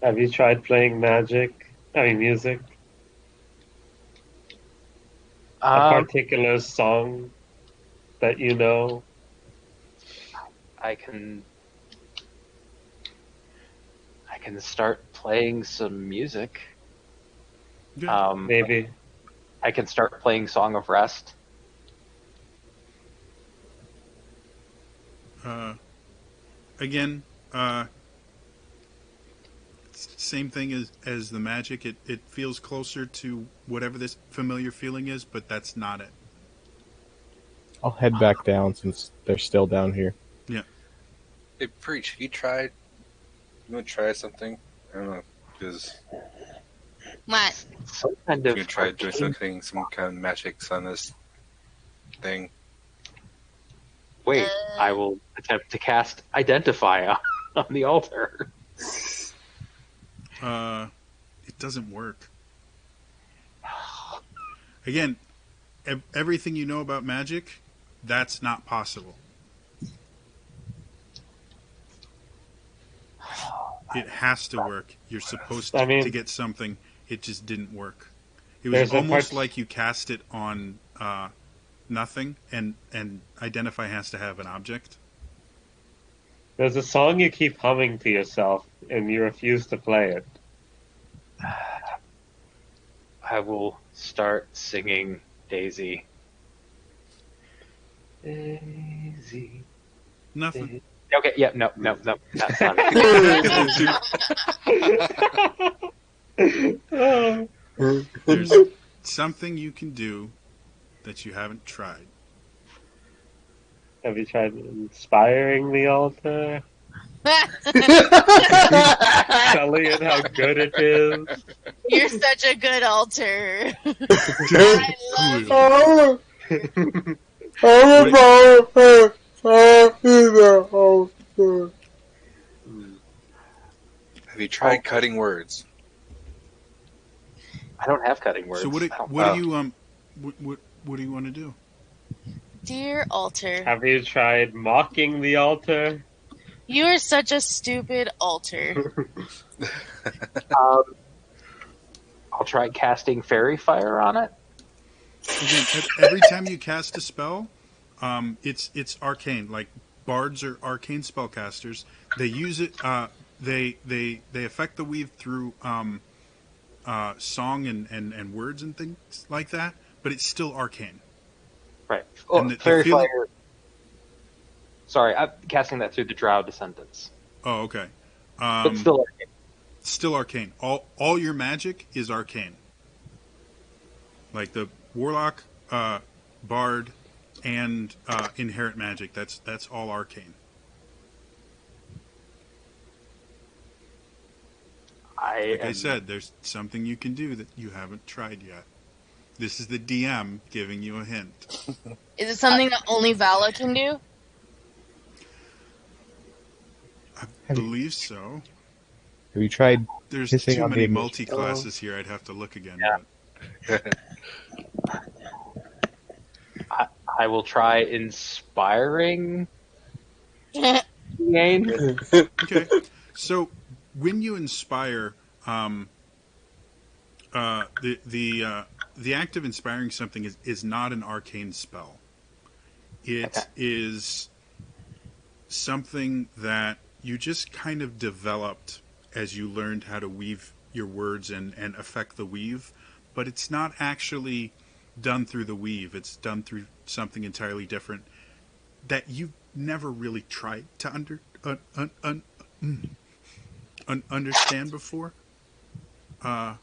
have you tried playing music? A particular song that you know? I can start playing some music. Yeah. Maybe. I can start playing Song of Rest. Again, same thing as the magic. It feels closer to whatever this familiar feeling is, but that's not it. I'll head back down since they're still down here. Yeah. Hey, Preach, you tried? You want to try something? I don't know, because What? Some kind you of can try doing something, some kind of magic on this thing. Wait, I will attempt to cast Identify on the altar. It doesn't work. Again, everything you know about magic, that's not possible. It has to work. You're supposed I mean- to get something. It just didn't work. It was There's a almost part- like you cast it on nothing, and Identify has to have an object. There's a song you keep humming to yourself, and you refuse to play it. I will start singing Daisy. Daisy. Nothing. Okay, yeah, no, that's not it. There's something you can do that you haven't tried. Have you tried inspiring the altar? Telling it how good it is? You're such a good altar. I love you. I'm about to in the altar. Have you tried cutting words? I don't have cutting words. So what do you want to do? Dear altar, Have you tried mocking the altar? you are such a stupid altar. I'll try casting fairy fire on it. Again, every time you cast a spell, it's arcane. Like bards are arcane spellcasters. They use it. They affect the weave through song and words and things like that. But it's still arcane. Right. And the fairy feeling- fire. Sorry, I'm casting that through the Drow Descendants. Oh, okay. But still, Still arcane. All your magic is arcane. Like the warlock, bard, and inherent magic. That's all arcane. Like I said, there's something you can do that you haven't tried yet. This is the DM giving you a hint. Is it something that only Vala can do? I believe so. Have you tried? There's Kissing too on many the- multi-classes here. I'd have to look again. Yeah. but- I will try inspiring. Again. Okay. So when you inspire, the act of inspiring something is not an arcane spell. It is something that you just kind of developed as you learned how to weave your words and affect the weave, but it's not actually done through the weave. It's done through something entirely different that you've never really tried to understand before. When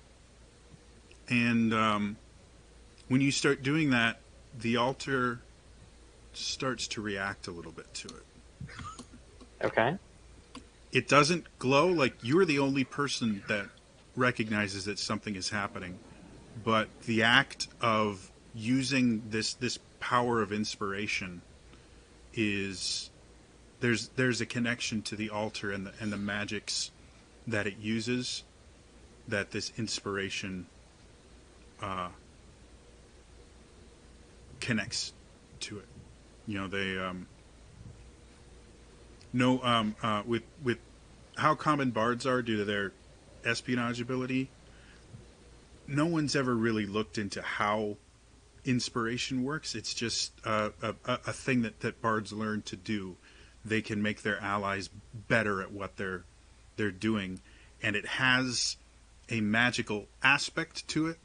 you start doing that, the altar starts to react a little bit to it. Okay. It doesn't glow. Like, you're the only person that recognizes that something is happening, but the act of using this power of inspiration is there's a connection to the altar and the magics that it uses, that this inspiration connects to it. You know, they with how common bards are due to their espionage ability, no one's ever really looked into how inspiration works. It's just a thing that bards learn to do. They can make their allies better at what they're doing, and it has a magical aspect to it,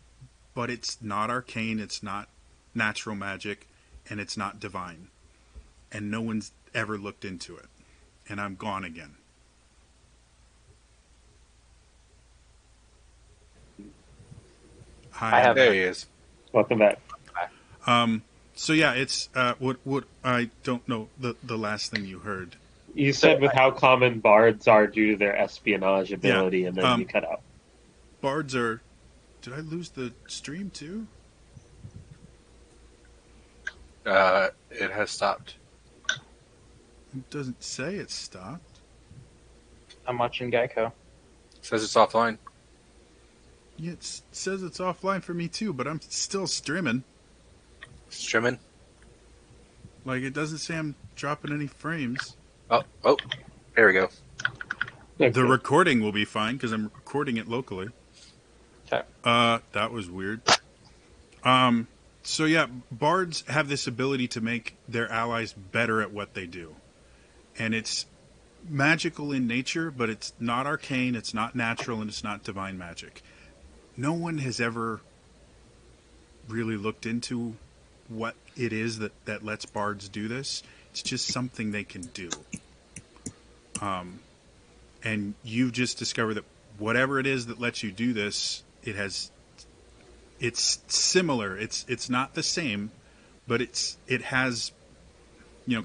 but it's not arcane, it's not natural magic, and it's not divine. And no one's ever looked into it. And I'm gone again. Hi. There he is. Welcome back. So yeah, it's what I don't know the last thing you heard. You said with how common bards are due to their espionage ability, and then you cut out. Bards are. Did I lose the stream too? It has stopped. It doesn't say it stopped. I'm watching Geico. It says it's offline. Yeah, it says it's offline for me too, but I'm still streaming. Streaming? Like, it doesn't say I'm dropping any frames. Oh, there we go. Okay. The recording will be fine because I'm recording it locally. Okay. That was weird. So yeah, bards have this ability to make their allies better at what they do. And it's magical in nature, but it's not arcane, it's not natural, and it's not divine magic. No one has ever really looked into what it is that lets bards do this. It's just something they can do. And you've just discovered that whatever it is that lets you do this, it's similar. It's not the same, but it has,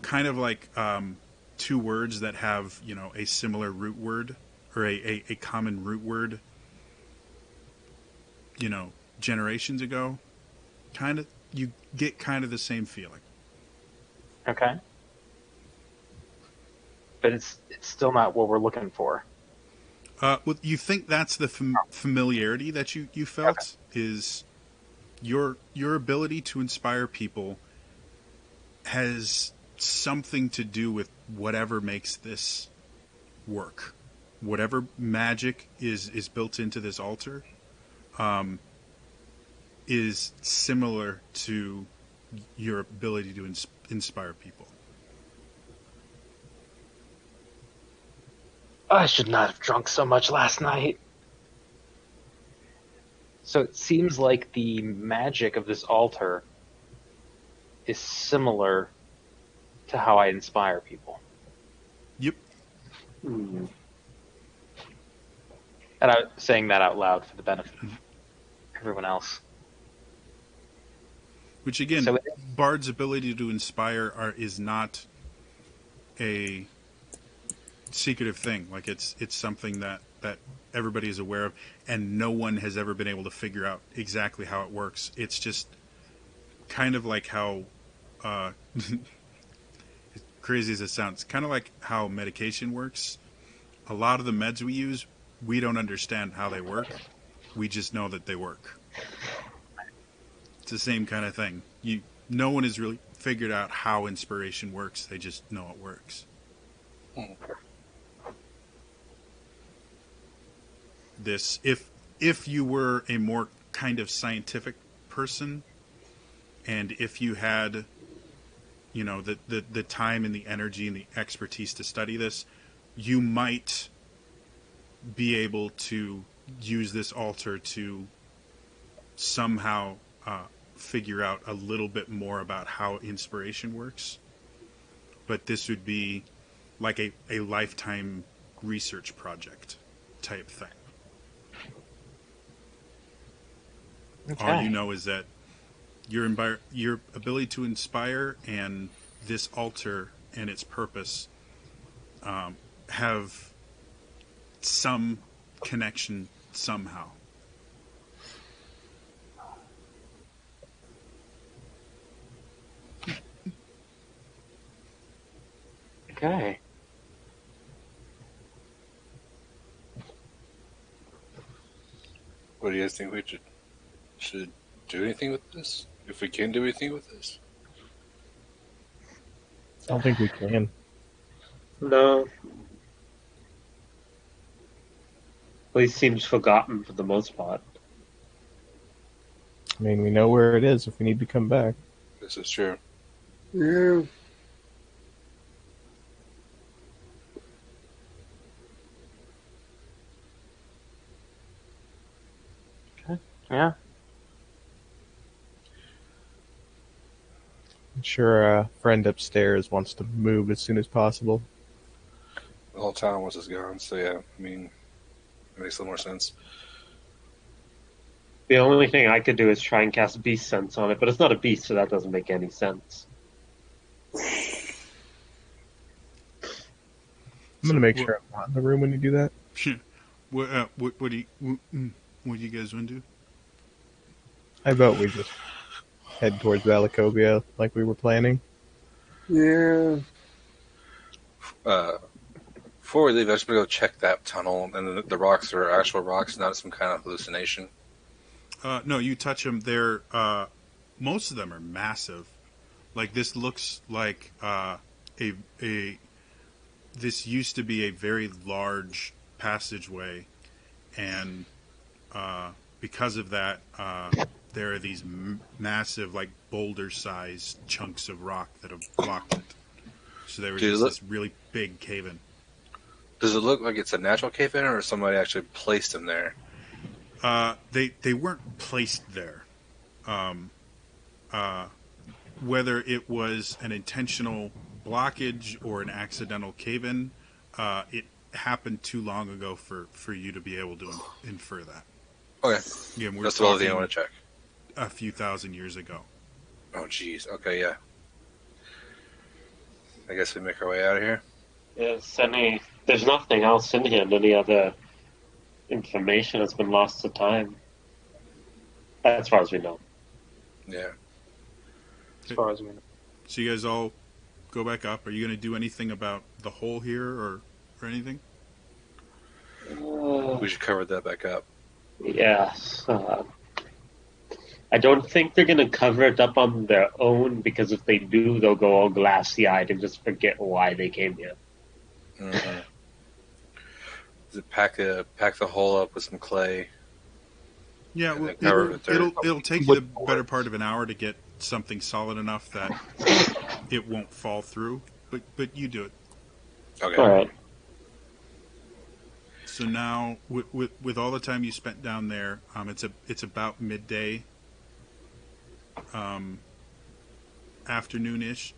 kind of like two words that have, a similar root word or a common root word, generations ago. Kind of, you get kind of the same feeling. Okay. But it's still not what we're looking for. Well, you think that's the familiarity that you felt is your ability to inspire people has something to do with whatever makes this work. Whatever magic is built into this altar is similar to your ability to inspire people. I should not have drunk so much last night. So it seems like the magic of this altar is similar to how I inspire people. Yep. And I'm saying that out loud for the benefit of everyone else. Which again, Bard's ability to inspire is not a secretive thing. Like it's something that everybody is aware of, and no one has ever been able to figure out exactly how it works. It's just kind of like how crazy as it sounds, kind of like how medication works. A lot of the meds we use, we don't understand how they work. We just know that they work. It's the same kind of thing. No one has really figured out how inspiration works. They just know it works. This, if you were a more kind of scientific person, and if you had, the time and the energy and the expertise to study this, you might be able to use this altar to somehow figure out a little bit more about how inspiration works. But this would be like a lifetime research project type thing. Okay. All you know is that your ability to inspire and this altar and its purpose have some connection somehow. Okay. What do you guys think we should do anything with this? If we can do anything with this? I don't think we can. No. Place seems forgotten for the most part. I mean, we know where it is if we need to come back. This is true. Yeah. Yeah. I'm sure our friend upstairs wants to move as soon as possible. The whole town was just gone, so yeah, I mean, it makes a little more sense. The only thing I could do is try and cast Beast Sense on it, but it's not a beast, so that doesn't make any sense. I'm gonna make sure I'm not in the room when you do that. What do you guys want to do? I vote we just head towards Valacobia like we were planning. Yeah. Before we leave, I just going to go check that tunnel, and the rocks are actual rocks, not some kind of hallucination. No, you touch them. They're most of them are massive. Like this looks like this used to be a very large passageway, and because of that, there are these massive, like boulder-sized chunks of rock that have blocked it. So there was just this really big cave-in. Does it look like it's a natural cave in, or somebody actually placed them there? They weren't placed there. Whether it was an intentional blockage or an accidental cave-in, it happened too long ago for you to be able to infer that. Okay. Again, we're That's the only thing I talking want to check. a few thousand years ago. Oh, jeez. Okay, yeah. I guess we make our way out of here. There's nothing else in here, and any other information has been lost to time. As far as we know. Yeah. As far as we know. So you guys all go back up. Are you going to do anything about the hole here or anything? We should cover that back up. Yes. I don't think they're going to cover it up on their own, because if they do, they'll go all glassy-eyed and just forget why they came here. Mm-hmm. Does it pack the hole up with some clay? Yeah, And well, then cover it with dirt? it'll take you the better part of an hour to get something solid enough that it won't fall through. But you do it. Okay. All right. So now, with all the time you spent down there, it's about midday, afternoon-ish,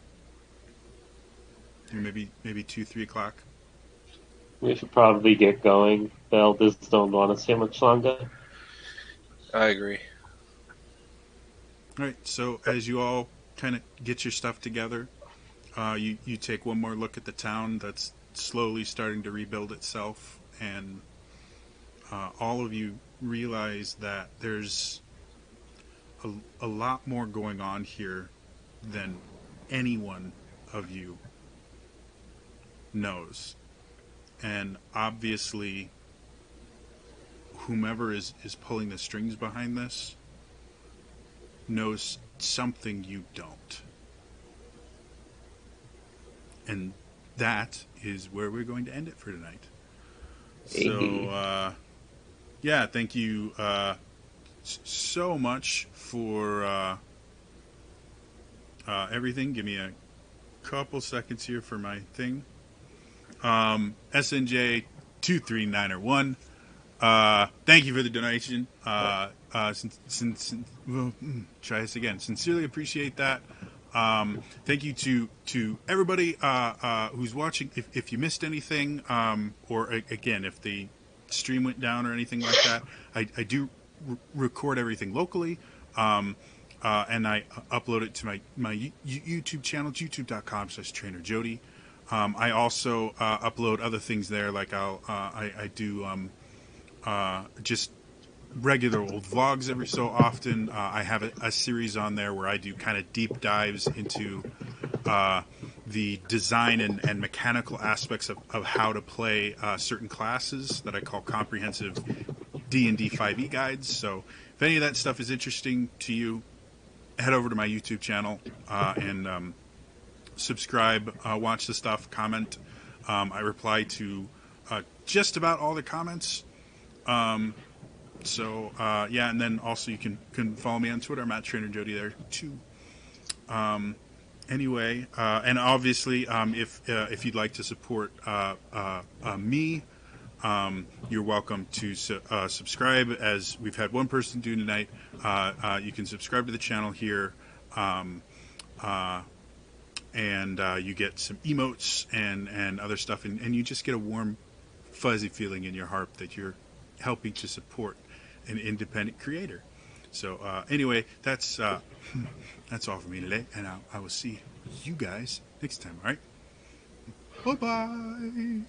maybe 2-3 o'clock. We should probably get going. The elders don't want us here much longer. I agree. All right. So as you all kind of get your stuff together, you take one more look at the town that's slowly starting to rebuild itself, and all of you realize that there's a lot more going on here than any one of you knows. And obviously, whomever is pulling the strings behind this knows something you don't. And that is where we're going to end it for tonight. So, yeah, thank you so much for everything. Give me a couple seconds here for my thing. SNJ 23901. Thank you for the donation. Try this again. Sincerely appreciate that. Thank you to everybody who's watching. If you missed anything, or again, if the stream went down or anything like that, I do record everything locally, and I upload it to my YouTube channel, youtube.com/trainerjody. I also upload other things there, like I do just regular old vlogs every so often. I have a series on there where I do kind of deep dives into the design and mechanical aspects of how to play certain classes that I call comprehensive D&D 5e guides. So if any of that stuff is interesting to you, head over to my YouTube channel and subscribe, watch the stuff, comment. I reply to just about all the comments. So yeah, and then also you can follow me on Twitter. I'm at Trainer Jody there too. Anyway, and obviously, if you'd like to support me, you're welcome to subscribe. As we've had one person do tonight, you can subscribe to the channel here, and you get some emotes and other stuff, and you just get a warm, fuzzy feeling in your heart that you're helping to support an independent creator. So anyway, that's all for me today, and I will see you guys next time. All right, bye bye.